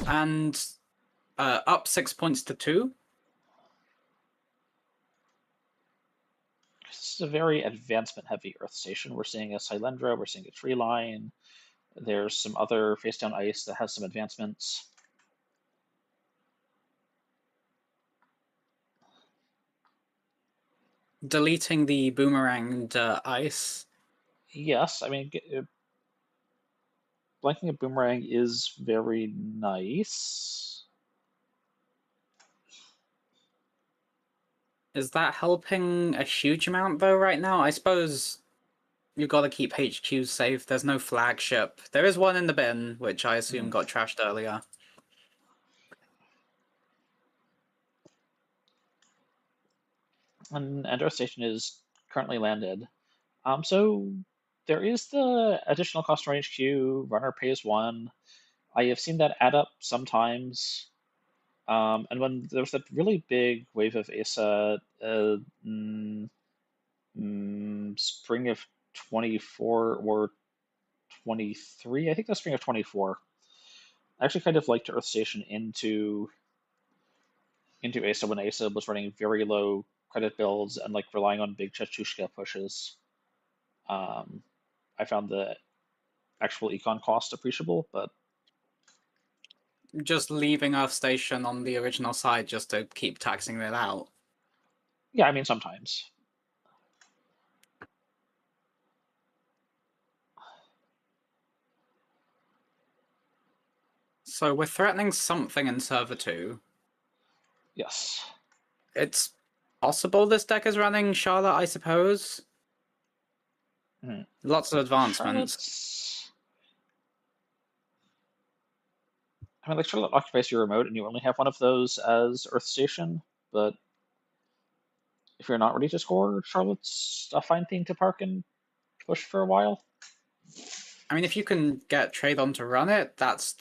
And up 6 points to 2. This is a very advancement-heavy Earth station. We're seeing a Silendra, we're seeing a tree line. There's some other face-down ice that has some advancements. Deleting the boomeranged ice. Yes, I mean, blanking a boomerang is very nice. Is that helping a huge amount, though, right now? I suppose you've got to keep HQs safe. There's no flagship. There is one in the bin, which I assume got trashed earlier. And Earth Station is currently landed. So there is the additional customer HQ, runner pays 1. I have seen that add up sometimes. And when there was that really big wave of ASA, spring of 24 or 23, I think that's spring of 24. I actually kind of liked Earth Station into ASA when ASA was running very low credit builds and like relying on big Chachushka pushes. I found the actual econ cost appreciable, but just leaving Earth Station on the original side just to keep taxing it out. Yeah, I mean sometimes. So we're threatening something in Server 2. Yes. It's possible this deck is running Charlotte, I suppose. Lots of advancements. I mean, like Charlotte occupies your remote, and you only have one of those as Earth Station. But if you're not ready to score, Charlotte's a fine thing to park and push for a while. I mean, if you can get Tradon to run it, that's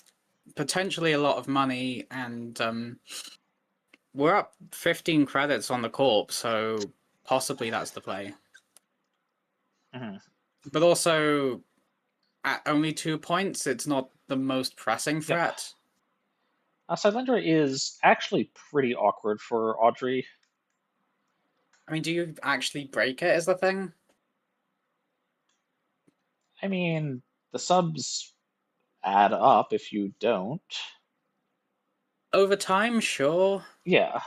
potentially a lot of money, and we're up 15 credits on the Corp, so possibly that's the play. But also, at only 2 points, it's not the most pressing threat. Silendra is actually pretty awkward for Audrey. I mean, do you actually break it, is the thing? I mean, the subs add up if you don't. Over time, sure. Yeah.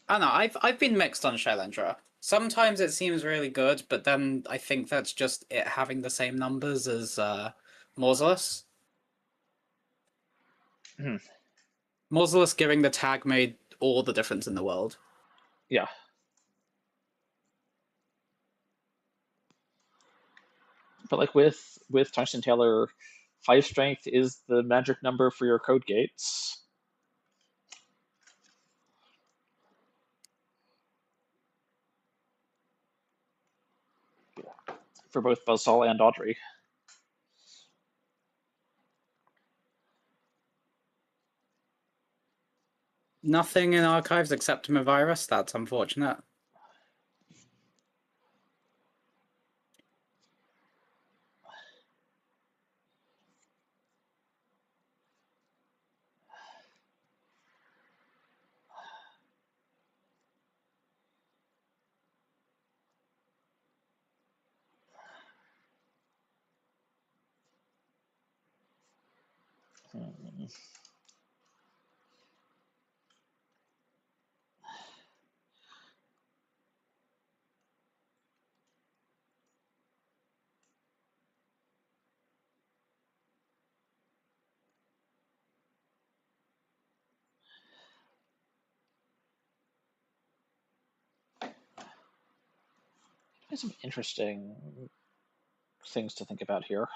I don't know, I've been mixed on Shailendra. Sometimes it seems really good, but then I think that's just it having the same numbers as Mausolus. Mausolus giving the tag made all the difference in the world. Yeah. But like with Tungsten Taylor, 5 strength is the magic number for your code gates. For both Buzzsaw and Audrey. Nothing in archives except Virus. That's unfortunate. There's some interesting things to think about here.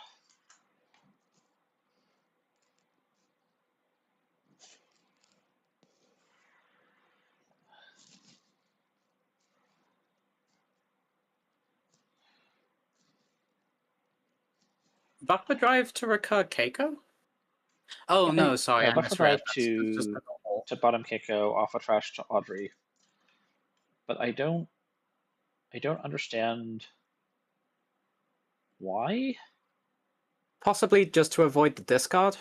Buffer drive to recur Keiko? Oh no, sorry, I buffer drive misread. to bottom Keiko, off a trash to Audrey. But I don't understand why. Possibly just to avoid the discard.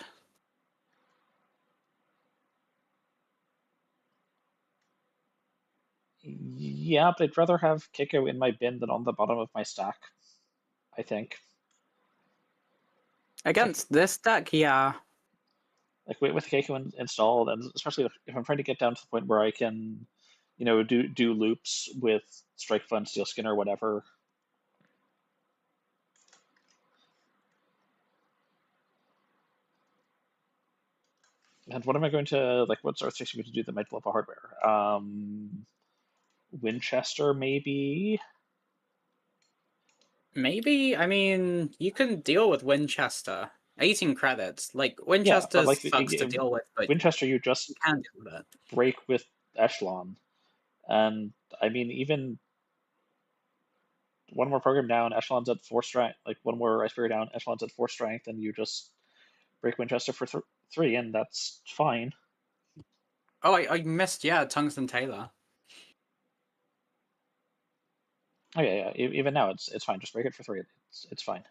Yeah, but I'd rather have Keiko in my bin than on the bottom of my stack, I think. Against this deck, yeah. Like with Keiko installed, and especially if I'm trying to get down to the point where I can, do loops with Strike Fund, Steel Skin, or whatever. And what am I going to, like, what's Earth 6 going to do that might blow up a hardware? Winchester, maybe? Maybe? I mean, you can deal with Winchester. 18 credits. Like, Yeah, Winchester but like sucks to deal with, but Winchester, you you just can deal with it. break with Echelon. And I mean, even one more program down, Echelon's at 4 strength. Like one more Ice Barrier down, Echelon's at 4 strength, and you just break Winchester for 3, and that's fine. Oh, I missed, yeah, Tungsten Taylor. Oh yeah. Even now, it's fine. Just break it for 3. It's fine.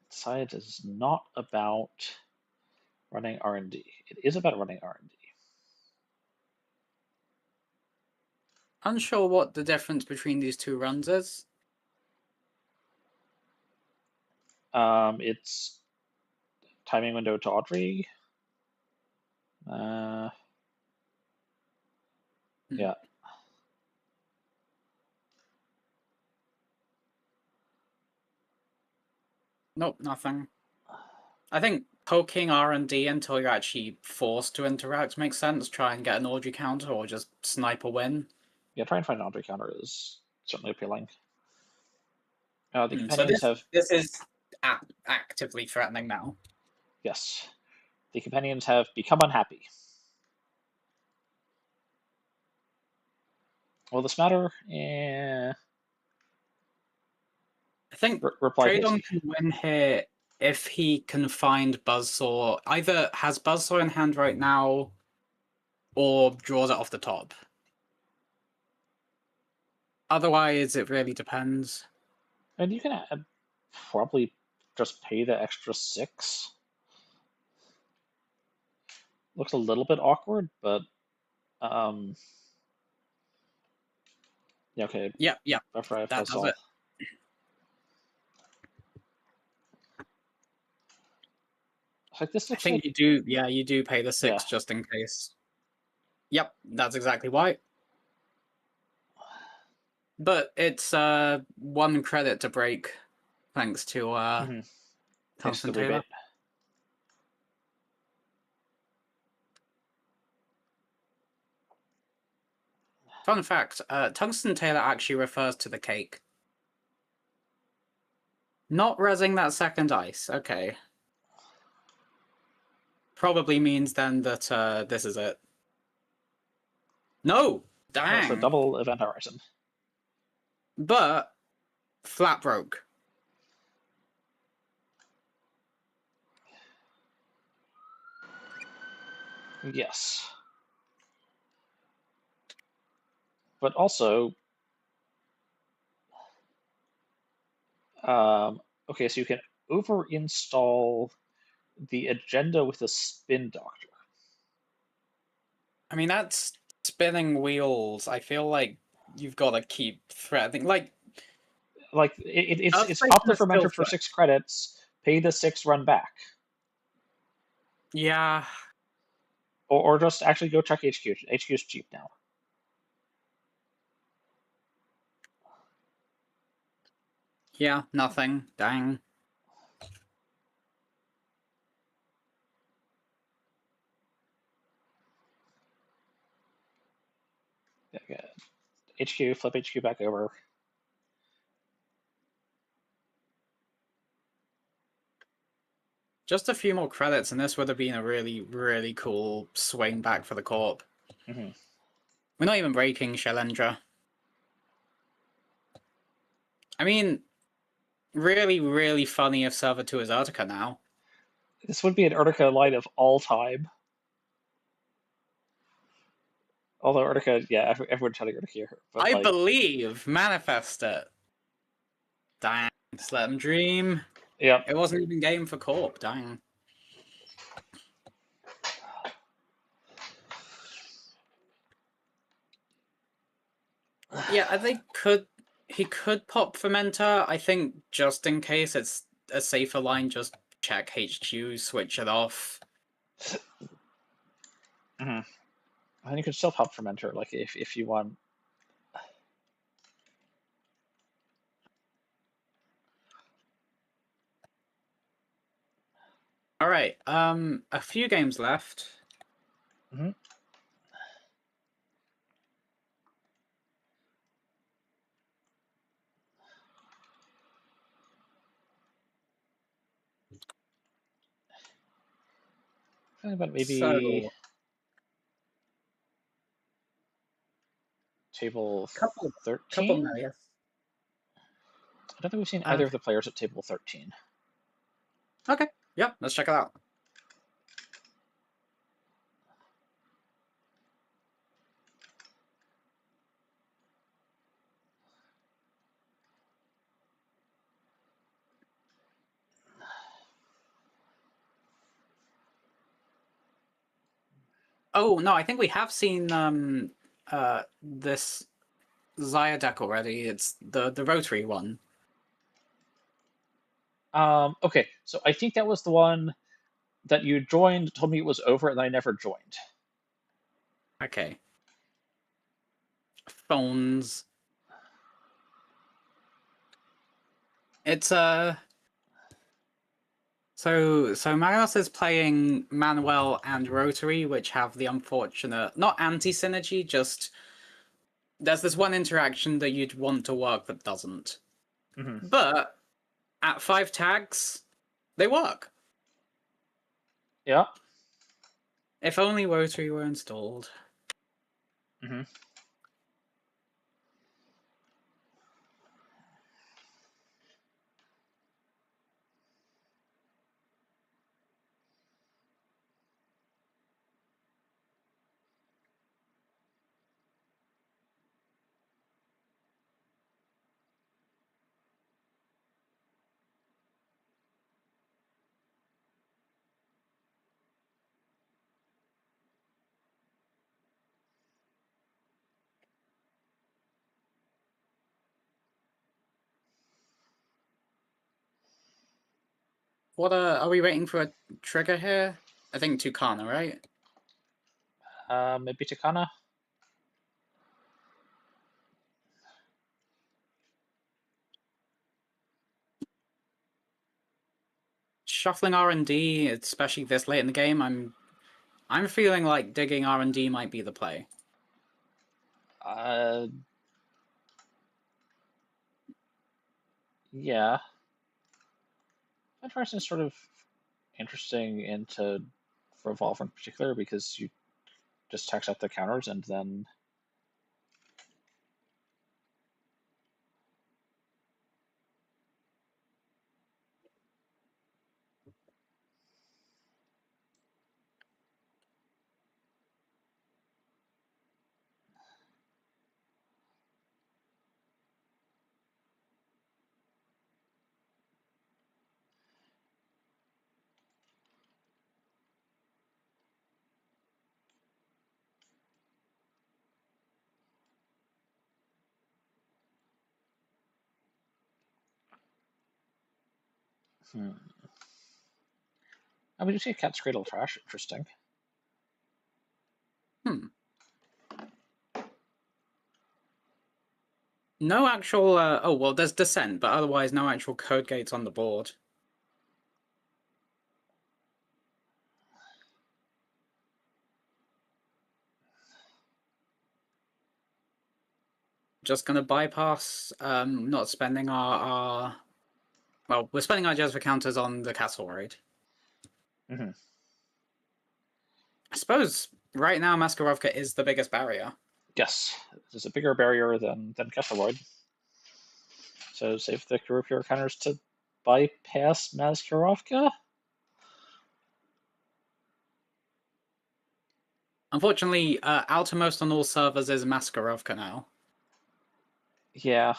Science is not about running R&D. It is about running R&D. Unsure what the difference between these two runs is. It's timing window to Audrey. Yeah. Nope, nothing. I think poking R&D until you're actually forced to interact makes sense. Try and get an Audrey counter or just snipe a win. Yeah, try and find an Audrey counter is certainly appealing. The So companions this is actively threatening now. Yes. The companions have become unhappy. Will this matter? I think reply Tradon Casey. can win here if he can find Buzzsaw. Either has Buzzsaw in hand right now or draws it off the top. Otherwise, it really depends. And you can probably just pay the extra 6. Looks a little bit awkward, but yeah, okay. Yep. That does it. Like this looks I think like... you do. Yeah, you do pay the 6 just in case. Yep, that's exactly why. But it's 1 credit to break, thanks to Tungsten Taylor. Fun fact, Tungsten Taylor actually refers to the cake. Not rezzing that second ice, okay. Probably means then that this is it. No! Dang! That's a double event horizon. But flat broke. Yes. But also, okay, so you can over-install the agenda with a spin doctor. I mean, that's spinning wheels. I feel like you've got to keep threatening. Like it's pop the fermenter for 6 credits, pay the 6, run back. Yeah. Or just actually go check HQ. HQ is cheap now. Yeah, nothing. Dang. Yeah. HQ, flip HQ back over. Just a few more credits, and this would have been a really, really cool swing back for the Corp. Mm-hmm. We're not even breaking Shalendra. I mean, really, really funny if Server 2 is Urtica now. This would be an Urtica line of all time. Although Urtica, yeah, everyone's trying to Urtica here. But I believe! Manifest it! Dang. Just let them dream. Yeah. It wasn't even game for Corp, dang. Yeah, I think he could pop Fermenter. I think just in case it's a safer line, just check HQ, switch it off. Mm-hmm. I think you could still pop Fermenter, like if you want. All right. A few games left. Mm-hmm. But maybe So, table couple 13? more, yes. I don't think we've seen either of the players at table 13. Okay. Yep. Let's check it out. Oh no, I think we have seen this Zaya deck already. It's the rotary one. Okay, so I think that was the one that you joined, told me it was over, and I never joined. Okay. Phones. It's So Magnus is playing Manuel and Rotary, which have the unfortunate, not anti-synergy, just there's this one interaction that you'd want to work that doesn't. Mm-hmm. But at 5 tags, they work. Yeah. If only Rotary were installed. Mm-hmm. What are we waiting for a trigger here? I think Tucana, right? Maybe Takana. Shuffling R&D, especially this late in the game, I'm feeling like digging R&D might be the play. Yeah. Interesting, sort of interesting into Revolver in particular because you just text up the counters and then I would you say Cat's Cradle Trash? Interesting. No actual, oh, well, there's Descent, but otherwise no actual code gates on the board. Just gonna bypass, not spending our well, we're spending our Jezza counters on the Castle Raid. Mm-hmm. I suppose right now Maskarovka is the biggest barrier. Yes, there's a bigger barrier than Kesseloid. So save the Kurupure counters to bypass Maskarovka. Unfortunately, outermost on all servers is Maskarovka now. Yeah.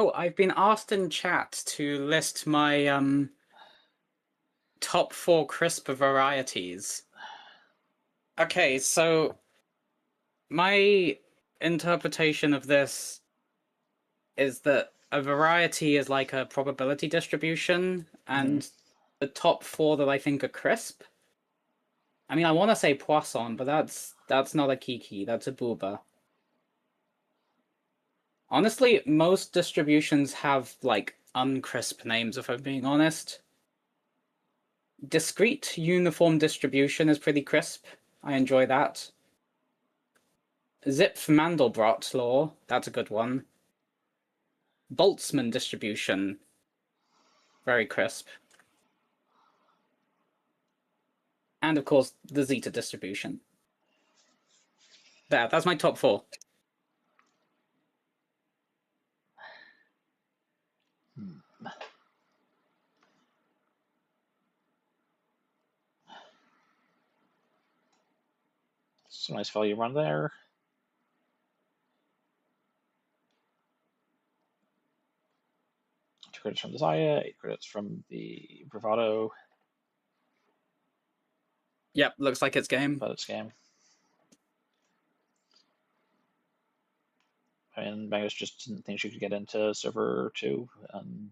Oh, I've been asked in chat to list my top 4 crisp varieties. Okay, so my interpretation of this is that a variety is like a probability distribution, and the top 4 that I think are crisp. I mean, I want to say poisson, but that's not a kiki, that's a booba. Honestly, most distributions have, like, uncrisp names, if I'm being honest. Discrete uniform distribution is pretty crisp. I enjoy that. Zipf-Mandelbrot law, that's a good one. Boltzmann distribution, very crisp. And of course, the zeta distribution. That's my top 4. Some nice value run there. Two credits from the Zaya, 8 credits from the Bravado. Yep, looks like it's game. But it's game. And Magnus just didn't think she could get into server 2, and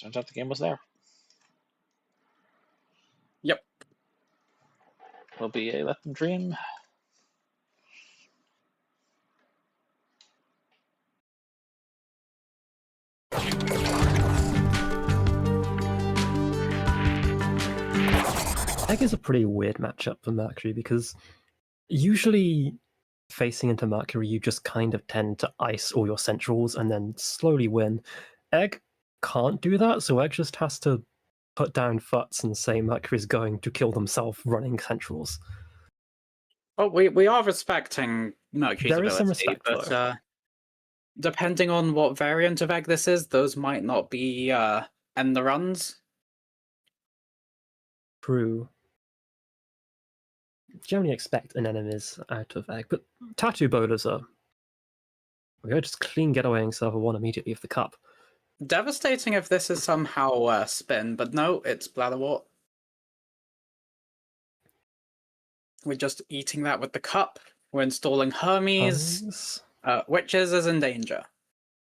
turns out the game was there. Yep. Will be a let them dream. Egg is a pretty weird matchup for Mercury because usually facing into Mercury, you just kind of tend to ice all your centrals and then slowly win. Egg can't do that, so Egg just has to put down foots and say Mercury's going to kill themselves running centrals. Oh, we are respecting Mercury's there ability, is some respect, but depending on what variant of Egg this is, those might not be end the runs. True. Generally expect anemones out of Egg, but Tattoo Bowlers are just clean getawaying server 1 immediately with the cup. Devastating if this is somehow spin, but no, it's Bladderwort. We're just eating that with the cup. We're installing Hermes. Witches is in danger.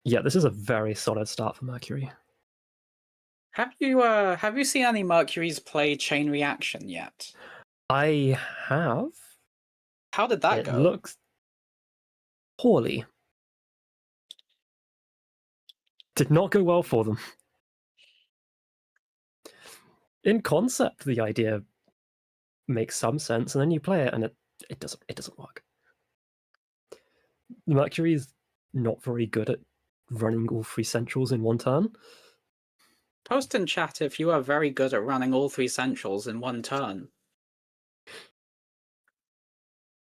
Yeah, this is a very solid start for Mercury. Have you seen any Mercuries play Chain Reaction yet? I have. How did that go? It looks poorly. Did not go well for them. In concept, the idea makes some sense, and then you play it, and it doesn't work. Mercury's not very good at running all 3 centrals in one turn. Post in chat if you are very good at running all 3 centrals in one turn.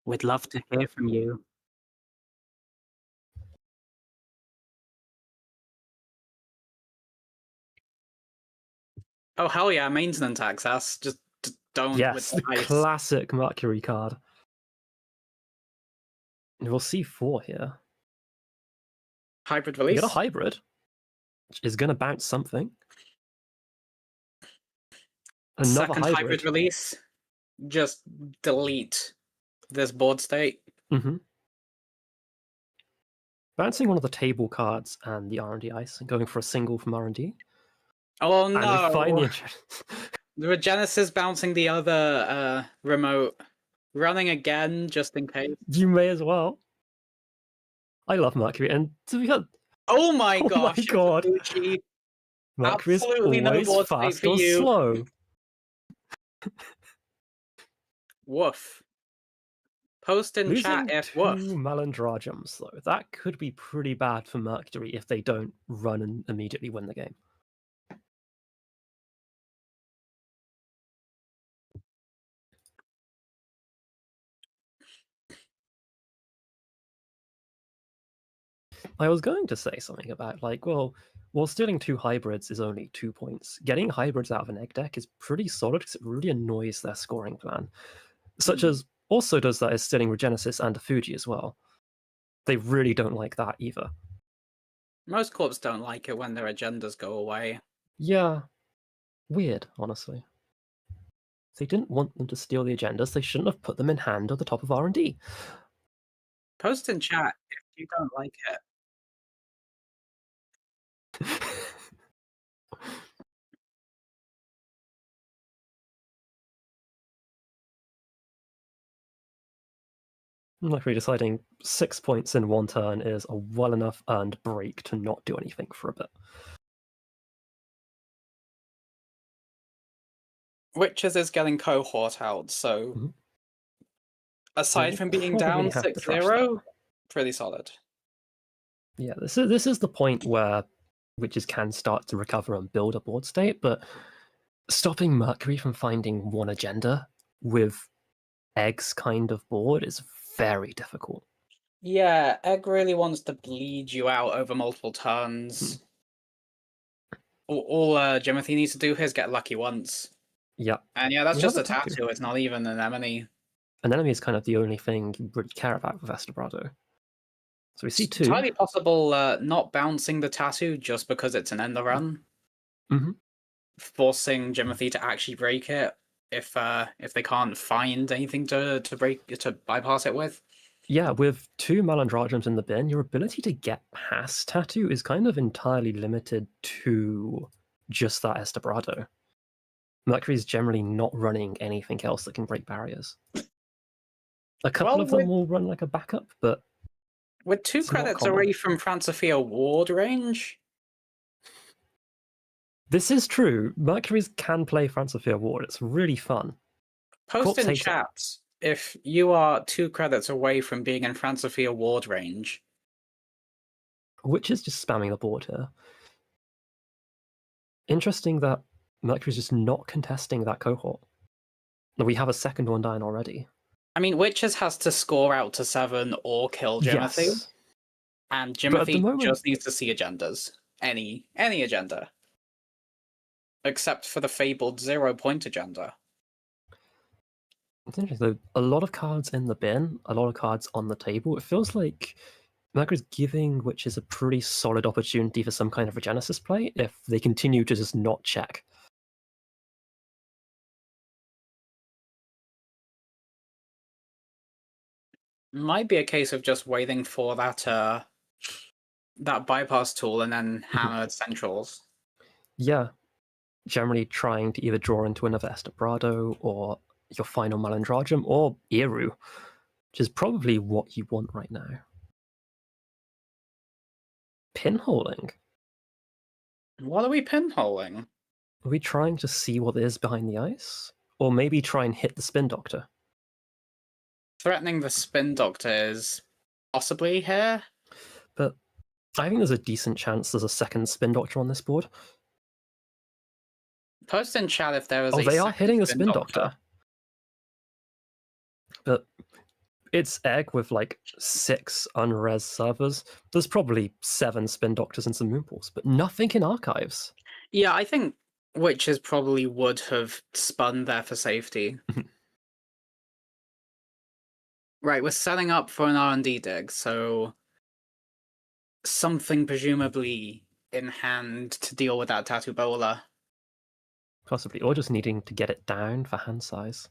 We'd love to hear from you. Oh, hell yeah, maintenance access. Just don't. Yes, the classic Mercury card. We'll see 4 here. Hybrid release? You got a hybrid, which is going to bounce something. Another Second hybrid release. Just delete this board state. Mm-hmm. Bouncing one of the table cards and the R&D ice and going for a single from R&D. Oh no! And finally, the Regenesis bouncing the other remote. Running again, just in case. You may as well. I love Mercury, and to be honest, oh my gosh! My god! Mercury is always fast or slow. Woof. Post in chat if woof. 2 Malandragums, though. That could be pretty bad for Mercury if they don't run and immediately win the game. I was going to say something about, like, well, stealing 2 hybrids is only 2 points. Getting hybrids out of an egg deck is pretty solid because it really annoys their scoring plan. Such as also does that is stealing Regenesis and a Fuji as well. They really don't like that either. Most corps don't like it when their agendas go away. Yeah, weird, honestly. If they didn't want them to steal the agendas, they shouldn't have put them in hand at the top of R&D. Post in chat if you don't like it. Like we're deciding 6 points in one turn is a well enough earned break to not do anything for a bit. Witches is getting cohort out, so aside from being down 6-0, pretty solid. Yeah, this is the point where witches can start to recover and build a board state, but stopping Mercury from finding one agenda with Egg's kind of board is very difficult. Yeah, Egg really wants to bleed you out over multiple turns. All Jimothy needs to do here is get lucky once. Yeah. And yeah, that's just a tattoo. It's not even an enemy. An enemy is kind of the only thing you really care about with Estebrado. So we see two. It's entirely possible not bouncing the tattoo just because it's an end run. Forcing Jimothy to actually break it if they can't find anything to bypass it with. Yeah, with two Malandragums in the bin, your ability to get past Tattoo is kind of entirely limited to just that Estebrado. Mercury is generally not running anything else that can break barriers. A couple of them will run like a backup, but with 2 credits away from Francophia ward range. This is true. Mercury's can play Francophia ward. It's really fun. Post in chat if you are 2 credits away from being in Francophia ward range. Which is just spamming the board here. Interesting that Mercury's just not contesting that cohort. We have a second one down already. I mean, Witches has to score out to 7 or kill Jimothy. Yes. And Jimothy just needs to see agendas. Any agenda. Except for the fabled 0-point agenda. It's interesting, though. A lot of cards in the bin, a lot of cards on the table. It feels like Mercury's giving Witches a pretty solid opportunity for some kind of Regenesis play if they continue to just not check. Might be a case of just waiting for that bypass tool and then hammered centrals. Yeah. Generally trying to either draw into another Estebrado or your final Malandragem or Eru, which is probably what you want right now. Pinholing? What are we pinholing? Are we trying to see what is behind the ice? Or maybe try and hit the Spin Doctor? Threatening the Spin Doctor is possibly here. But I think there's a decent chance there's a second Spin Doctor on this board. Post in chat if there is they are hitting the Spin Doctor. But it's Egg with like 6 unres servers. There's probably 7 Spin Doctors and some Moonpools, but nothing in archives. Yeah, I think Witches probably would have spun there for safety. Right, we're setting up for an R&D dig, so something presumably in hand to deal with that Tattoo Bowler. Possibly, or just needing to get it down for hand size.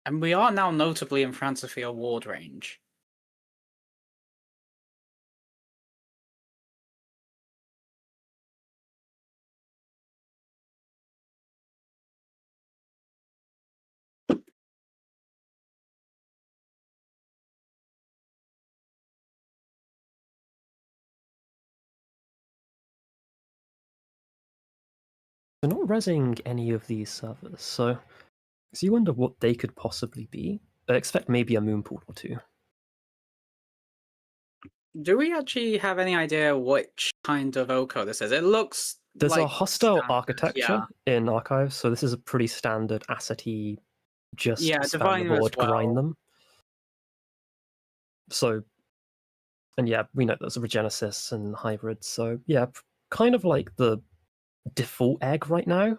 And we are now notably in Francophia ward range. They're not rezzing any of these servers, so you wonder what they could possibly be. I expect maybe a Moonpool or 2. Do we actually have any idea which kind of OCO this is? It looks There's like a hostile standard, architecture in archives, so this is a pretty standard asset-y, just spam the board, grind them. So, and yeah, we know there's a Regenesis and hybrids, so yeah, kind of like the default Egg right now.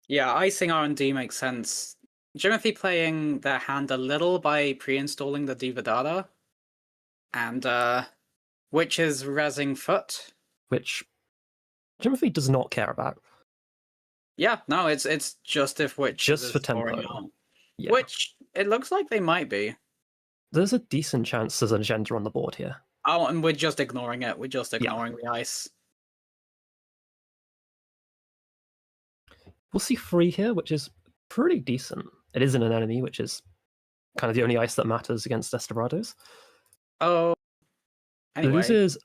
Yeah, icing R&D makes sense. Jimothy playing their hand a little by pre-installing the Diva Data. And which is Rezzing Foot, which Timothy does not care about. Yeah, no, it's just if Witch Just is for scoring tempo. on. Yeah. Which it looks like they might be. There's a decent chance there's an agenda on the board here. Oh, and we're just ignoring it. We're just ignoring the ice. We'll see 3 here, which is pretty decent. It isn't an enemy, which is kind of the only ice that matters against Desperados. Oh, anyway. It loses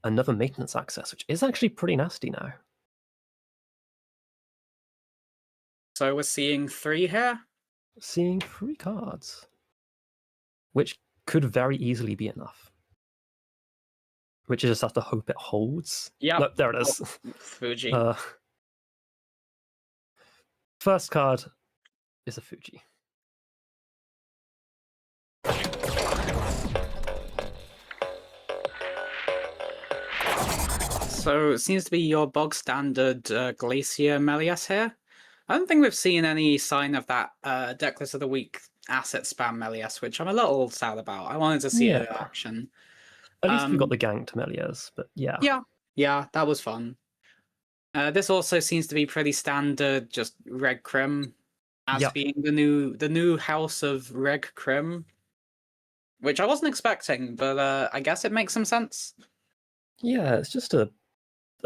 another maintenance access, which is actually pretty nasty now. So we're seeing 3 here? Seeing 3 cards, which could very easily be enough. Which you just have to hope it holds. Yep. Nope, there it is. Fuji. First card is a Fuji. So it seems to be your bog standard Glacier Melias here. I don't think we've seen any sign of that Decklist of the Week asset spam Melias, which I'm a little sad about. I wanted to see it in action. At least we got the ganked Melias, but yeah. Yeah, that was fun. This also seems to be pretty standard, just Reg Crim as being the new house of Reg Crim, which I wasn't expecting, but I guess it makes some sense. Yeah, it's just a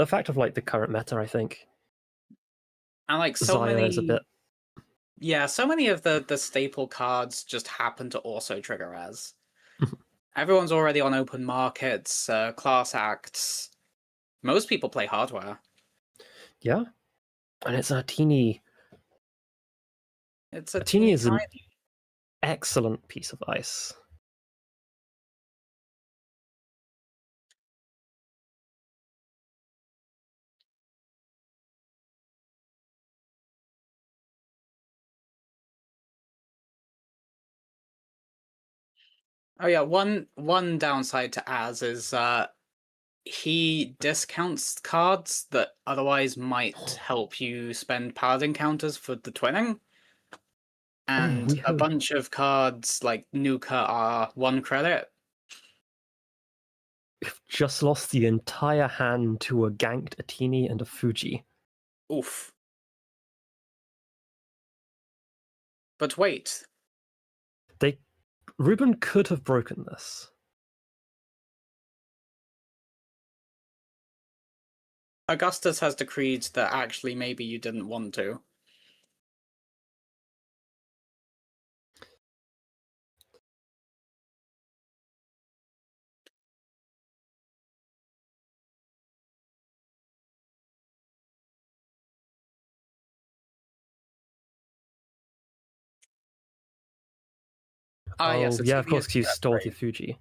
fact of like the current meta, I think. And like so Zaya many, is a bit. Yeah, so many of the staple cards just happen to also trigger as. Everyone's already on open markets, class acts. Most people play hardware. Yeah, and it's a teeny. It's a teeny is an excellent piece of ice. Oh yeah, one downside to Az is he discounts cards that otherwise might help you spend paladin counters for the twinning. And a bunch of cards like Nuka are 1 credit. We've just lost the entire hand to a ganked Atini and a Fuji. Oof. But wait. Ruben could have broken this. Augustus has decreed that actually maybe you didn't want to. Oh, yes, yeah, of course, because you stole the Fuji.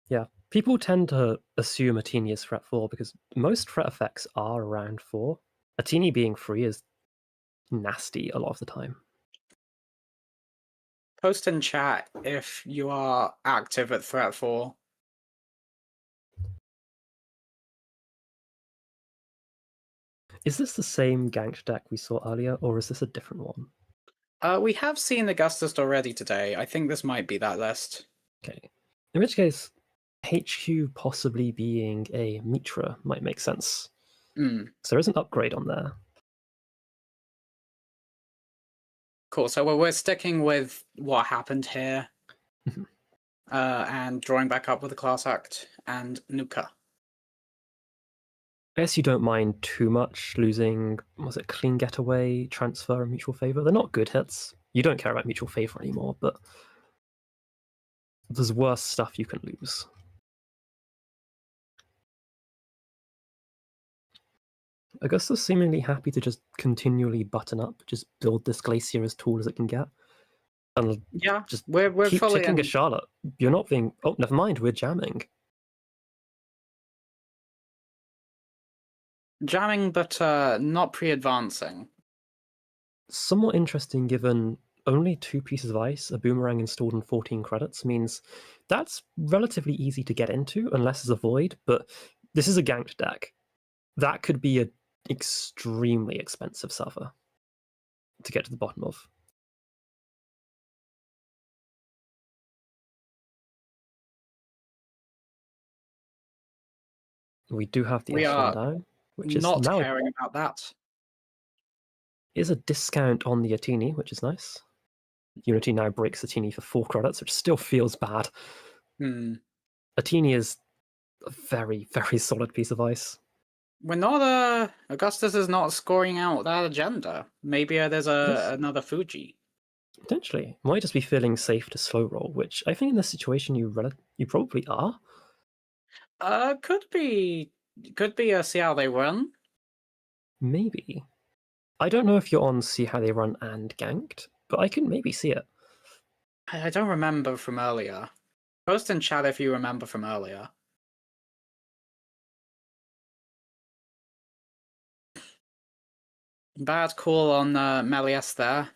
Yeah, people tend to assume Atini is threat 4 because most threat effects are around 4. Atini being 3 is nasty a lot of the time. Post in chat if you are active at threat 4. Is this the same ganked deck we saw earlier, or is this a different one? We have seen Augustus already today. I think this might be that list. Okay. In which case, HQ possibly being a Mitra might make sense. So there is an upgrade on there. Cool, so we're sticking with what happened here. And drawing back up with the class act and Nuka. I guess you don't mind too much losing, was it Clean Getaway, Transfer, and Mutual Favor? They're not good hits. You don't care about Mutual Favor anymore, but there's worse stuff you can lose. Augusta's seemingly happy to just continually button up, just build this Glacier as tall as it can get. And yeah, just we're keep fully ticking a Charlotte. You're not being... Oh, never mind, we're jamming. Jamming, but not pre-advancing. Somewhat interesting given only 2 pieces of ice, a boomerang installed in 14 credits, means that's relatively easy to get into unless there's a void, but this is a ganked deck. That could be an extremely expensive server to get to the bottom of. We do have the We S1 are down, which is not now caring about that. is a discount on the Atini, which is nice. Unity now breaks Atini for 4 credits, which still feels bad. Atini is a very, very solid piece of ice. We're not, Augustus is not scoring out that agenda. Maybe there's another Fuji. Potentially. Might just be feeling safe to slow roll, which I think in this situation you probably are. Could be a see how they run. Maybe. I don't know if you're on see how they run and ganked, but I can maybe see it. I don't remember from earlier. Post in chat if you remember from earlier. Bad call on Melias there.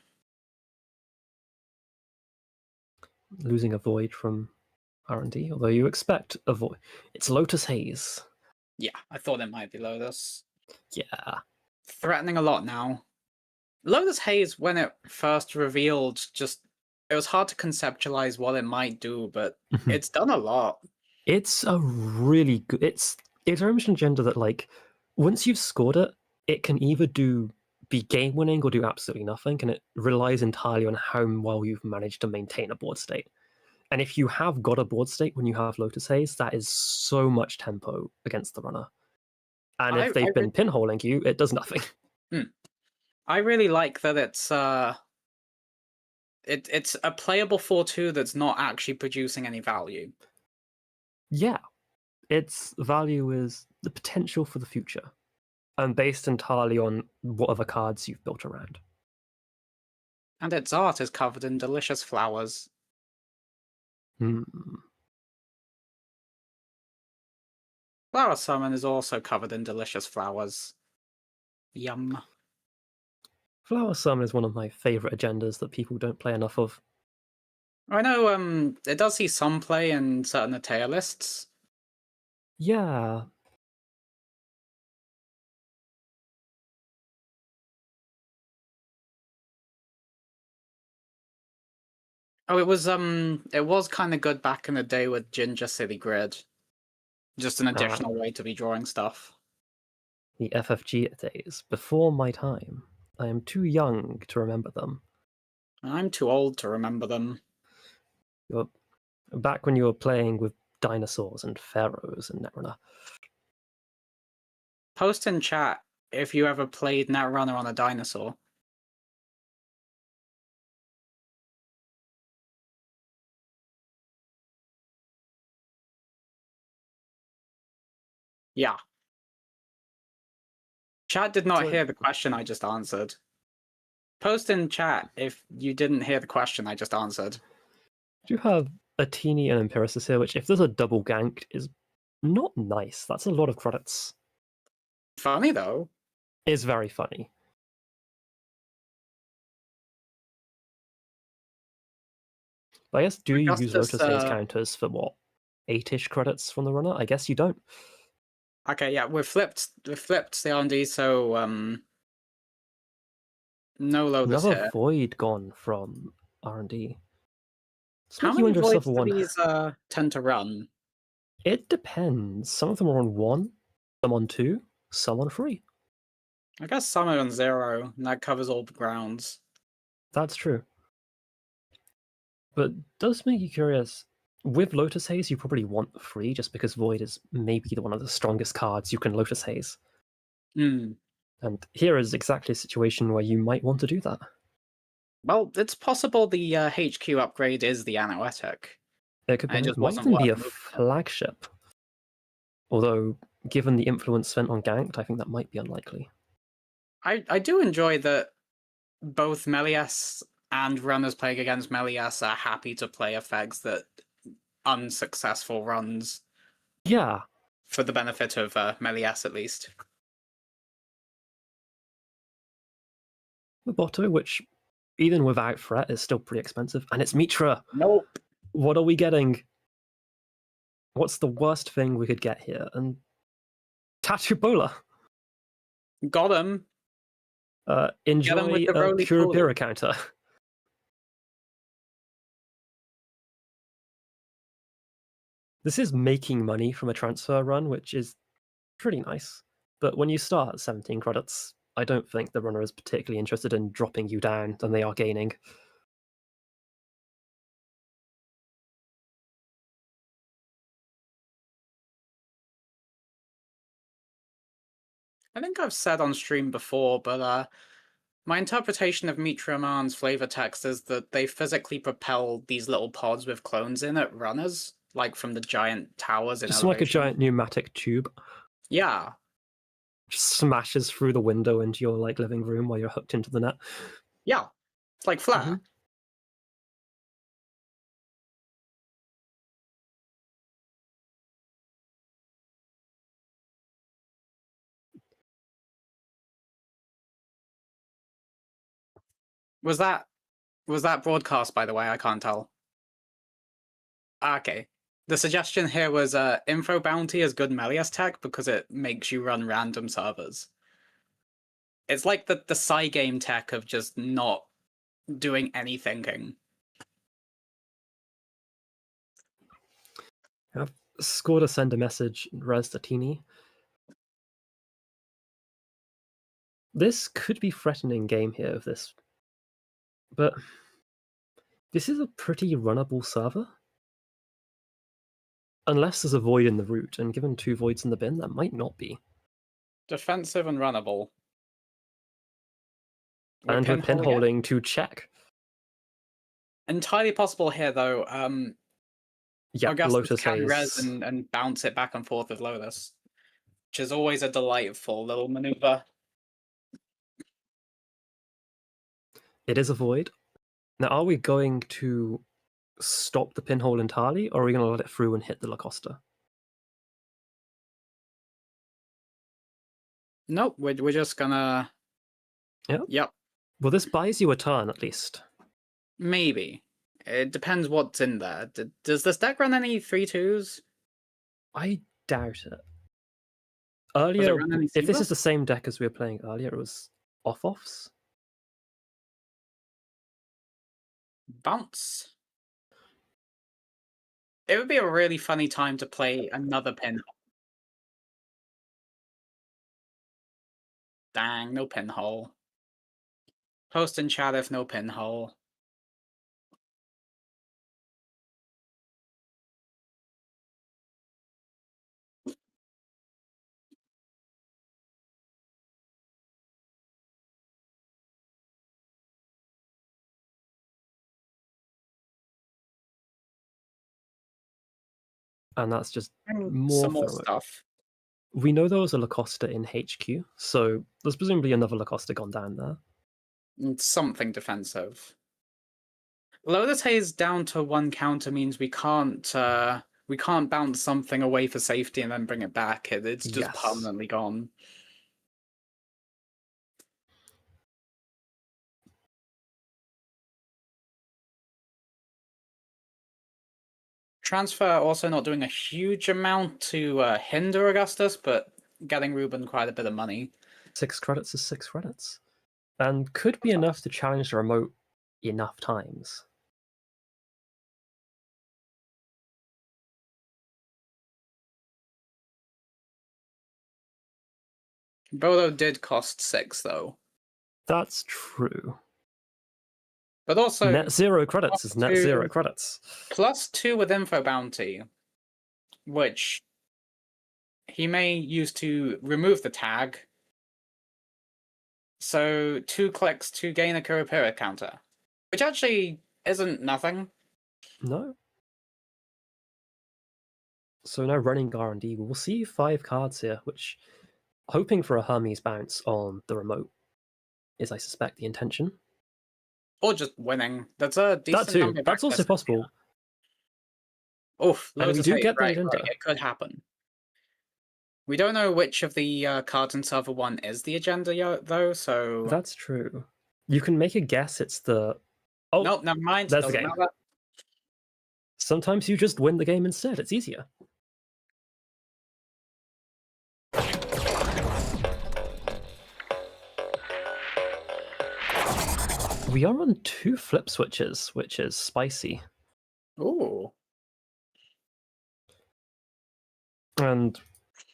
Losing a Void from R&D, although you expect a Void. It's Lotus Haze. Yeah, I thought it might be Lotus. Yeah. Threatening a lot now. Lotus Haze, when it first revealed, it was hard to conceptualize what it might do, but it's done a lot. It's a really good... It's a very much an agenda that, like, once you've scored it, it can either be game-winning or do absolutely nothing, and it relies entirely on how well you've managed to maintain a board state. And if you have got a board state when you have Lotus Haze, that is so much tempo against the runner. And if they've been pinholing you, it does nothing. I really like that it's a playable 4-2 that's not actually producing any value. Yeah. Its value is the potential for the future, and based entirely on what other cards you've built around. And its art is covered in delicious flowers. Flower Summon is also covered in delicious flowers. Yum. Flower Summon is one of my favourite agendas that people don't play enough of. I know it does see some play in certain Atea lists. Yeah. Oh, it was kind of good back in the day with Ginger City Grid. Just an additional way to be drawing stuff. The FFG days, before my time. I am too young to remember them. I'm too old to remember them. Back when you were playing with dinosaurs and pharaohs and Netrunner. Post in chat if you ever played Netrunner on a dinosaur. Yeah. Chat did not hear the question I just answered. Post in chat if you didn't hear the question I just answered. You have Atini and Empiricus here, which if there's a double ganked is not nice. That's a lot of credits. Funny though. It's very funny. But I guess, do you use Lotus Haze counters for what? 8-ish credits from the runner? I guess you don't. Okay, yeah, we've flipped the R&D, so no Lotus Another here. Void gone from R&D. How many Voids do these tend to run? It depends. Some of them are on 1, some on 2, some on 3. I guess some are on 0, and that covers all the grounds. That's true. But it does make you curious. With Lotus Haze, you probably want 3, just because Void is maybe one of the strongest cards you can Lotus Haze. And here is exactly a situation where you might want to do that. Well, it's possible the HQ upgrade is the Anoetic. It could be, it might even be a flagship. Although, given the influence spent on Ganked, I think that might be unlikely. I do enjoy that both Melias and runners playing against Melias are happy to play effects that unsuccessful runs. Yeah. For the benefit of Melias, at least. The Botto, which, even without threat, is still pretty expensive. And it's Mitra! Nope. What are we getting? What's the worst thing we could get here? And Tattoo Bowler! Got him. Enjoy a Kurapira counter. This is making money from a transfer run, which is pretty nice. But when you start at 17 credits, I don't think the runner is particularly interested in dropping you down than they are gaining. I think I've said on stream before, but my interpretation of Mitraman's flavor text is that they physically propel these little pods with clones in at runners, like from the giant towers in Just elevation. like a giant pneumatic tube. Yeah. Just smashes through the window into your like living room while you're hooked into the net. Yeah. It's like Flare. Mm-hmm. Was that broadcast, by the way? I can't tell. Okay. The suggestion here was info bounty is good Melius tech because it makes you run random servers. It's like the Psy game tech of just not doing any thinking. I've scored to send a message, Res Tatini. This could be threatening game here of this, but this is a pretty runnable server. Unless there's a void in the root, and given 2 voids in the bin, that might not be. Defensive and runnable. And we're pinholing to check. Entirely possible here, though. Yeah, Augustus Lotus can Haze. res and bounce it back and forth with Lotus, which is always a delightful little maneuver. It is a void. Now, are we going to stop the pinhole entirely, or are we going to let it through and hit the Lacosta? Nope, we're just gonna... Yep. Well, this buys you a turn, at least. Maybe. It depends what's in there. Does this deck run any 3/2s? I doubt it. Earlier, if this Seaver? is the same deck as we were playing earlier, it was off-offs. Bounce. It would be a really funny time to play another pinhole. Dang, no pinhole. Post in chat if no pinhole. And that's just some more stuff. We know there was a Lacosta in HQ, so there's presumably another Lacosta gone down there. Something defensive. Lotus Haze down to 1 counter means we can't bounce something away for safety and then bring it back. It's just permanently gone. Transfer also not doing a huge amount to hinder Augustus, but getting Ruben quite a bit of money. 6 credits is 6 credits. And could be enough to challenge the remote enough times. Bolo did cost 6, though. That's true. But also... net 0 credits is net 0 credits. +2 with info bounty, which he may use to remove the tag. So 2 clicks to gain a Kurapira counter, which actually isn't nothing. No. So now running R&D, we'll see 5 cards here, which, hoping for a Hermes bounce on the remote is, I suspect, the intention. Or just winning. That's a decent that too. number of That's also possible. Oof, and we do get right, that right, it could happen. We don't know which of the cards in server 1 is the agenda yet, though, so... That's true. You can make a guess it's the... Oh, nope, never mind. There's the game. Matter. Sometimes you just win the game instead. It's easier. We are on 2 flip switches, which is spicy. Ooh. And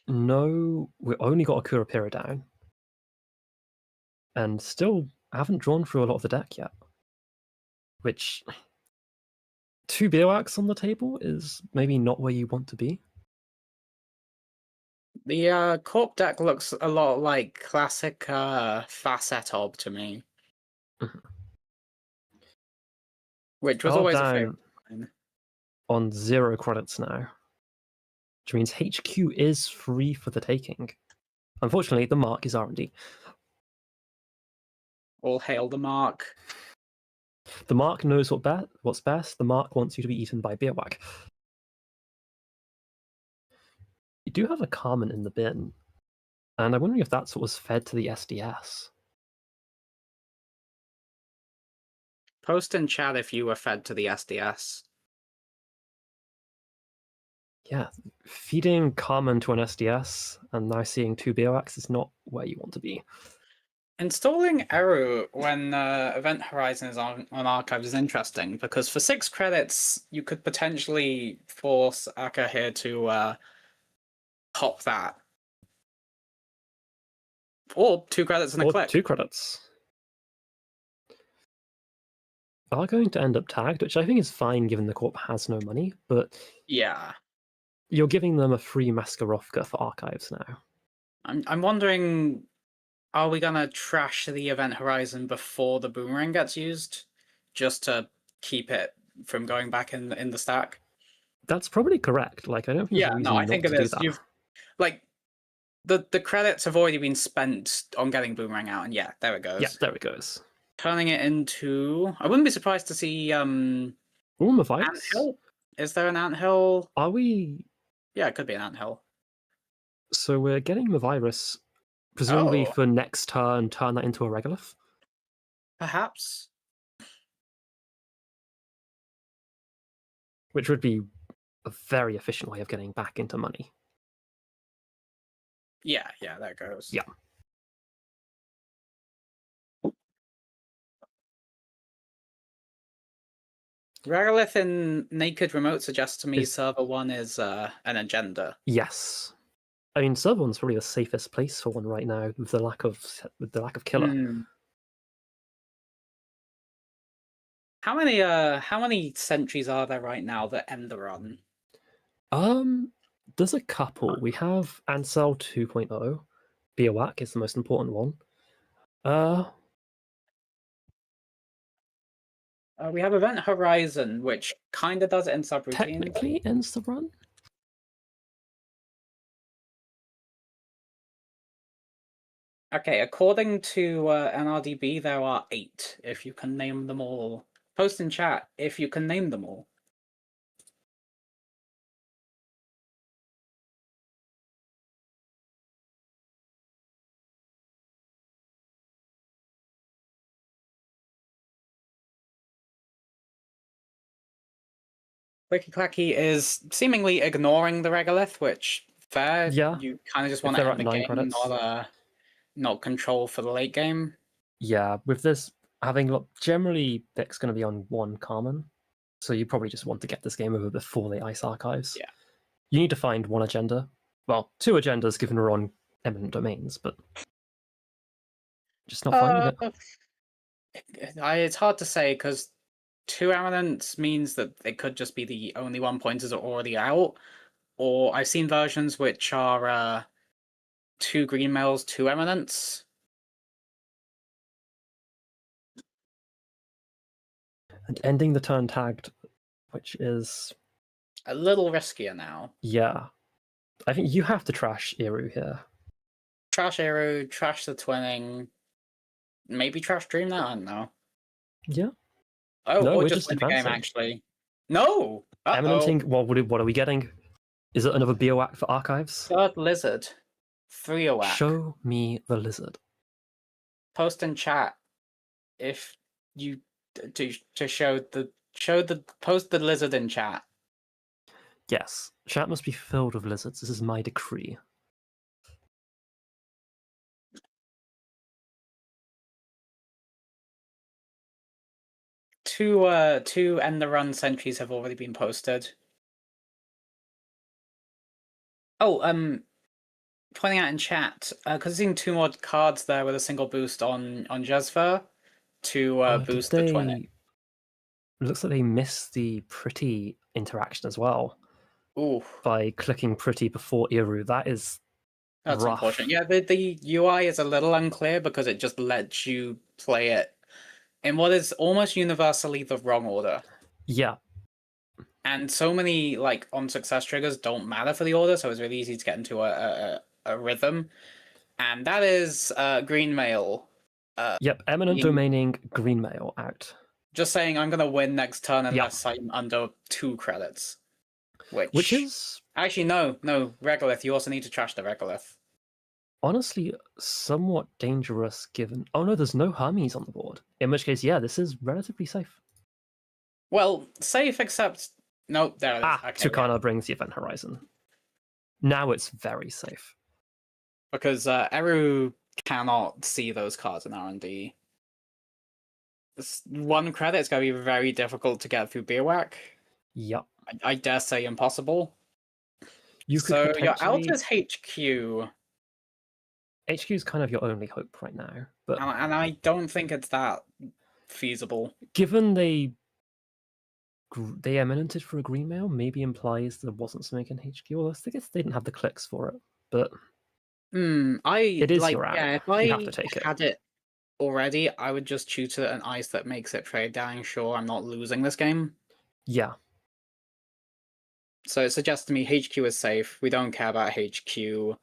No, we only got a Kurapira down. And still haven't drawn through a lot of the deck yet. Which, 2 Bioax on the table is maybe not where you want to be. The Corp deck looks a lot like classic Facet Ob to me. Which was always a favorite of mine. On 0 credits now. Which means HQ is free for the taking. Unfortunately, the mark is R&D. All hail the mark. The mark knows what's best. The mark wants you to be eaten by Beerwhack. You do have a Carmen in the bin, and I'm wondering if that's what was fed to the SDS. Post in chat if you were fed to the SDS. Yeah, feeding Carmen to an SDS and now seeing 2 Beerwhacks is not where you want to be. Installing Eru when Event Horizon is on Archives is interesting, because for 6 credits, you could potentially force Aka here to hop that. Or 2 credits and a click. 2 credits. Are going to end up tagged, which I think is fine given the Corp has no money, but yeah, you're giving them a free Maskarovka for Archives now. I'm wondering, are we gonna trash the Event Horizon before the Boomerang gets used, just to keep it from going back in the stack? That's probably correct. Like, I don't think yeah, no, I think it is. You've like the credits have already been spent on getting Boomerang out, and yeah, there it goes. Yeah, there it goes. Turning it into, I wouldn't be surprised to see Anthill? Is there an Anthill? Are we? Yeah, it could be an Anthill. So we're getting the virus, presumably for next turn that into a Regolith? Perhaps. Which would be a very efficient way of getting back into money. Yeah, there it goes. Yeah. Regolith in Naked Remote suggests to me server 1 is an agenda. Yes. I mean, server 1's probably the safest place for one right now with the lack of killer. How many sentries are there right now that end the run? There's a couple. We have Ansel 2.0. Beerwhack is the most important one. We have Event Horizon, which kind of does it in subroutines. Technically ends the run? Okay, according to NRDB, there are 8, if you can name them all. Post in chat if you can name them all. Clicky Clacky is seemingly ignoring the Regolith, which, fair. Yeah. You kind of just want to end the game, credits. not control for the late game. Yeah, with this having generally Dick's going to be on 1 Carmen, so you probably just want to get this game over before the Ice Archives. Yeah. You need to find 1 agenda. Well, 2 agendas given we're on Eminent Domains, but just not finding it. It's hard to say, because 2 Eminents means that it could just be the only 1 pointers are already out, or I've seen versions which are 2 green mails, 2 Eminents. And ending the turn tagged, which is a little riskier now. Yeah. I think you have to trash Eru here. Trash Eru, trash the twinning, maybe trash Dream that, I don't know. Yeah. Oh, no, or just win the game, actually. No! Eminenting, what are we getting? Is it another Bioac for Archives? 3rd Lizard. 3-Oac. Show me the lizard. Post in chat if you to post the lizard in chat. Yes, chat must be filled with lizards. This is my decree. Two end the run sentries have already been posted. Oh, pointing out in chat, because I've seen 2 more cards there with a single boost on Jesper to boost the twin. It looks like they missed the pretty interaction as well. Ooh. By clicking pretty before Iru. That's rough. Unfortunate. Yeah, the UI is a little unclear because it just lets you play it in what is almost universally the wrong order. Yeah. And so many like on success triggers don't matter for the order, so it's really easy to get into a rhythm. And that is green mail. Yep, eminent domaining green mail out. Just saying I'm gonna win next turn unless I'm under 2 credits. Which is actually no, Regolith, you also need to trash the Regolith. Honestly, somewhat dangerous given... Oh no, there's no Hermes on the board. In which case, yeah, this is relatively safe. Well, safe except... No, there it is. Okay, Tucana brings the Event Horizon. Now it's very safe. Because Eru cannot see those cards in R&D. 1 credit is going to be very difficult to get through Beerwhack. Yep. I dare say impossible. You could potentially... you're out as HQ. HQ is kind of your only hope right now. But and I don't think it's that feasible. Given they eminented for a green mail, maybe implies there wasn't something in HQ. Although I guess they didn't have the clicks for it. But it is like, your out. Yeah, if you I have to take had it already, I would just tutor an ice that makes it trade down. Sure, I'm not losing this game. Yeah. So it suggests to me HQ is safe. We don't care about HQ.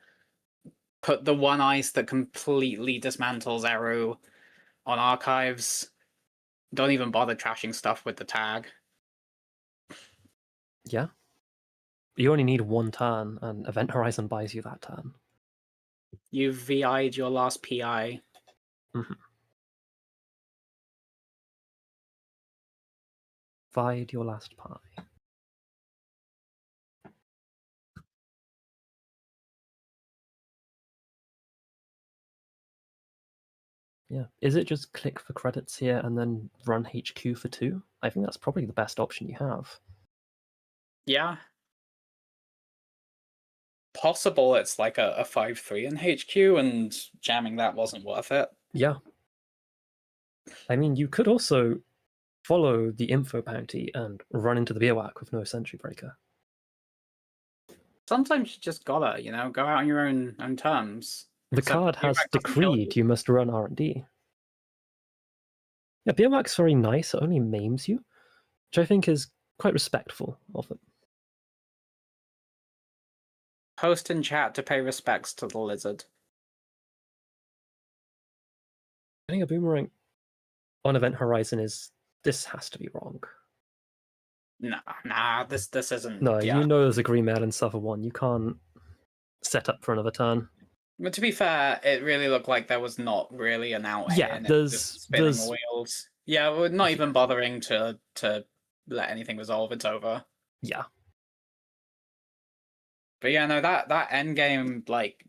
Put the 1 ice that completely dismantles Eru on archives. Don't even bother trashing stuff with the tag. Yeah. You only need 1 turn, and Event Horizon buys you that turn. You've VI'd your last PI. VI'd your last PI. Yeah. Is it just click for credits here and then run HQ for 2? I think that's probably the best option you have. Yeah. Possible it's like a 5-3 in HQ, and jamming that wasn't worth it. Yeah. I mean, you could also follow the info bounty and run into the Beerwhack with no Sentry Breaker. Sometimes you just gotta, go out on your own terms. The card has decreed you must run R&D. Yeah, Beerwhack's very nice, it only maims you, which I think is quite respectful of it. Post in chat to pay respects to the lizard. Getting a boomerang on Event Horizon this has to be wrong. Nah, this isn't. No, you know there's a green mail in Suffer 1. You can't set up for another turn. But to be fair, it really looked like there was not really an out here. Yeah, there's spinning wheels. Yeah, we're not even bothering to let anything resolve. It's over. Yeah. But yeah, no, that endgame, like,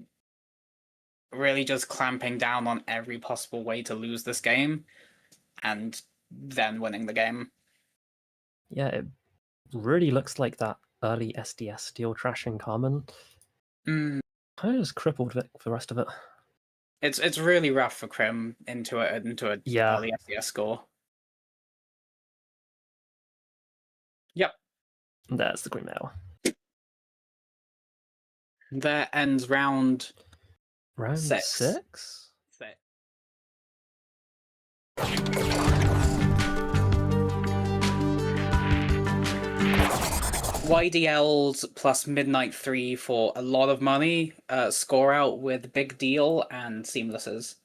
really just clamping down on every possible way to lose this game, and then winning the game. Yeah, it really looks like that early SDS steel trashing Carmen. Kind of just crippled Vic for the rest of it. It's really rough for Crim into a early SDS score. Yep. There's the green mail. There ends round 6? YDLs plus Midnight 3 for a lot of money. Score out with Big Deal and Seamlesses.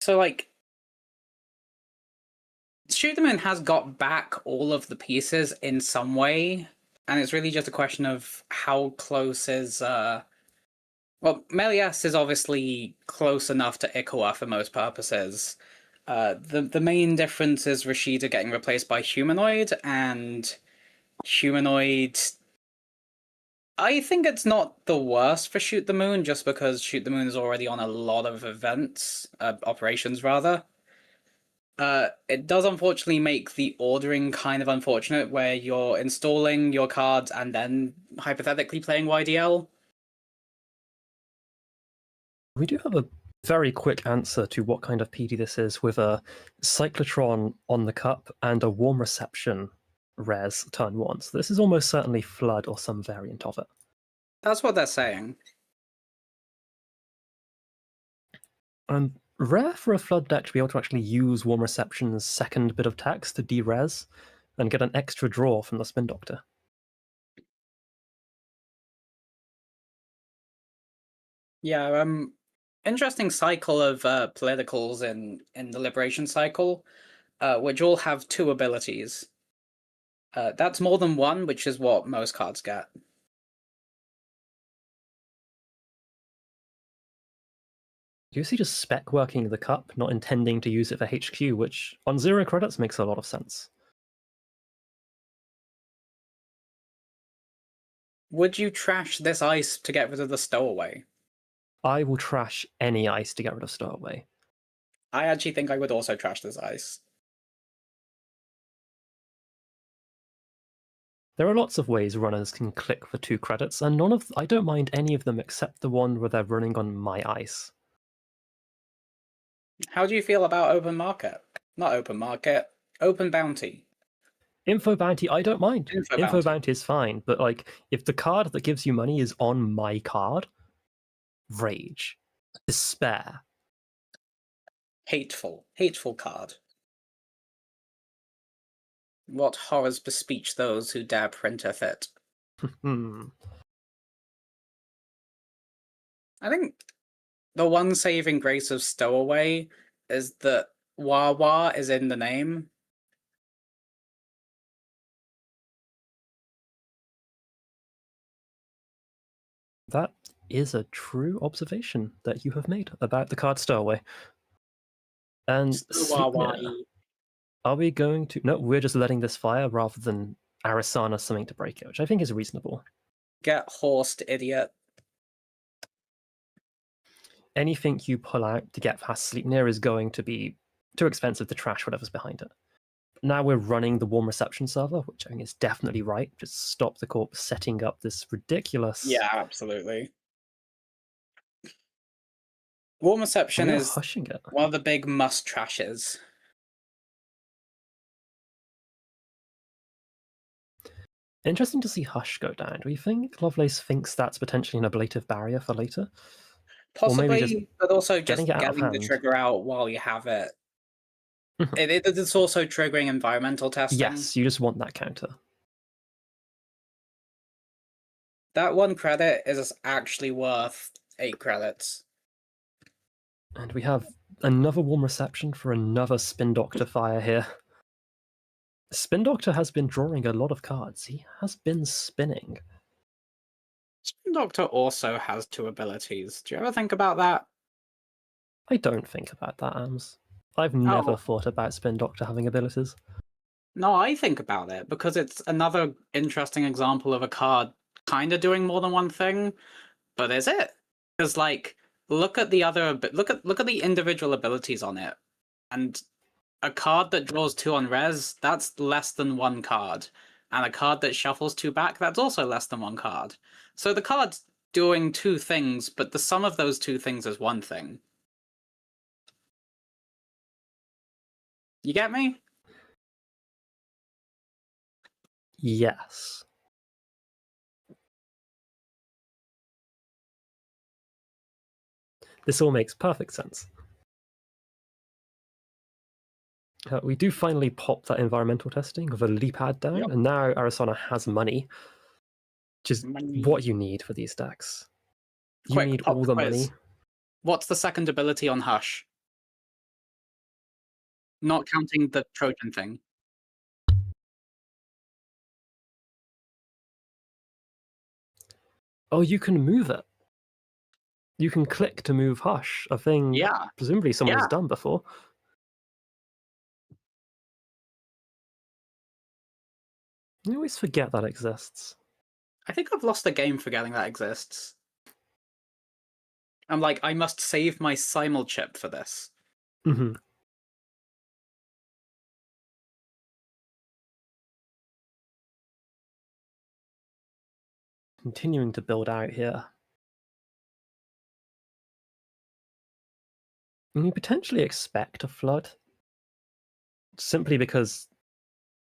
So, like, Shooterman has got back all of the pieces in some way, and it's really just a question of how close is... Well, Melias is obviously close enough to Ikawa for most purposes. The main difference is Rashida getting replaced by Humanoid, and Humanoid... I think it's not the worst for Shoot the Moon, just because Shoot the Moon is already on a lot of events, operations rather. It does unfortunately make the ordering kind of unfortunate, where you're installing your cards and then hypothetically playing YDL. We do have a very quick answer to what kind of PD this is, with a Cyclotron on the cup and a Warm Reception res turn 1. So this is almost certainly Flood or some variant of it. That's what they're saying. Rare for a Flood deck to be able to actually use Warm Reception's second bit of text to de-res and get an extra draw from the Spin Doctor. Yeah, interesting cycle of politicals in the Liberation cycle, which all have 2 abilities. That's more than 1, which is what most cards get. You see just spec working the cup, not intending to use it for HQ, which on 0 credits makes a lot of sense. Would you trash this ice to get rid of the Stowaway? I will trash any ice to get rid of Stowaway. I actually think I would also trash this ice. There are lots of ways runners can click for 2 credits, and I don't mind any of them except the one where they're running on my ice. How do you feel about open market? Not open market, open bounty. Info bounty, I don't mind. Info bounty is fine, but like if the card that gives you money is on my card, rage, despair. Hateful card. What horrors bespeech those who dare printeth it? I think the one saving grace of Stowaway is that Wawa is in the name. That is a true observation that you have made about the card Stowaway. And Sleipnir, are we going to... No, we're just letting this fire rather than Arisana something to break it, which I think is reasonable. Get horsed, idiot. Anything you pull out to get past Sleipnir is going to be too expensive to trash whatever's behind it. Now we're running the Warm Reception server, which I think is definitely right. Just stop the corp setting up this ridiculous... Yeah, absolutely. Warm Reception is one of the big must trashes. Interesting to see Hush go down. Do you think Lovelace thinks that's potentially an ablative barrier for later? Possibly, but also just getting the trigger out while you have it. It's also triggering environmental testing. Yes, you just want that counter. That 1 credit is actually worth 8 credits. And we have another Warm Reception for another Spin Doctor fire here. Spin Doctor has been drawing a lot of cards. He has been spinning. Spin Doctor also has 2 abilities. Do you ever think about that? I don't think about that, Ams. I've never thought about Spin Doctor having abilities. No, I think about it because it's another interesting example of a card kind of doing more than one thing. But is it? Because like, look at the individual abilities on it, and a card that draws 2 on res, that's less than 1 card, and a card that shuffles 2 back, that's also less than 1 card. So the card's doing 2 things, but the sum of those 2 things is 1 thing. You get me? Yes. This all makes perfect sense. We do finally pop that environmental testing with a leap ad down, and now Arisana has money, which is what you need for these decks. You need all the money. What's the second ability on Hush? Not counting the Trojan thing. Oh, you can move it. You can click to move Hush, a thing presumably someone's done before. I always forget that exists. I think I've lost the game forgetting that exists. I'm like, I must save my simul chip for this. Mm-hmm. Continuing to build out here. And you potentially expect a flood. Simply because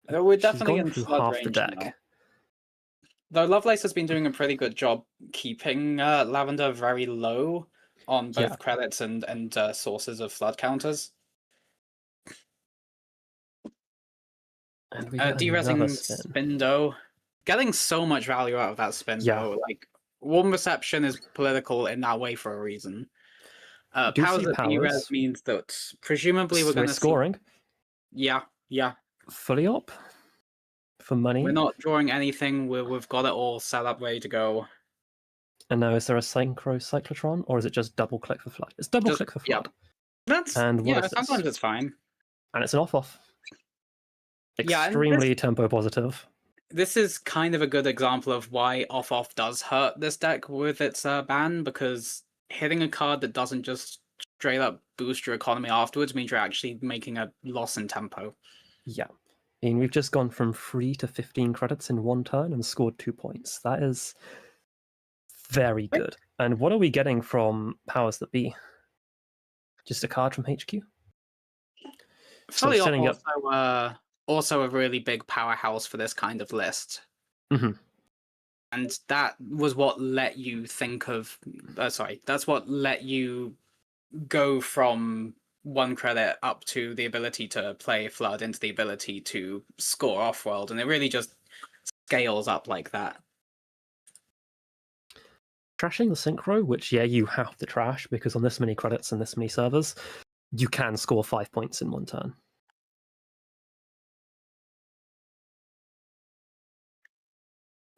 We're she's definitely gone in through flood half the range deck. now. Though Lovelace has been doing a pretty good job keeping Lavender very low on both credits and sources of flood counters. And we get another Derezzing spin. Spindo. Getting so much value out of that Spindo. Like, Warm Reception is political in that way for a reason. Powers that Derez means that presumably we're going to scoring. Yeah. Fully up for money. We're not drawing anything. We've got it all set up, ready to go. And now, is there a synchro cyclotron, or is it just double click for flood? It's double click for flood. Yeah. Sometimes it's fine. And it's an off. Extremely tempo positive. This is kind of a good example of why off does hurt this deck with its ban, because hitting a card that doesn't just straight up boost your economy afterwards means you're actually making a loss in tempo. Yeah. I mean, we've just gone from 3 to 15 credits in one turn and scored 2 points. That is very good. And what are we getting from Powers That Be? Just a card from HQ? Fully also a really big powerhouse for this kind of list. Mm-hmm. And that was what let you think of... that's what let you go from 1 credit up to the ability to play Flood into the ability to score off-world, and it really just scales up like that. Trashing the synchro, which, you have to trash, because on this many credits and this many servers, you can score 5 points in one turn.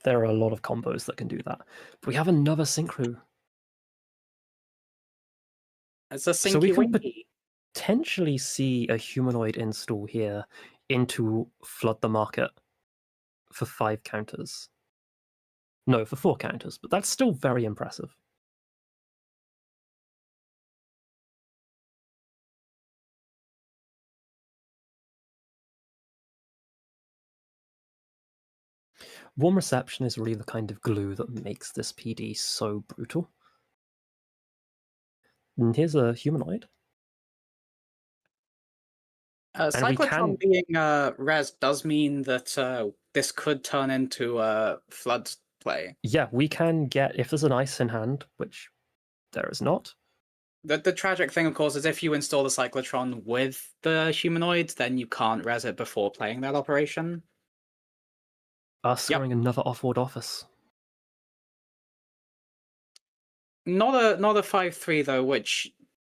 There are a lot of combos that can do that. But we have another synchro. It's a so we can potentially see a humanoid install here into Flood the Market for 5 counters. No, for 4 counters, but that's still very impressive. Warm Reception is really the kind of glue that makes this PD so brutal. And here's a humanoid. Cyclotron being res does mean that this could turn into a Flood play. Yeah, we can get, if there's an ice in hand, which there is not. The tragic thing, of course, is if you install the Cyclotron with the humanoid, then you can't res it before playing that operation. Scoring another off-world office. Not a 5/3 though, which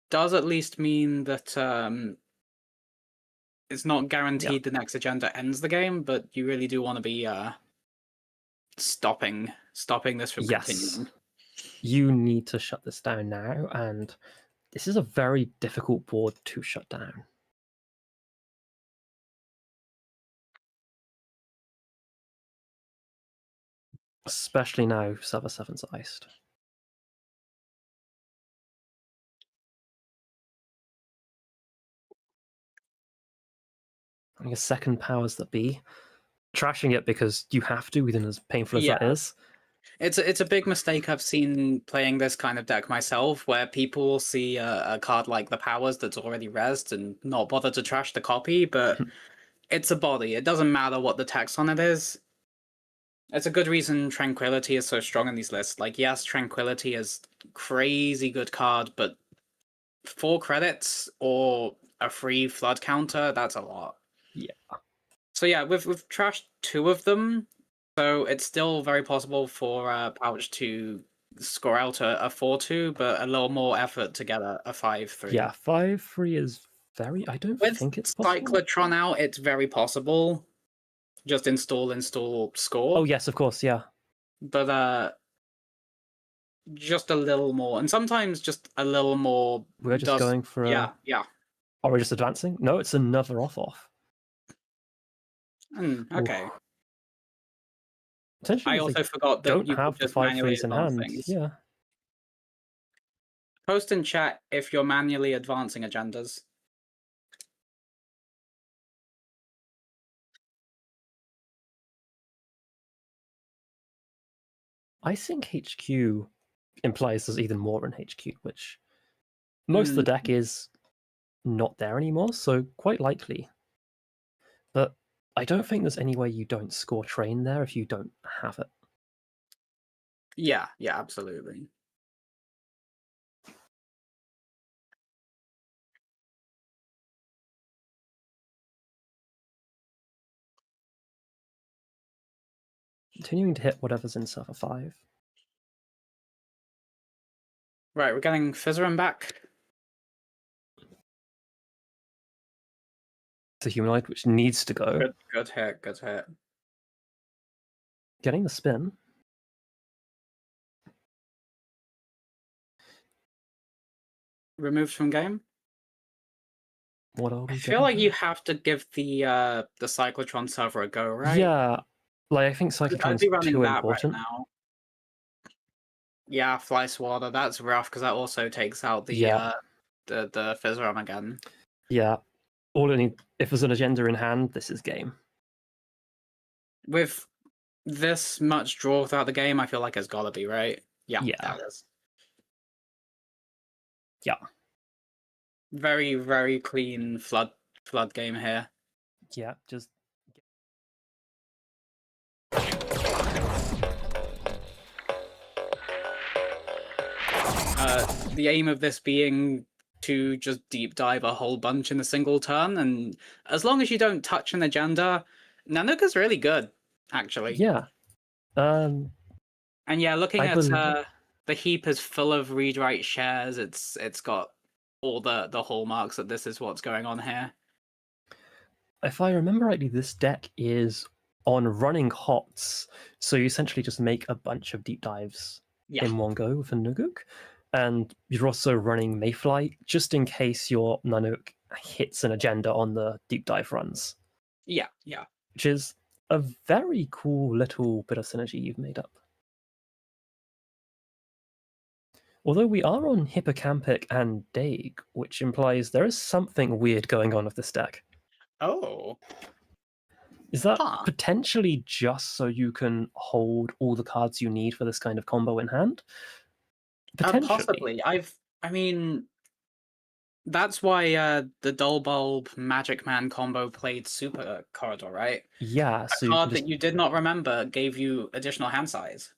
does at least mean that it's not guaranteed the next agenda ends the game, but you really do want to be stopping this from continuing. You need to shut this down now, and this is a very difficult board to shut down. Especially now server 7's iced. I think a second Powers That Be. Trashing it because you have to, even as painful as that is. It's a big mistake I've seen playing this kind of deck myself, where people will see a card like the Powers that's already rezzed and not bother to trash the copy, but it's a body. It doesn't matter what the text on it is. It's a good reason Tranquility is so strong in these lists. Like, yes, Tranquility is crazy good card, but 4 credits or a free Flood counter, that's a lot. Yeah. So yeah, we've trashed 2 of them. So it's still very possible for Pouch to score out a 4/2, but a little more effort to get a 5/3. Yeah, 5/3 is very... I don't think it's possible. With Cyclotron out, it's very possible. Just install, score. Oh, yes, of course, yeah. But just a little more. And sometimes just a little more... We're just going for Yeah. Are we just advancing? No, it's another off. Okay. Essentially, I also forgot that don't you have could the just 5 manually 3s in advance hand. things. Yeah. Post in chat if you're manually advancing agendas. I think HQ implies there's even more in HQ, which most of the deck is not there anymore, so quite likely. But I don't think there's any way you don't score train there if you don't have it. Yeah, absolutely. Continuing to hit whatever's in server 5. Right, we're getting Fizzerin back. It's a humanoid which needs to go. Good hit, good hit. Getting the spin. Removed from game. What are we I feel like you have to give the cyclotron server a go, right? Yeah, like I think I'd cyclotron's be running too that important. right now. Yeah, Fly Swatter, that's rough because that also takes out the Fizzerin again. Yeah. All it need, if there's an agenda in hand, this is game. With this much draw throughout the game, I feel like it's gotta be, right? Yeah. That is. Yeah. Very, very clean flood game here. Yeah, just the aim of this being to just deep dive a whole bunch in a single turn, and as long as you don't touch an agenda, Nanook is really good, actually. Yeah. And yeah, looking at the heap is full of read-write shares. It's got all the hallmarks that this is what's going on here. If I remember rightly, this deck is on running hots, so you essentially just make a bunch of deep dives in one go with a Nanook. And you're also running Mayfly, just in case your Nanook hits an agenda on the deep dive runs. Yeah. Which is a very cool little bit of synergy you've made up. Although we are on Hippocampic and Daig, which implies there is something weird going on with this deck. Oh. Is that potentially just so you can hold all the cards you need for this kind of combo in hand? Potentially. Possibly. I mean, that's why the Dull Bulb Magic Man combo played Super Corridor, right? Yeah. A card that you did not remember gave you additional hand size.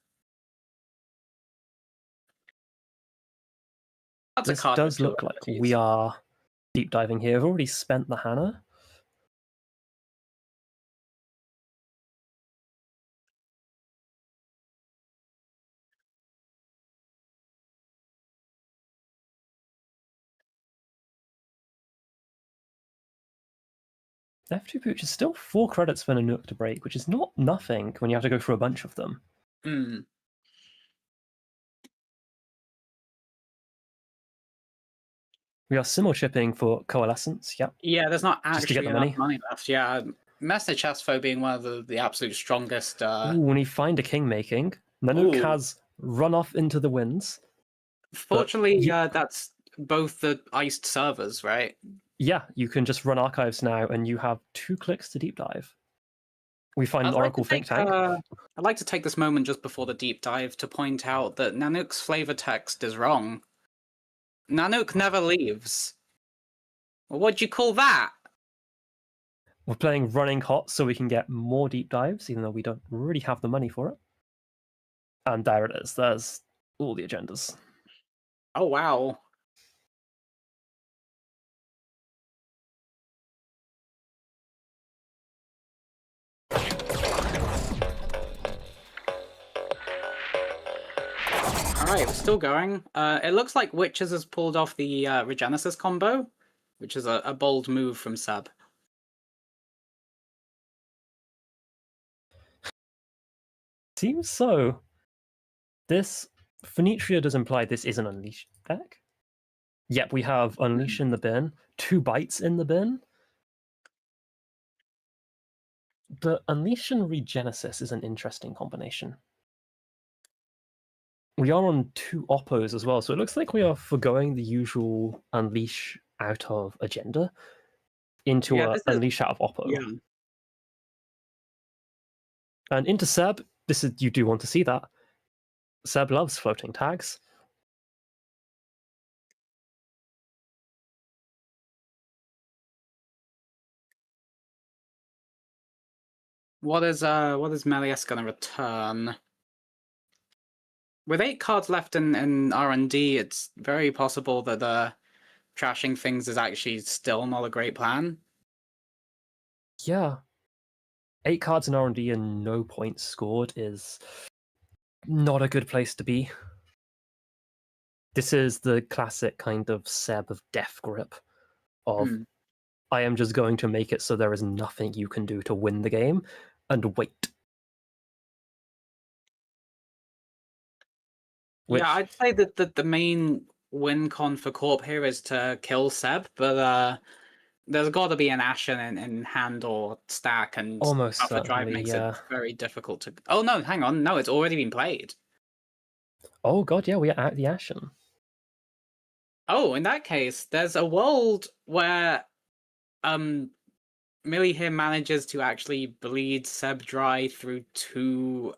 That's this a card does look like we are deep diving here. I've already spent the Hana. F2 Pooch is still 4 credits for Nanook to break, which is not nothing when you have to go through a bunch of them. We are simul chipping for Coalescence, yep. Yeah, there's not actually enough money left. Yeah, Message Chestfo being one of the absolute strongest. When you find a king making, Nanook has run off into the winds. Fortunately, that's both the iced servers, right? Yeah, you can just run archives now, and you have 2 clicks to deep dive. We find an Oracle Think Tank. I'd like to take this moment just before the deep dive to point out that Nanook's flavor text is wrong. Nanook never leaves. What'd you call that? We're playing running hot so we can get more deep dives, even though we don't really have the money for it. And there it is. There's all the agendas. Oh, wow. Alright, we're still going. It looks like Witches has pulled off the Regenesis combo, which is a bold move from Seb. Seems so. This Phoenitria does imply this is an Unleash deck. Yep, we have Unleash in the bin, 2 bites in the bin. The Unleash and Regenesis is an interesting combination. We are on 2 Oppos as well, so it looks like we are forgoing the usual Unleash out of agenda into a Unleash out of Oppo. Yeah. And into Seb, you do want to see that. Seb loves floating tags. What is Melius gonna return? With 8 cards left in R&D, it's very possible that trashing things is actually still not a great plan. Yeah. 8 cards in R&D and no points scored is not a good place to be. This is the classic kind of Seb of death grip of I am just going to make it so there is nothing you can do to win the game, and wait. Yeah, I'd say that the main win con for Corp here is to kill Seb, but there's got to be an Ashen in hand or stack, and almost Buffer Drive makes it very difficult to... Oh no, hang on, no, it's already been played. Oh god, yeah, we are at the Ashen. Oh, in that case, there's a world where Millie here manages to actually bleed Seb dry through 2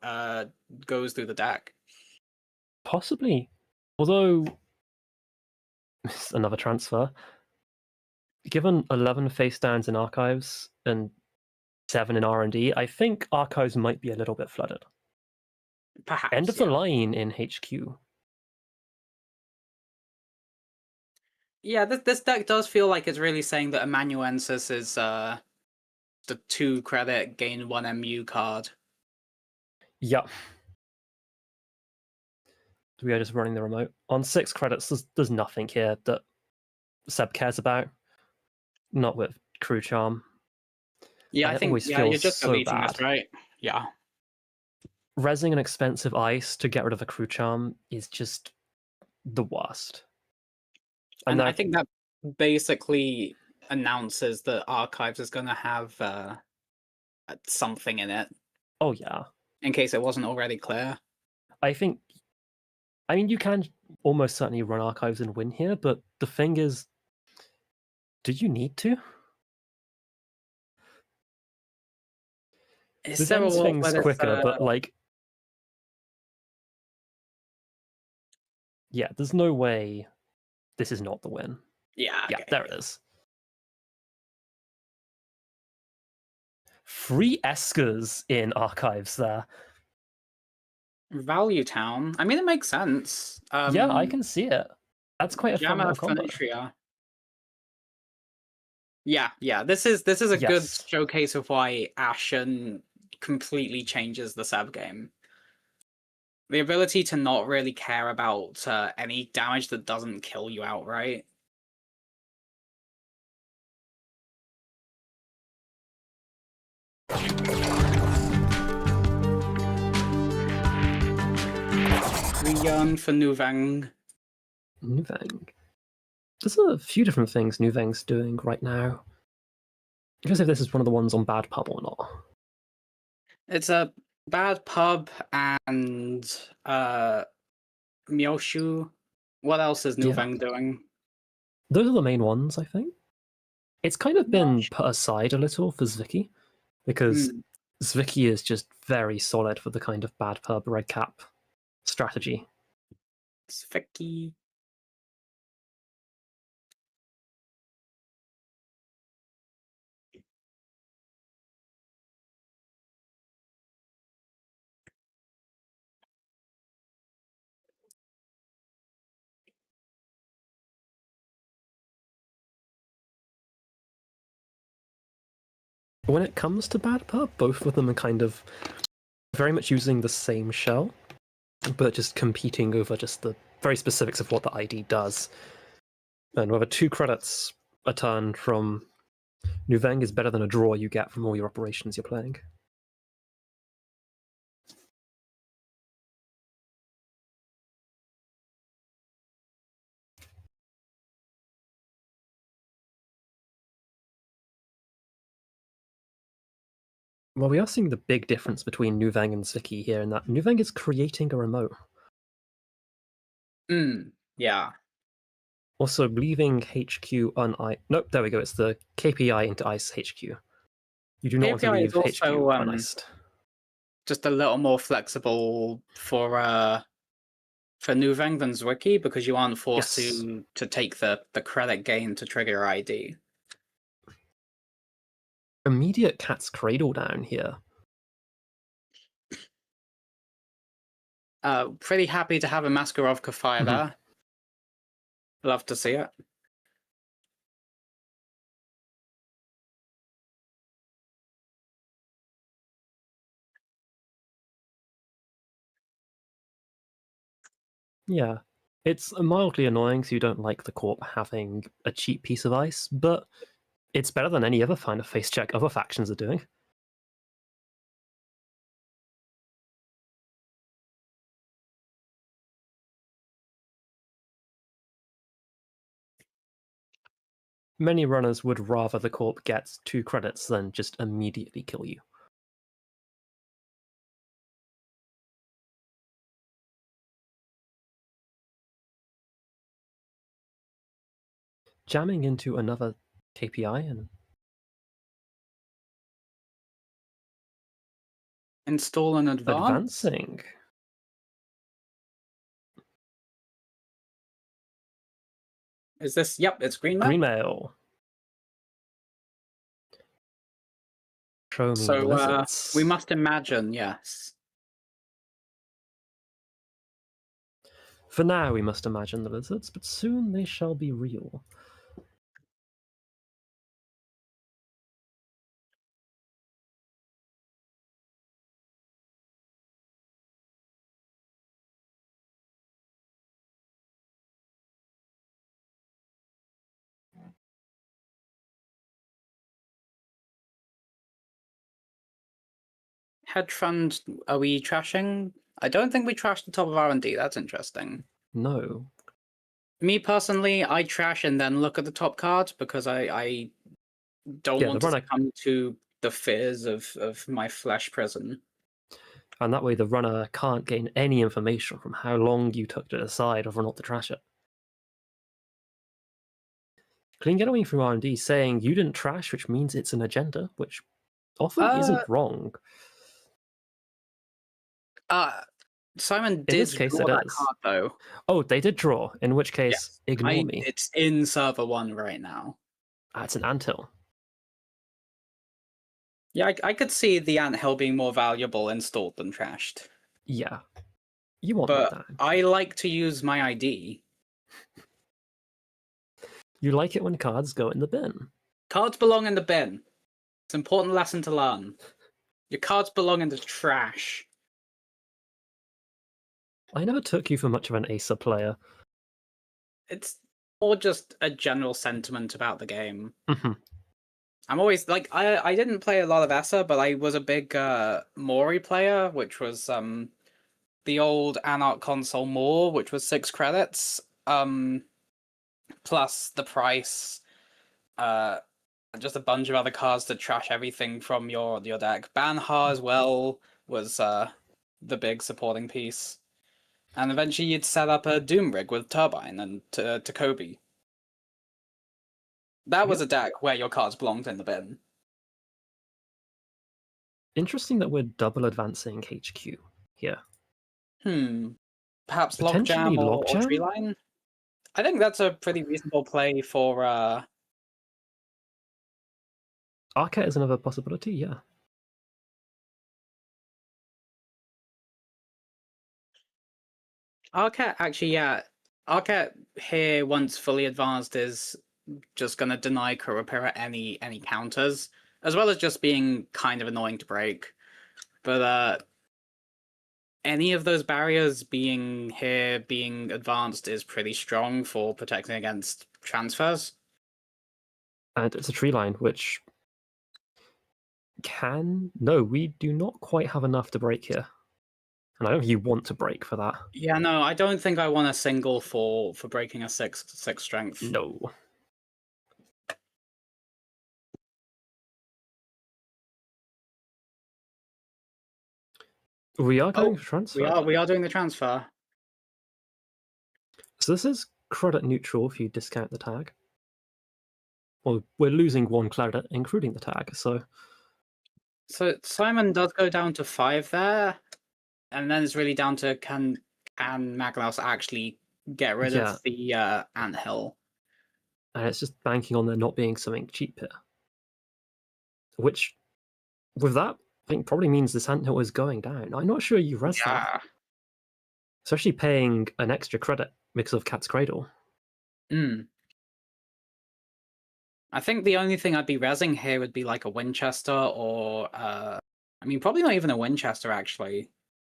goes through the deck. Possibly. Although, another transfer. Given 11 face downs in Archives and 7 in R&D, I think Archives might be a little bit flooded. Perhaps, End of the line in HQ. Yeah, this deck does feel like it's really saying that Amanuensis is the 2 credit, gain 1 MU card. Yep. We are just running the remote. On 6 credits, there's nothing here that Seb cares about. Not with Crew Charm. Yeah, I think you're just deleting this, right? Yeah. Rezzing an expensive ice to get rid of a Crew Charm is just the worst. And I think that basically announces that Archives is going to have something in it. Oh, yeah. In case it wasn't already clear. I mean, you can almost certainly run Archives and win here, but the thing is, do you need to? This ends things quicker, but like... Yeah, there's no way this is not the win. Yeah, okay. There it is. 3 Eskers in Archives there. Value Town. I mean, it makes sense. Yeah, I can see it. That's quite a fun little combo. Yeah. This is a good showcase of why Ashen completely changes the Seb game. The ability to not really care about any damage that doesn't kill you outright. We yearn for Nuveng. There's a few different things Nuveng's doing right now. I guess if this is one of the ones on Bad Pub or not. It's a Bad Pub and Myoshu. What else is Nuveng doing? Those are the main ones, I think. It's kind of been put aside a little for Zwicky, because Zwicky is just very solid for the kind of Bad Pub Red Cap strategy. Zwicky. When it comes to Bad Pub, both of them are kind of very much using the same shell, but just competing over just the very specifics of what the ID does. And whether 2 credits a turn from Nuveng is better than a draw you get from all your operations you're playing. Well, we are seeing the big difference between Nuveng and Zwicky here, in that Nuveng is creating a remote. Yeah. Also, leaving HQ Nope, there we go. It's the KPI into Ice HQ. You do not want to KPI is leave HQ also uniced. just a little more flexible for Nuveng than Zwicky, because you aren't forced to take the credit gain to trigger your ID. Immediate Cat's Cradle down here. Pretty happy to have a Maskarovka fire there. Love to see it. Yeah. It's mildly annoying, so you don't like the Corp having a cheap piece of ice, but it's better than any other kind of face check other factions are doing. Many runners would rather the Corp gets 2 credits than just immediately kill you. Jamming into another KPI and install and advancing. Is this? Yep, it's green mail. Green mail. Show me so lizards. We must imagine, yes. For now, we must imagine the lizards, but soon they shall be real. Hedge fund, are we trashing? I don't think we trashed the top of R&D. That's interesting. No. Me personally, I trash and then look at the top card, because I don't want to succumb to the fears of my flesh prison. And that way the runner can't gain any information from how long you took to decide whether or not to trash it. Clean getaway through R&D saying you didn't trash, which means it's an agenda, which often isn't wrong. Simon did draw that card, though. Oh, they did draw, in which case, ignore me. It's in server 1 right now. It's an anthill. Yeah, I could see the anthill being more valuable installed than trashed. Yeah. You want but that. I like to use my ID. You like it when cards go in the bin. Cards belong in the bin. It's an important lesson to learn. Your cards belong in the trash. I never took you for much of an Acer player. It's more just a general sentiment about the game. Mm-hmm. I'm always like, I didn't play a lot of Essa, but I was a big Mori player, which was the old Anarch console More, which was 6 credits, plus the price, just a bunch of other cards to trash everything from your deck. Banha as well was the big supporting piece. And eventually you'd set up a Doom rig with Turbine and Takobi. That was a deck where your cards belonged in the bin. Interesting that we're double advancing HQ here. Perhaps Logjam or Treeline? I think that's a pretty reasonable play for... Arcat is another possibility, yeah. Arcat, actually, yeah. Arcat here, once fully advanced, is just going to deny Kurapira any counters, as well as just being kind of annoying to break. But any of those barriers being advanced is pretty strong for protecting against transfers. And it's a tree line, which no, we do not quite have enough to break here. And I don't think you want to break for that. Yeah, no, I don't think I want a single for breaking a 6 strength. No. We are going for transfer. We are doing the transfer. So this is credit neutral if you discount the tag. Well, we're losing 1 credit, including the tag, so... So Simon does go down to 5 there, and then it's really down to can Magnus actually get rid of the anthill? And it's just banking on there not being something cheap here. Which, with that, I think probably means this anthill is going down. I'm not sure you res that. Especially paying an extra credit because of Cat's Cradle. I think the only thing I'd be rezzing here would be like a Winchester or, I mean, probably not even a Winchester, actually.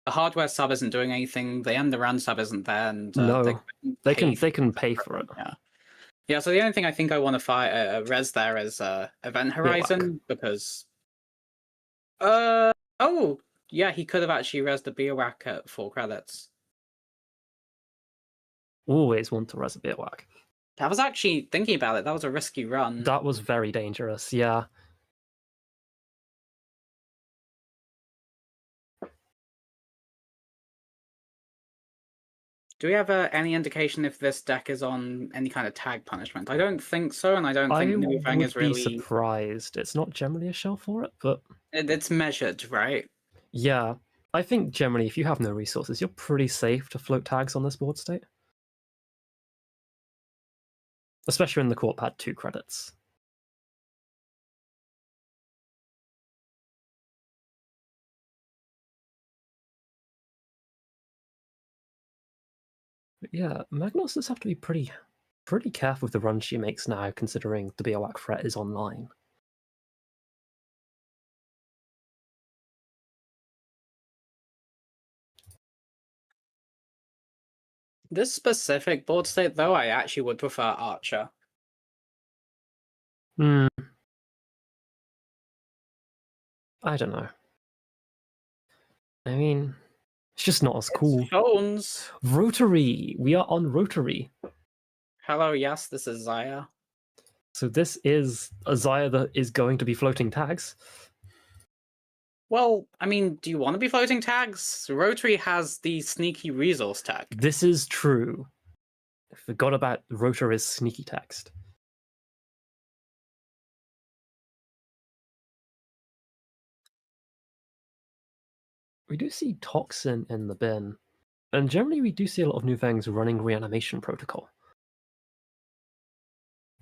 The hardware sub isn't doing anything, the end run sub isn't there, and no, they can pay for it. Yeah, so the only thing I think I want to res there is Event Horizon, because... oh! Yeah, he could have actually resed the Biowack at 4 credits. Always want to res a Biowack. I was actually thinking about it. That was a risky run. That was very dangerous, yeah. Do we have any indication if this deck is on any kind of tag punishment? I don't think so, and I don't think New Fang is really... I would be surprised. It's not generally a shell for it, but... It's measured, right? Yeah. I think generally, if you have no resources, you're pretty safe to float tags on this board state. Especially when the court had 2 credits. But yeah, Magnus does have to be pretty careful with the run she makes now, considering the Biowack threat is online. This specific board state, though, I actually would prefer Archer. I don't know. I mean, it's just not as cool. Phones. Rotary! We are on Rotary. Hello, yes, this is Zaya. So this is a Zaya that is going to be floating tags. Well, I mean, do you want to be floating tags? Rotary has the sneaky resource tag. This is true. I forgot about Rotary's sneaky text. We do see Toxin in the bin, and generally we do see a lot of new things running Reanimation Protocol.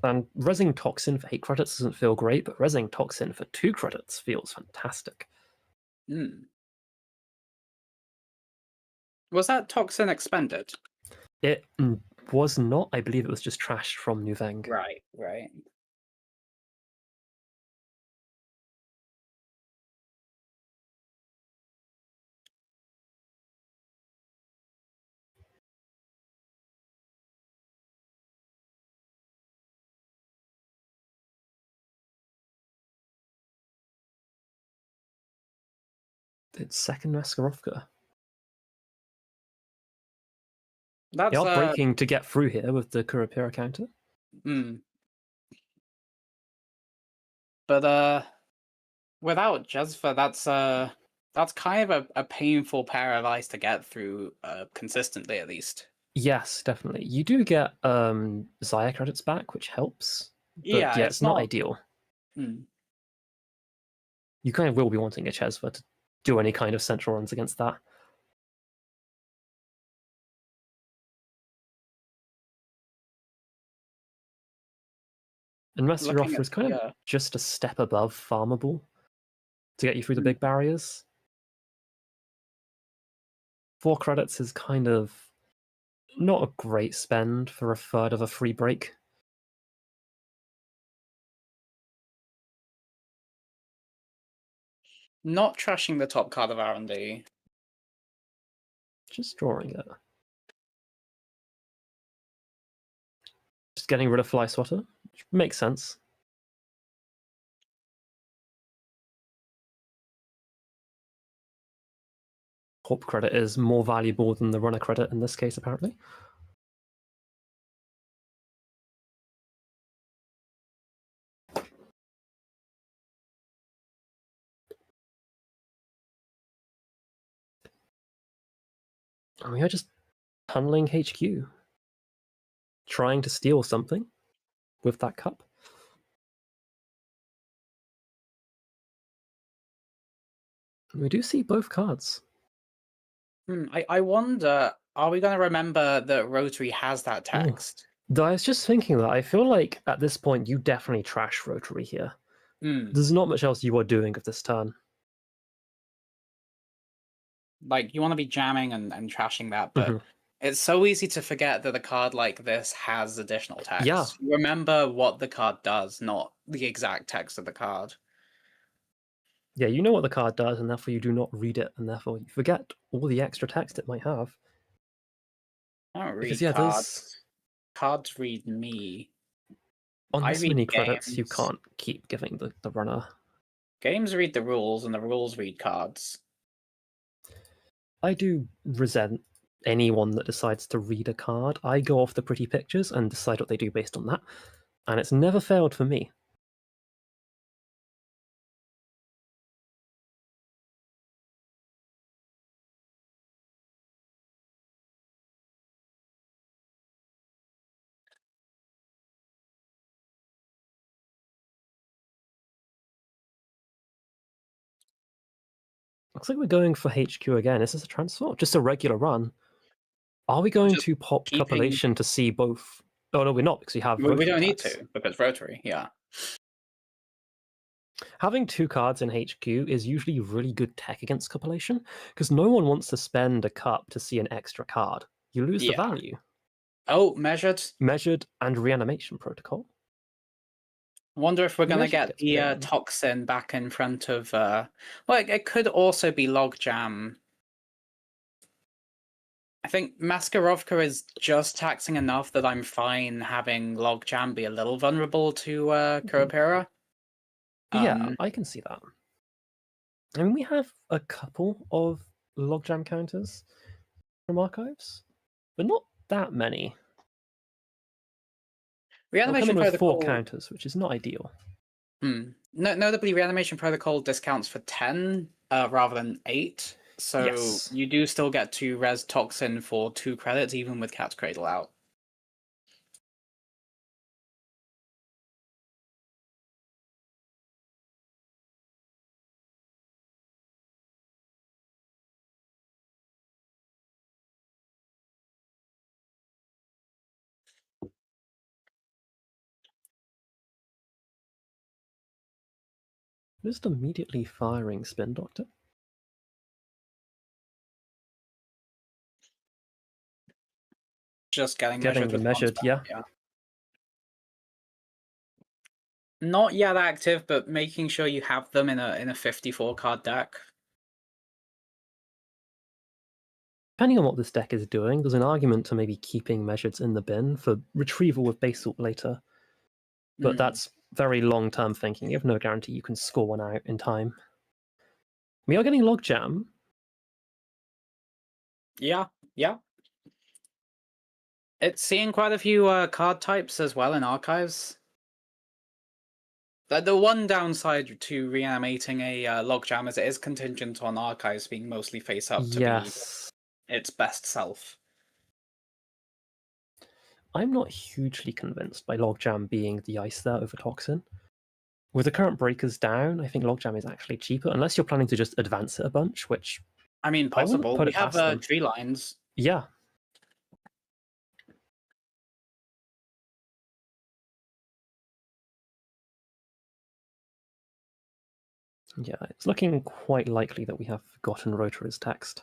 And resing Toxin for 8 credits doesn't feel great, but resing Toxin for 2 credits feels fantastic. Was that Toxin expended? It was not. I believe it was just trashed from New Veng. Right, right. It's second Maskarovka. That's they are breaking to get through here with the Kurapira counter. But without Jezva, that's kind of a painful pair of eyes to get through consistently, at least. Yes, definitely. You do get Zaya credits back, which helps. But yeah, it's not ideal. You kind of will be wanting a Chesva to do any kind of central runs against that. And Master Offer is kind of just a step above farmable to get you through the big barriers. 4 credits is kind of not a great spend for a third of a free break. Not trashing the top card of R&D. Just drawing it. Just getting rid of Fly Swatter, which makes sense. Corp credit is more valuable than the runner credit in this case, apparently. And we are just tunneling HQ. Trying to steal something with that cup. We do see both cards. I wonder, are we going to remember that Rotary has that text? Though I was just thinking that I feel like at this point you definitely trash Rotary here. There's not much else you are doing of this turn. Like, you want to be jamming and trashing that, but it's so easy to forget that a card like this has additional text. Yeah. You remember what the card does, not the exact text of the card. Yeah, you know what the card does, and therefore you do not read it, and therefore you forget all the extra text it might have. I don't read cards. Cards read me. On this many credits, you can't keep giving the runner. Games read the rules, and the rules read cards. I do resent anyone that decides to read a card. I go off the pretty pictures and decide what they do based on that, and it's never failed for me. Looks like we're going for HQ again. Is this a transfer? Just a regular run? Are we going to pop Copulation to see both? Oh, no, we're not, because we have Rotary. We don't need to, because Rotary, yeah. Having 2 cards in HQ is usually really good tech against Copulation, because no one wants to spend a cup to see an extra card. You lose the value. Oh, Measured. Measured and Reanimation Protocol. I wonder if we're going to get the Toxin back in front of... well, it could also be Logjam. I think Maskarovka is just taxing enough that I'm fine having Logjam be a little vulnerable to Kurapira. Yeah, I can see that. I mean, we have a couple of Logjam counters from Archives, but not that many. Reanimation Protocol 4 counters, which is not ideal. Notably, Reanimation Protocol discounts for 10 rather than 8. So you do still get to res Toxin for 2 credits, even with Cat's Cradle out. Just immediately firing Spin Doctor. Just getting measured, yeah. Not yet active, but making sure you have them in a 54 card deck. Depending on what this deck is doing, there's an argument to maybe keeping Measureds in the bin for retrieval with Basalt later. But that's very long-term thinking. You have no guarantee you can score one out in time. We are getting Logjam. Yeah. It's seeing quite a few card types as well in Archives. The one downside to reanimating a Logjam is it is contingent on Archives being mostly face-up to be its best self. I'm not hugely convinced by Logjam being the ice there over Toxin. With the current breakers down, I think Logjam is actually cheaper, unless you're planning to just advance it a bunch, which... I mean, possible. We have tree lines. Yeah. Yeah, it's looking quite likely that we have forgotten Rotary's text.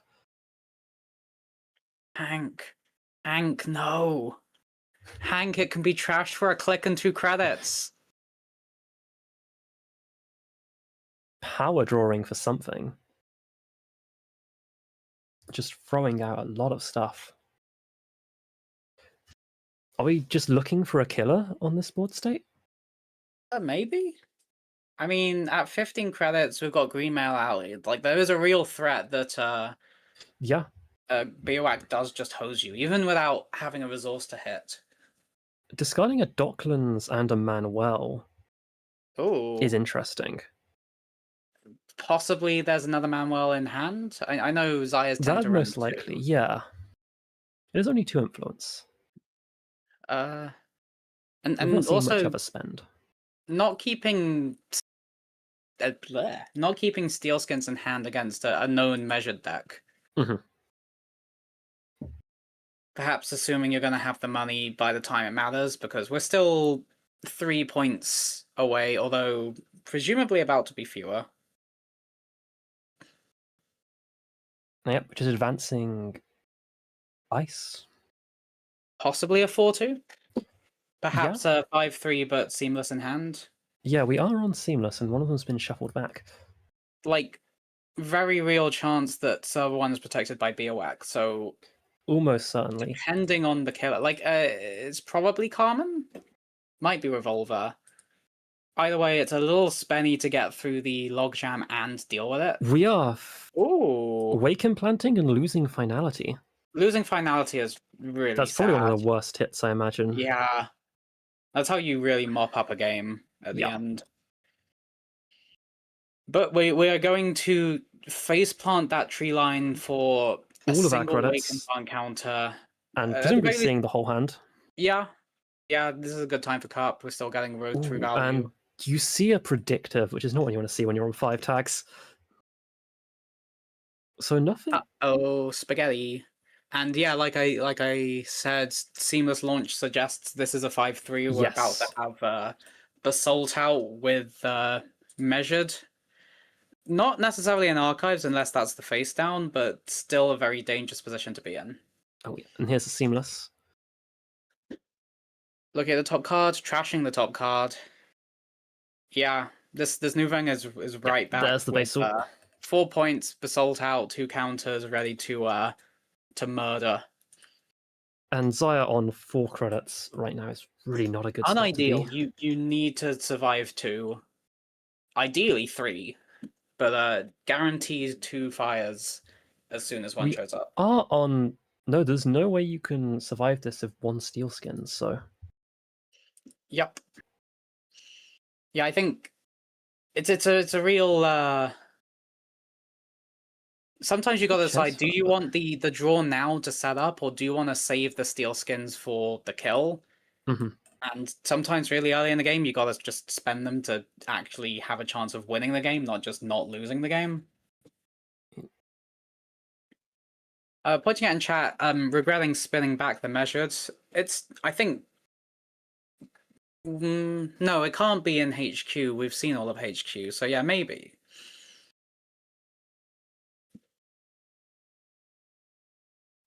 Hank, no. Hank, it can be trashed for a click and 2 credits. Power drawing for something. Just throwing out a lot of stuff. Are we just looking for a killer on this board state? Maybe. I mean, at 15 credits, we've got Greenmail Alley. Like, there is a real threat that Biowac does just hose you, even without having a resource to hit. Discarding a Docklands and a Manuel is interesting. Possibly there's another Manuel in hand. I know Zaya's That most likely, yeah. It is only 2 influence. And We haven't seen much also of a spend. not keeping steel skins in hand against a known measured deck. Mhm. Perhaps assuming you're going to have the money by the time it matters, because we're still 3 points away, although presumably about to be fewer. Yep, which is advancing ice. Possibly a 4-2? Perhaps a 5-3, but seamless in hand? Yeah, we are on seamless, and one of them's been shuffled back. Like, very real chance that server 1 is protected by BOX, so... Almost certainly. Depending on the killer. Like, it's probably Carmen? Might be Revolver. Either way, it's a little spenny to get through the logjam and deal with it. We are Ooh. wake implanting and losing finality. Losing finality is really That's sad. probably one of the worst hits, I imagine. Yeah. That's how you really mop up a game at the end. But we are going to faceplant that tree line for a all of our single wake credits, implant counter. And presumably seeing the whole hand. Yeah. Yeah, this is a good time for Cup. We're still getting road through value. And you see a predictive, which is not what you want to see when you're on 5 tags. So nothing. Oh, spaghetti. And yeah, like I said, seamless launch suggests this is a 5-3. We're about to have Basalt out with measured. Not necessarily in archives unless that's the face down, but still a very dangerous position to be in. Oh yeah, and here's the seamless. Looking at the top card, trashing the top card. Yeah, this new thing is right back. There's the base salt. 4 points, Basalt out, 2 counters, ready to murder. And Zaya on 4 credits right now is really not a good spot Unideal. to be. You need to survive 2. Ideally 3. But guaranteed 2 fires as soon as one shows up. Are on... No, there's no way you can survive this with 1 steel skin, so... Yep. Yeah, I think it's a real... Sometimes you gotta decide, do you want the draw now to set up, or do you want to save the steel skins for the kill? And sometimes really early in the game, you gotta just spend them to actually have a chance of winning the game, not just not losing the game. Pointing out in chat, regretting spinning back the measured. It's, I think... no, it can't be in HQ. We've seen all of HQ, so yeah, maybe.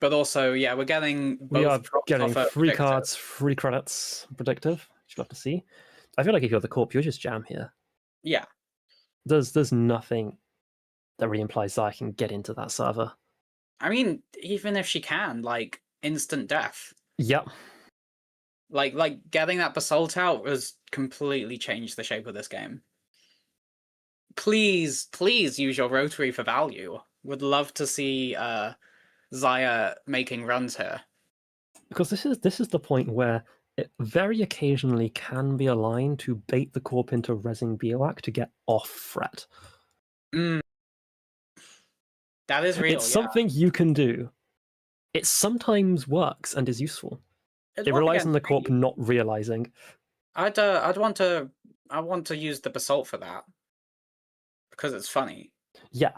But also, yeah, we're getting both. We are getting free cards, free credits, predictive. Which you'll have to see. I feel like if you're the corp, you're just jam here. Yeah. There's nothing that really implies that I can get into that server. I mean, even if she can, like, instant death. Yep. Like getting that Basalt out has completely changed the shape of this game. Please use your rotary for value. Would love to see Zaya making runs here. Because this is the point where it very occasionally can be a line to bait the corp into rezzing Bioac to get off threat. That is real. It's something you can do. It sometimes works and is useful. It relies on the corp not realizing. I want to use the Basalt for that. Because it's funny. Yeah.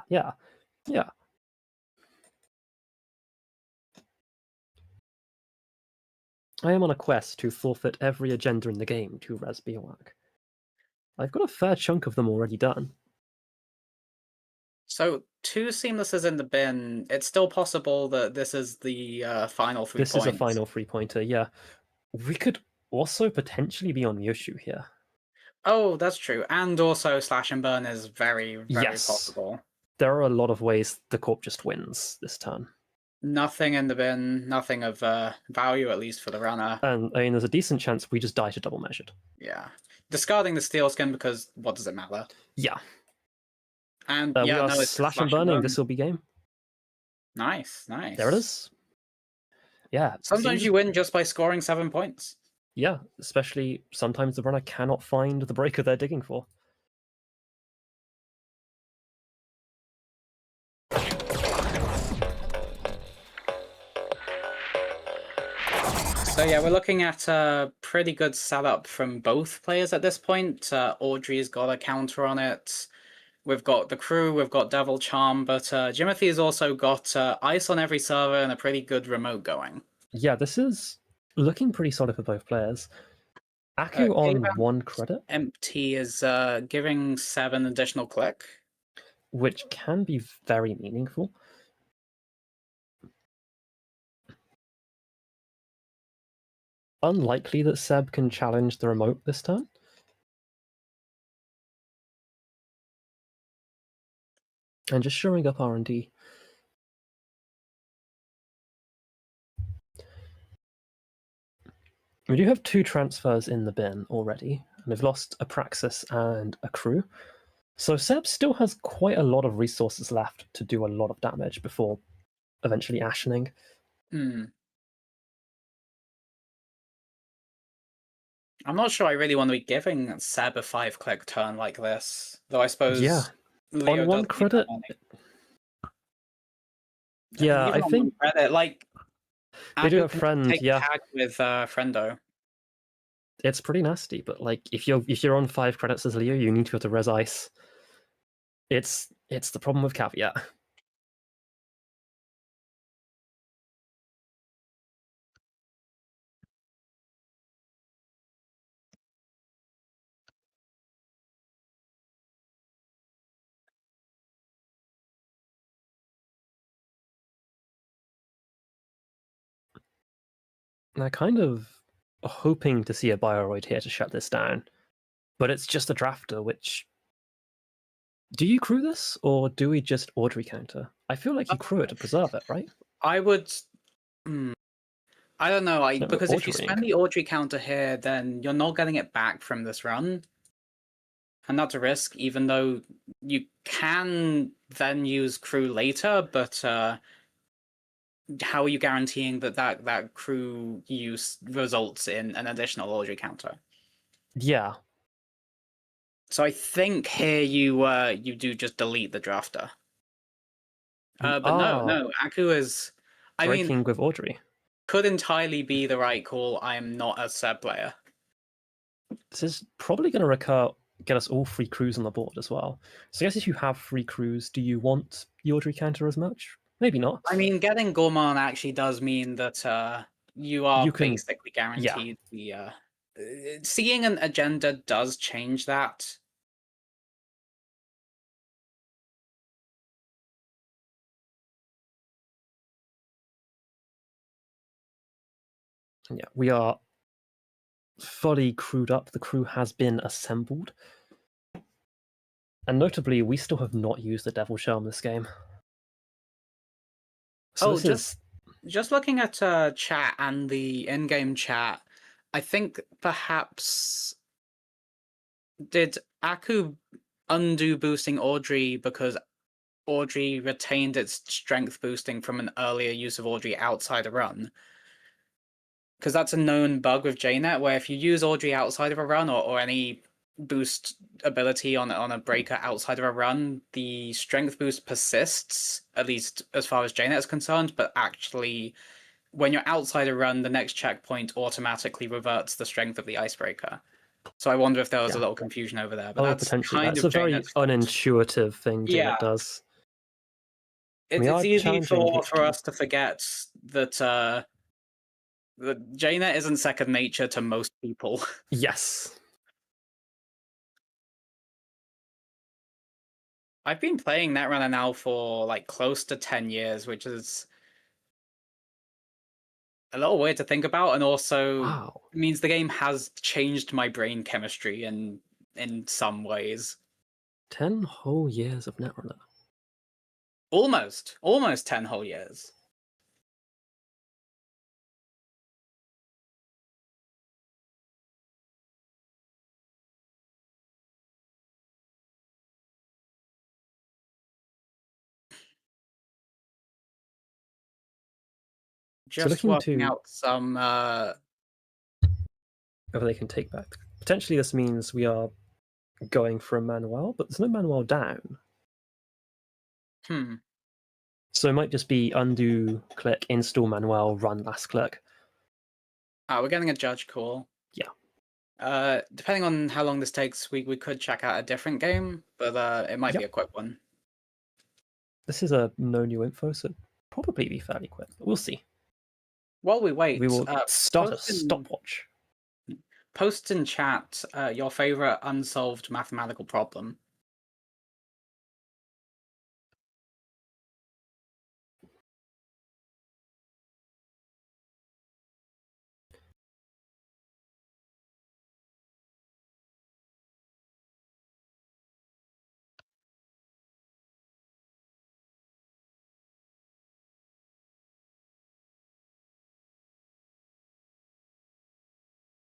I am on a quest to forfeit every agenda in the game to res Bioac. I've got a fair chunk of them already done. So 2 seamlesses in the bin. It's still possible that this is the final 3 points. This is a final 3-pointer, yeah. We could also potentially be on Yoshu here. Oh, that's true. And also Slash and Burn is very, very possible. There are a lot of ways the corp just wins this turn. Nothing in the bin, nothing of value, at least for the runner. And I mean, there's a decent chance we just die to double measured. Yeah. Discarding the steel skin because what does it matter? Yeah. And we are slash and burning. This will be game. Nice. There it is. Yeah. Sometimes you win just by scoring 7 points. Yeah, especially sometimes the runner cannot find the breaker they're digging for. So yeah, we're looking at a pretty good setup from both players at this point. Audrey's got a counter on it. We've got the crew, we've got Devil Charm, but Jimothy's also got ice on every server and a pretty good remote going. Yeah, this is looking pretty solid for both players. Aku on 1 credit. Empty is giving 7 additional click. Which can be very meaningful. Unlikely that Seb can challenge the remote this turn. And just showing up R&D. We do have 2 transfers in the bin already, and we've lost a Praxis and a crew. So Seb still has quite a lot of resources left to do a lot of damage before eventually ashening. I'm not sure I really want to be giving Seb a 5-click turn like this, though I suppose Leo on 1 credit. Yeah, I think credit, like they do have friend. Yeah, tag with friendo. It's pretty nasty, but like if you're on 5 credits as Leo, you need to go to res ice. It's the problem with caveat. I'm kind of hoping to see a Bioroid here to shut this down, but it's just a drafter, which... Do you crew this, or do we just Audrey counter? I feel like you crew it to preserve it, right? I would... I don't know, because if you spend the Audrey counter here, then you're not getting it back from this run. And that's a risk, even though you can then use crew later, but how are you guaranteeing that crew use results in an additional Audrey counter? Yeah. So I think here you do just delete the drafter. But no, Aku is... breaking with Audrey. Could entirely be the right call. I am not a Seb player. This is probably going to get us all 3 crews on the board as well. So I guess if you have 3 crews, do you want the Audrey counter as much? Maybe not. I mean, getting Gorman actually does mean that you are basically guaranteed the... seeing an agenda does change that. Yeah, we are fully crewed up. The crew has been assembled. And notably, we still have not used the Devil Charm this game. So just looking at chat and the in-game chat, I think perhaps... Did Aku undo boosting Audrey because Audrey retained its strength boosting from an earlier use of Audrey outside a run? Because that's a known bug with JNet, where if you use Audrey outside of a run or any boost ability on a breaker outside of a run, the strength boost persists, at least as far as JNet is concerned, but actually when you're outside a run, the next checkpoint automatically reverts the strength of the icebreaker. So I wonder if there was a little confusion over there. But that's potentially. That's a very unintuitive thing JNet does. It's easy for us to forget that JNet isn't second nature to most people. Yes. I've been playing Netrunner now for like close to 10 years, which is a little weird to think about, and also means the game has changed my brain chemistry in some ways. 10 whole years of Netrunner. Almost 10 whole years. Just working out some whether they can take back. Potentially this means we are going for a Manuel, but there's no Manuel down. So it might just be undo click, install Manuel, run last click. We're getting a judge call. Yeah. Depending on how long this takes, we could check out a different game, but it might be Yep. a quick one. This is a no new info, so it'll probably be fairly quick, but we'll see. While we wait, We will start a stopwatch. Post in chat your favorite unsolved mathematical problem.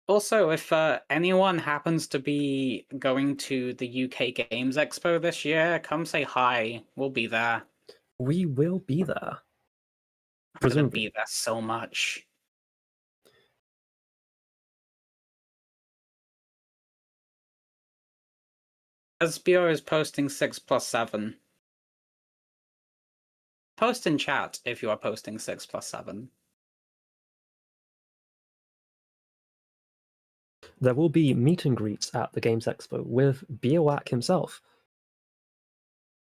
Also, if anyone happens to be going to the UK Games Expo this year, come say hi. We'll be there. We will be there. I'm gonna be there so much. SBO is posting 6+7. Post in chat if you are posting 6+7. There will be meet and greets at the Games Expo with Beerwack himself.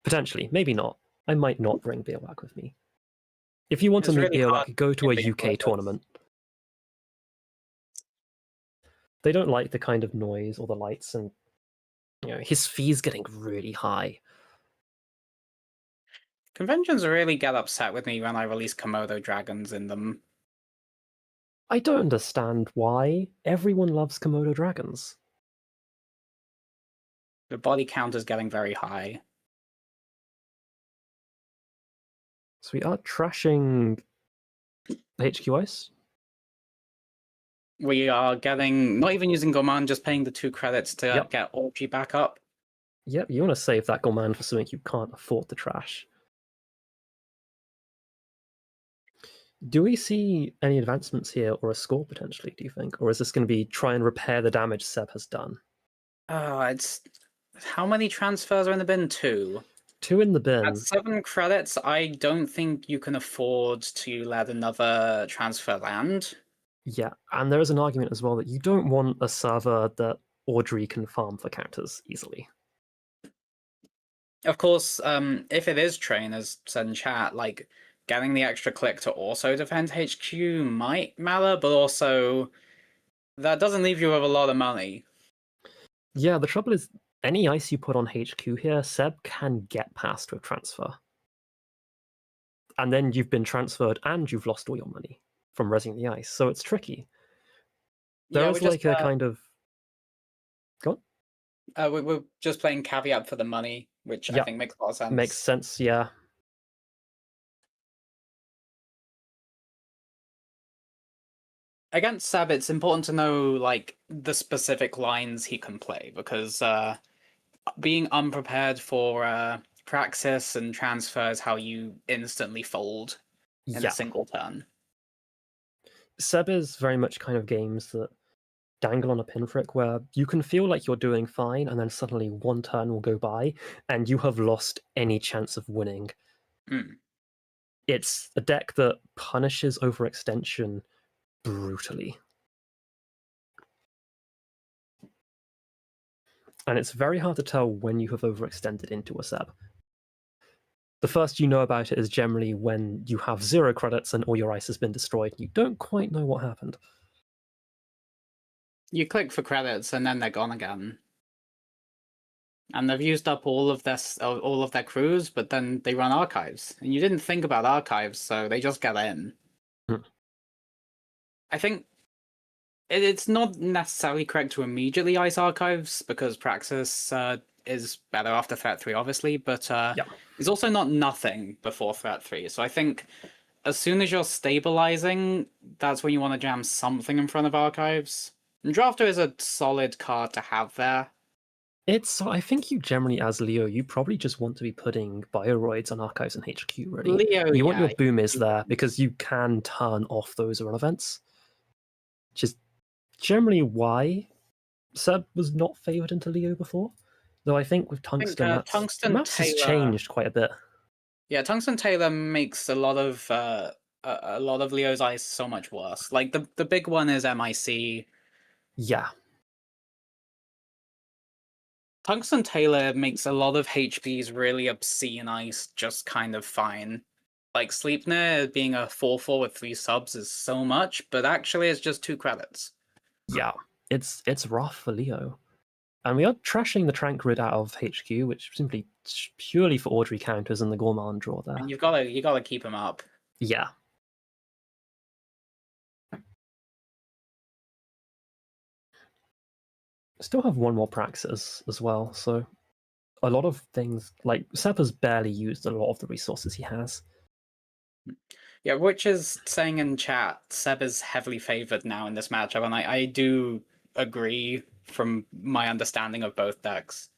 Potentially, maybe not. I might not bring Beerwack with me. If you want to meet Beerwack, go to a UK tournament. They don't like the kind of noise or the lights, and his fee's getting really high. Conventions really get upset with me when I release Komodo dragons in them. I don't understand why. Everyone loves Komodo dragons. The body count is getting very high. So we are trashing HQ Ice. We are getting, not even using Gourmand, just paying the 2 credits to get Orgy back up. Yep, you want to save that Gourmand for something you can't afford to trash. Do we see any advancements here or a score potentially, do you think? Or is this going to be try and repair the damage Seb has done? It's... How many transfers are in the bin? 2. 2 in the bin. At 7 credits, I don't think you can afford to let another transfer land. Yeah, and there is an argument as well that you don't want a server that Audrey can farm for characters easily. Of course, if it is train, as said in chat, like, getting the extra click to also defend HQ might matter, but also that doesn't leave you with a lot of money. Yeah, the trouble is, any ice you put on HQ here, Seb can get past with transfer. And then you've been transferred and you've lost all your money from resing the ice, so it's tricky. There is like a kind of... Go on. We're just playing caveat for the money, which I think makes a lot of sense. Makes sense, yeah. Against Seb, it's important to know like the specific lines he can play, because being unprepared for praxis and transfer is how you instantly fold in a single turn. Seb is very much kind of games that dangle on a pinprick, where you can feel like you're doing fine, and then suddenly one turn will go by, and you have lost any chance of winning. It's a deck that punishes overextension brutally. And it's very hard to tell when you have overextended into a Seb. The first you know about it is generally when you have 0 credits and all your ice has been destroyed, and you don't quite know what happened. You click for credits and then they're gone again. And they've used up all of their crews, but then they run archives. And you didn't think about archives, so they just get in. I think it's not necessarily correct to immediately ice archives, because Praxis is better after Threat 3, obviously, but it's also not nothing before Threat 3. So I think as soon as you're stabilizing, that's when you want to jam something in front of archives. And Drafter is a solid card to have there. I think you generally, as Leo, you probably just want to be putting Bioroids on archives and HQ, really. Leo, you want your Boomies there, because you can turn off those run events. Which is generally why Seb was not favoured into Leo before. Though I think with Tungsten, maps has changed quite a bit. Yeah, Tungsten Taylor makes a lot of a lot of Leo's ice so much worse. Like the big one is MIC. Yeah. Tungsten Tailor makes a lot of HP's really obscene ice just kind of fine. Like Sleipnir being a 4/4 with 3 subs is so much, but actually it's just 2 credits. Yeah, it's rough for Leo. And we are trashing the Trank grid out of HQ, which simply purely for Audrey counters and the Gourmand draw there. And you gotta keep him up. Yeah. Still have one more praxis as well, so a lot of things, like, Seb has barely used a lot of the resources he has. Yeah, which is saying in chat, Seb is heavily favored now in this matchup, and I do agree from my understanding of both decks.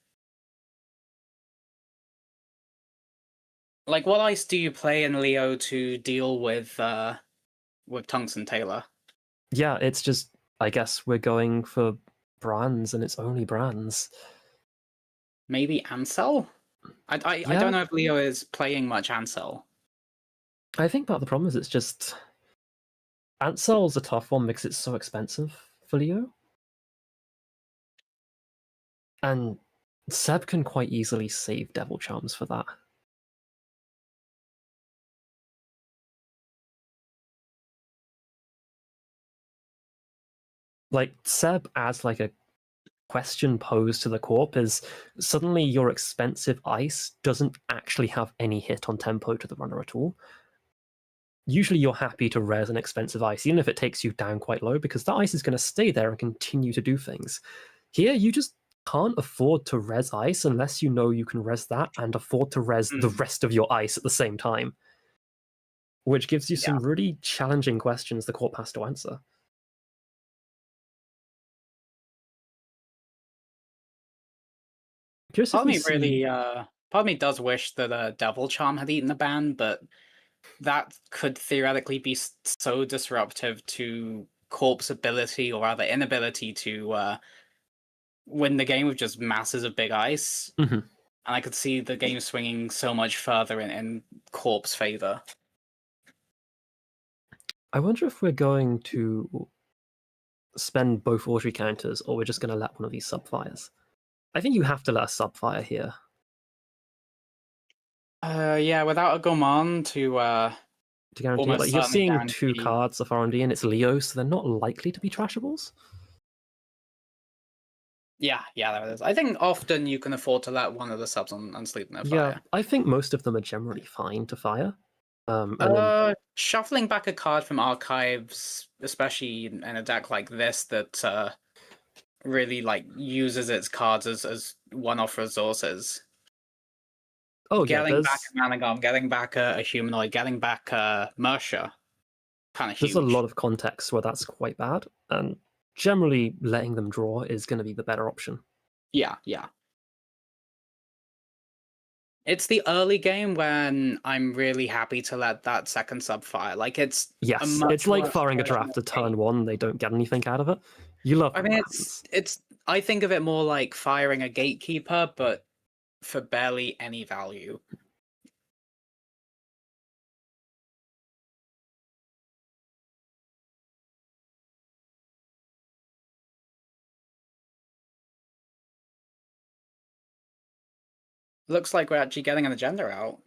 Like, what ice do you play in Leo to deal with Tungsten Tailor? Yeah, it's just, I guess we're going for brands, and it's only brands. Maybe Ansel? I don't know if Leo is playing much Ansel. I think part of the problem is it's just Ansel's a tough one because it's so expensive for Leo. And Seb can quite easily save Devil Charms for that. Like, Seb as like a question posed to the corp is suddenly your expensive ice doesn't actually have any hit on tempo to the runner at all. Usually you're happy to res an expensive ice, even if it takes you down quite low, because that ice is going to stay there and continue to do things. Here, you just can't afford to res ice unless you know you can res that and afford to res the rest of your ice at the same time. Which gives you some really challenging questions the corp has to answer. Part of me does wish that Devil Charm had eaten the ban, but that could theoretically be so disruptive to Corp's ability, or rather inability, to win the game with just masses of big ice. Mm-hmm. And I could see the game swinging so much further in Corp's favor. I wonder if we're going to spend both Audrey counters, or we're just going to let one of these subfires. I think you have to let a subfire here. Yeah, without a Gourmand to guarantee it. Like, you're seeing 2 cards of R&D, and it's Leo, so they're not likely to be trashables. Yeah, there it is. I think often you can afford to let one of the subs on Sleipnir fire. Yeah, I think most of them are generally fine to fire. Shuffling back a card from archives, especially in a deck like this that really like uses its cards as one-off resources. Oh, getting back a Managom, getting back a humanoid, getting back a Mersha, kind of huge. There's a lot of context where that's quite bad, and generally letting them draw is going to be the better option. Yeah. It's the early game when I'm really happy to let that second sub fire. Like, it's it's like firing a draft at turn 1. They don't get anything out of it. You love. I mean, it's. I think of it more like firing a gatekeeper, but for barely any value. Looks like we're actually getting an agenda out.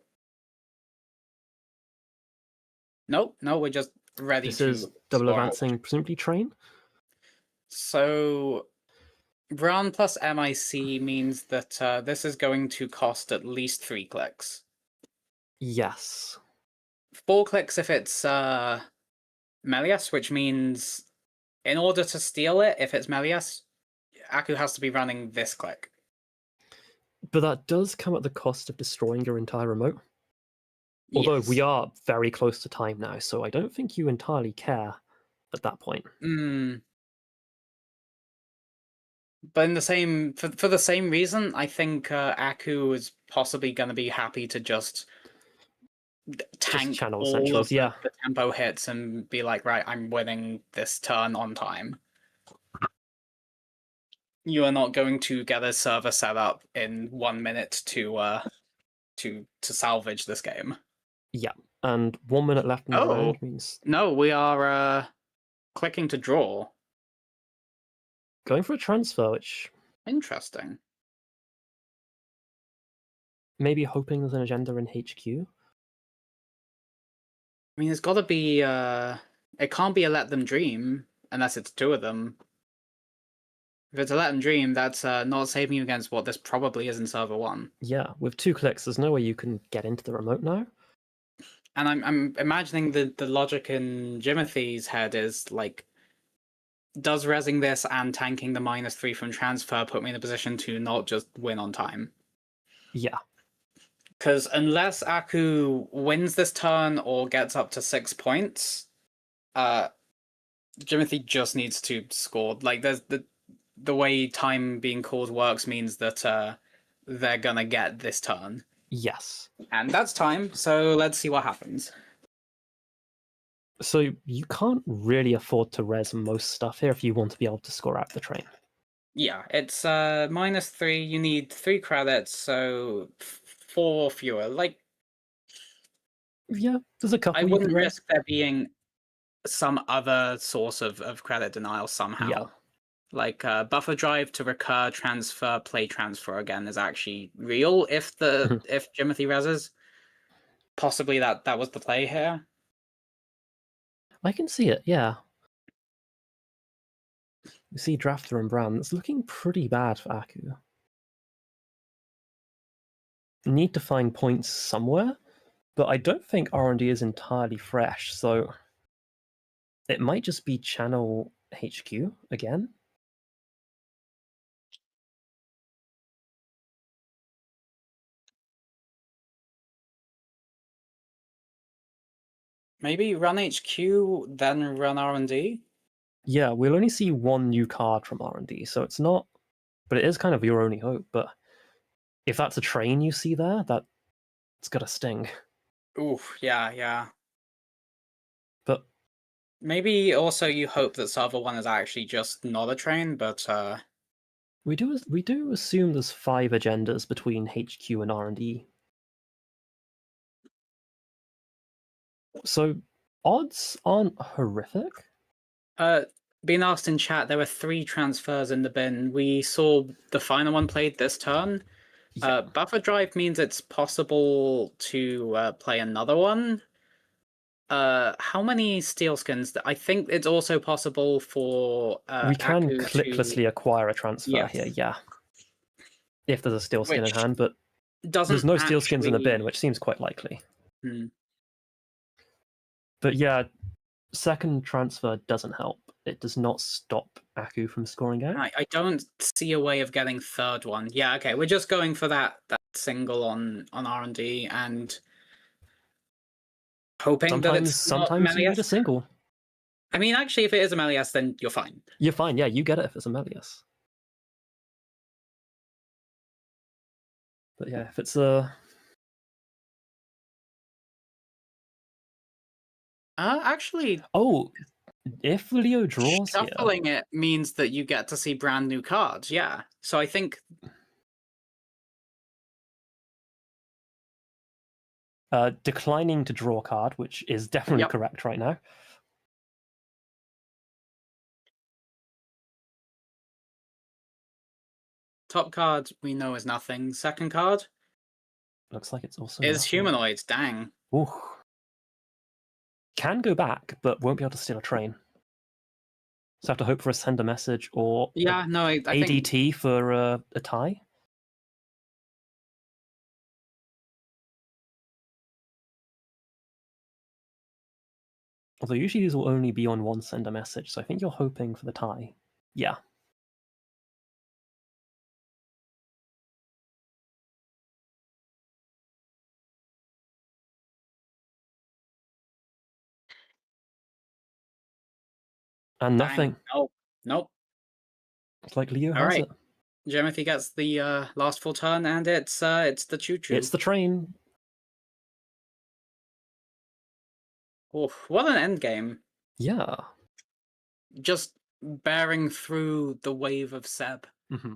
Nope, no, we're just ready to. This is double advancing, presumably train. So, Bran plus MIC means that this is going to cost at least 3 clicks. Yes. 4 clicks if it's Melias, which means in order to steal it, if it's Melias, Aku has to be running this click. But that does come at the cost of destroying your entire remote. Although we are very close to time now, so I don't think you entirely care at that point. But in the same for the same reason, I think Aku is possibly going to be happy to just tank all of the tempo hits and be like, right, I'm winning this turn on time. You are not going to get a server set up in 1 minute to salvage this game. Yeah. And 1 minute left in the round means... No, we are clicking to draw. Going for a transfer, which... Interesting. Maybe hoping there's an agenda in HQ? I mean, it's got to be... It can't be a Let Them Dream, unless it's 2 of them. If it's a Let Them Dream, that's not saving you against what this probably is in server 1. Yeah, with 2 clicks, there's no way you can get into the remote now. And I'm imagining the logic in Jimothy's head is, like, does rezzing this and tanking the -3 from transfer put me in a position to not just win on time? Yeah. Because unless Aku wins this turn or gets up to 6 points, Jimothy just needs to score. Like, there's the way time being called works means that they're gonna get this turn. Yes. And that's time, so let's see what happens. So you can't really afford to res most stuff here if you want to be able to score out the train. Yeah, it's -3, you need 3 credits, so 4 fewer. Like, yeah, there's a couple I you wouldn't can risk there being some other source of credit denial somehow. Yeah. Like buffer drive to recur, transfer, play transfer again is actually real if if Jimothy reses. Possibly that was the play here. I can see it, yeah. You see Drafter and Brown. It's looking pretty bad for Aku. Need to find points somewhere, but I don't think R&D is entirely fresh, so it might just be channel HQ again. Maybe run HQ, then run R&D? Yeah, we'll only see 1 new card from R&D, so it's not... But it is kind of your only hope, but if that's a train you see there, it's got a sting. Oof, yeah. But maybe also you hope that server 1 is actually just not a train, but we do assume there's 5 agendas between HQ and R&D. So odds aren't horrific. Being asked in chat, there were 3 transfers in the bin. We saw the final one played this turn. Yeah. Buffer drive means it's possible to play another one. How many steel skins? I think it's also possible for we can Aku clicklessly acquire a transfer here, yeah. If there's a steel skin in hand, but there's no steel skins in the bin, which seems quite likely. But yeah, second transfer doesn't help. It does not stop Aku from scoring out. I don't see a way of getting third one. Yeah, okay, we're just going for that single on R&D and hoping that it's sometimes you need a single. I mean, actually, if it is a Melias, then you're fine. You're fine, yeah, you get it if it's a Melias. But yeah, if it's a... Actually... Oh, if Leo draws shuffling it means that you get to see brand new cards, yeah. So I think... declining to draw a card, which is definitely correct right now. Top card we know is nothing. Second card? Looks like it's also is nothing. humanoids, dang. Ooh. Can go back, but won't be able to steal a train. So have to hope for a send a message or I ADT think... for a tie. Although usually these will only be on 1 send a message, so I think you're hoping for the tie. Yeah. And nothing. Nope. It's like Leo has it. Jimothy gets the last full turn, and it's the choo-choo. It's the train. Oof, what an end game. Yeah. Just bearing through the wave of Seb. Mm-hmm.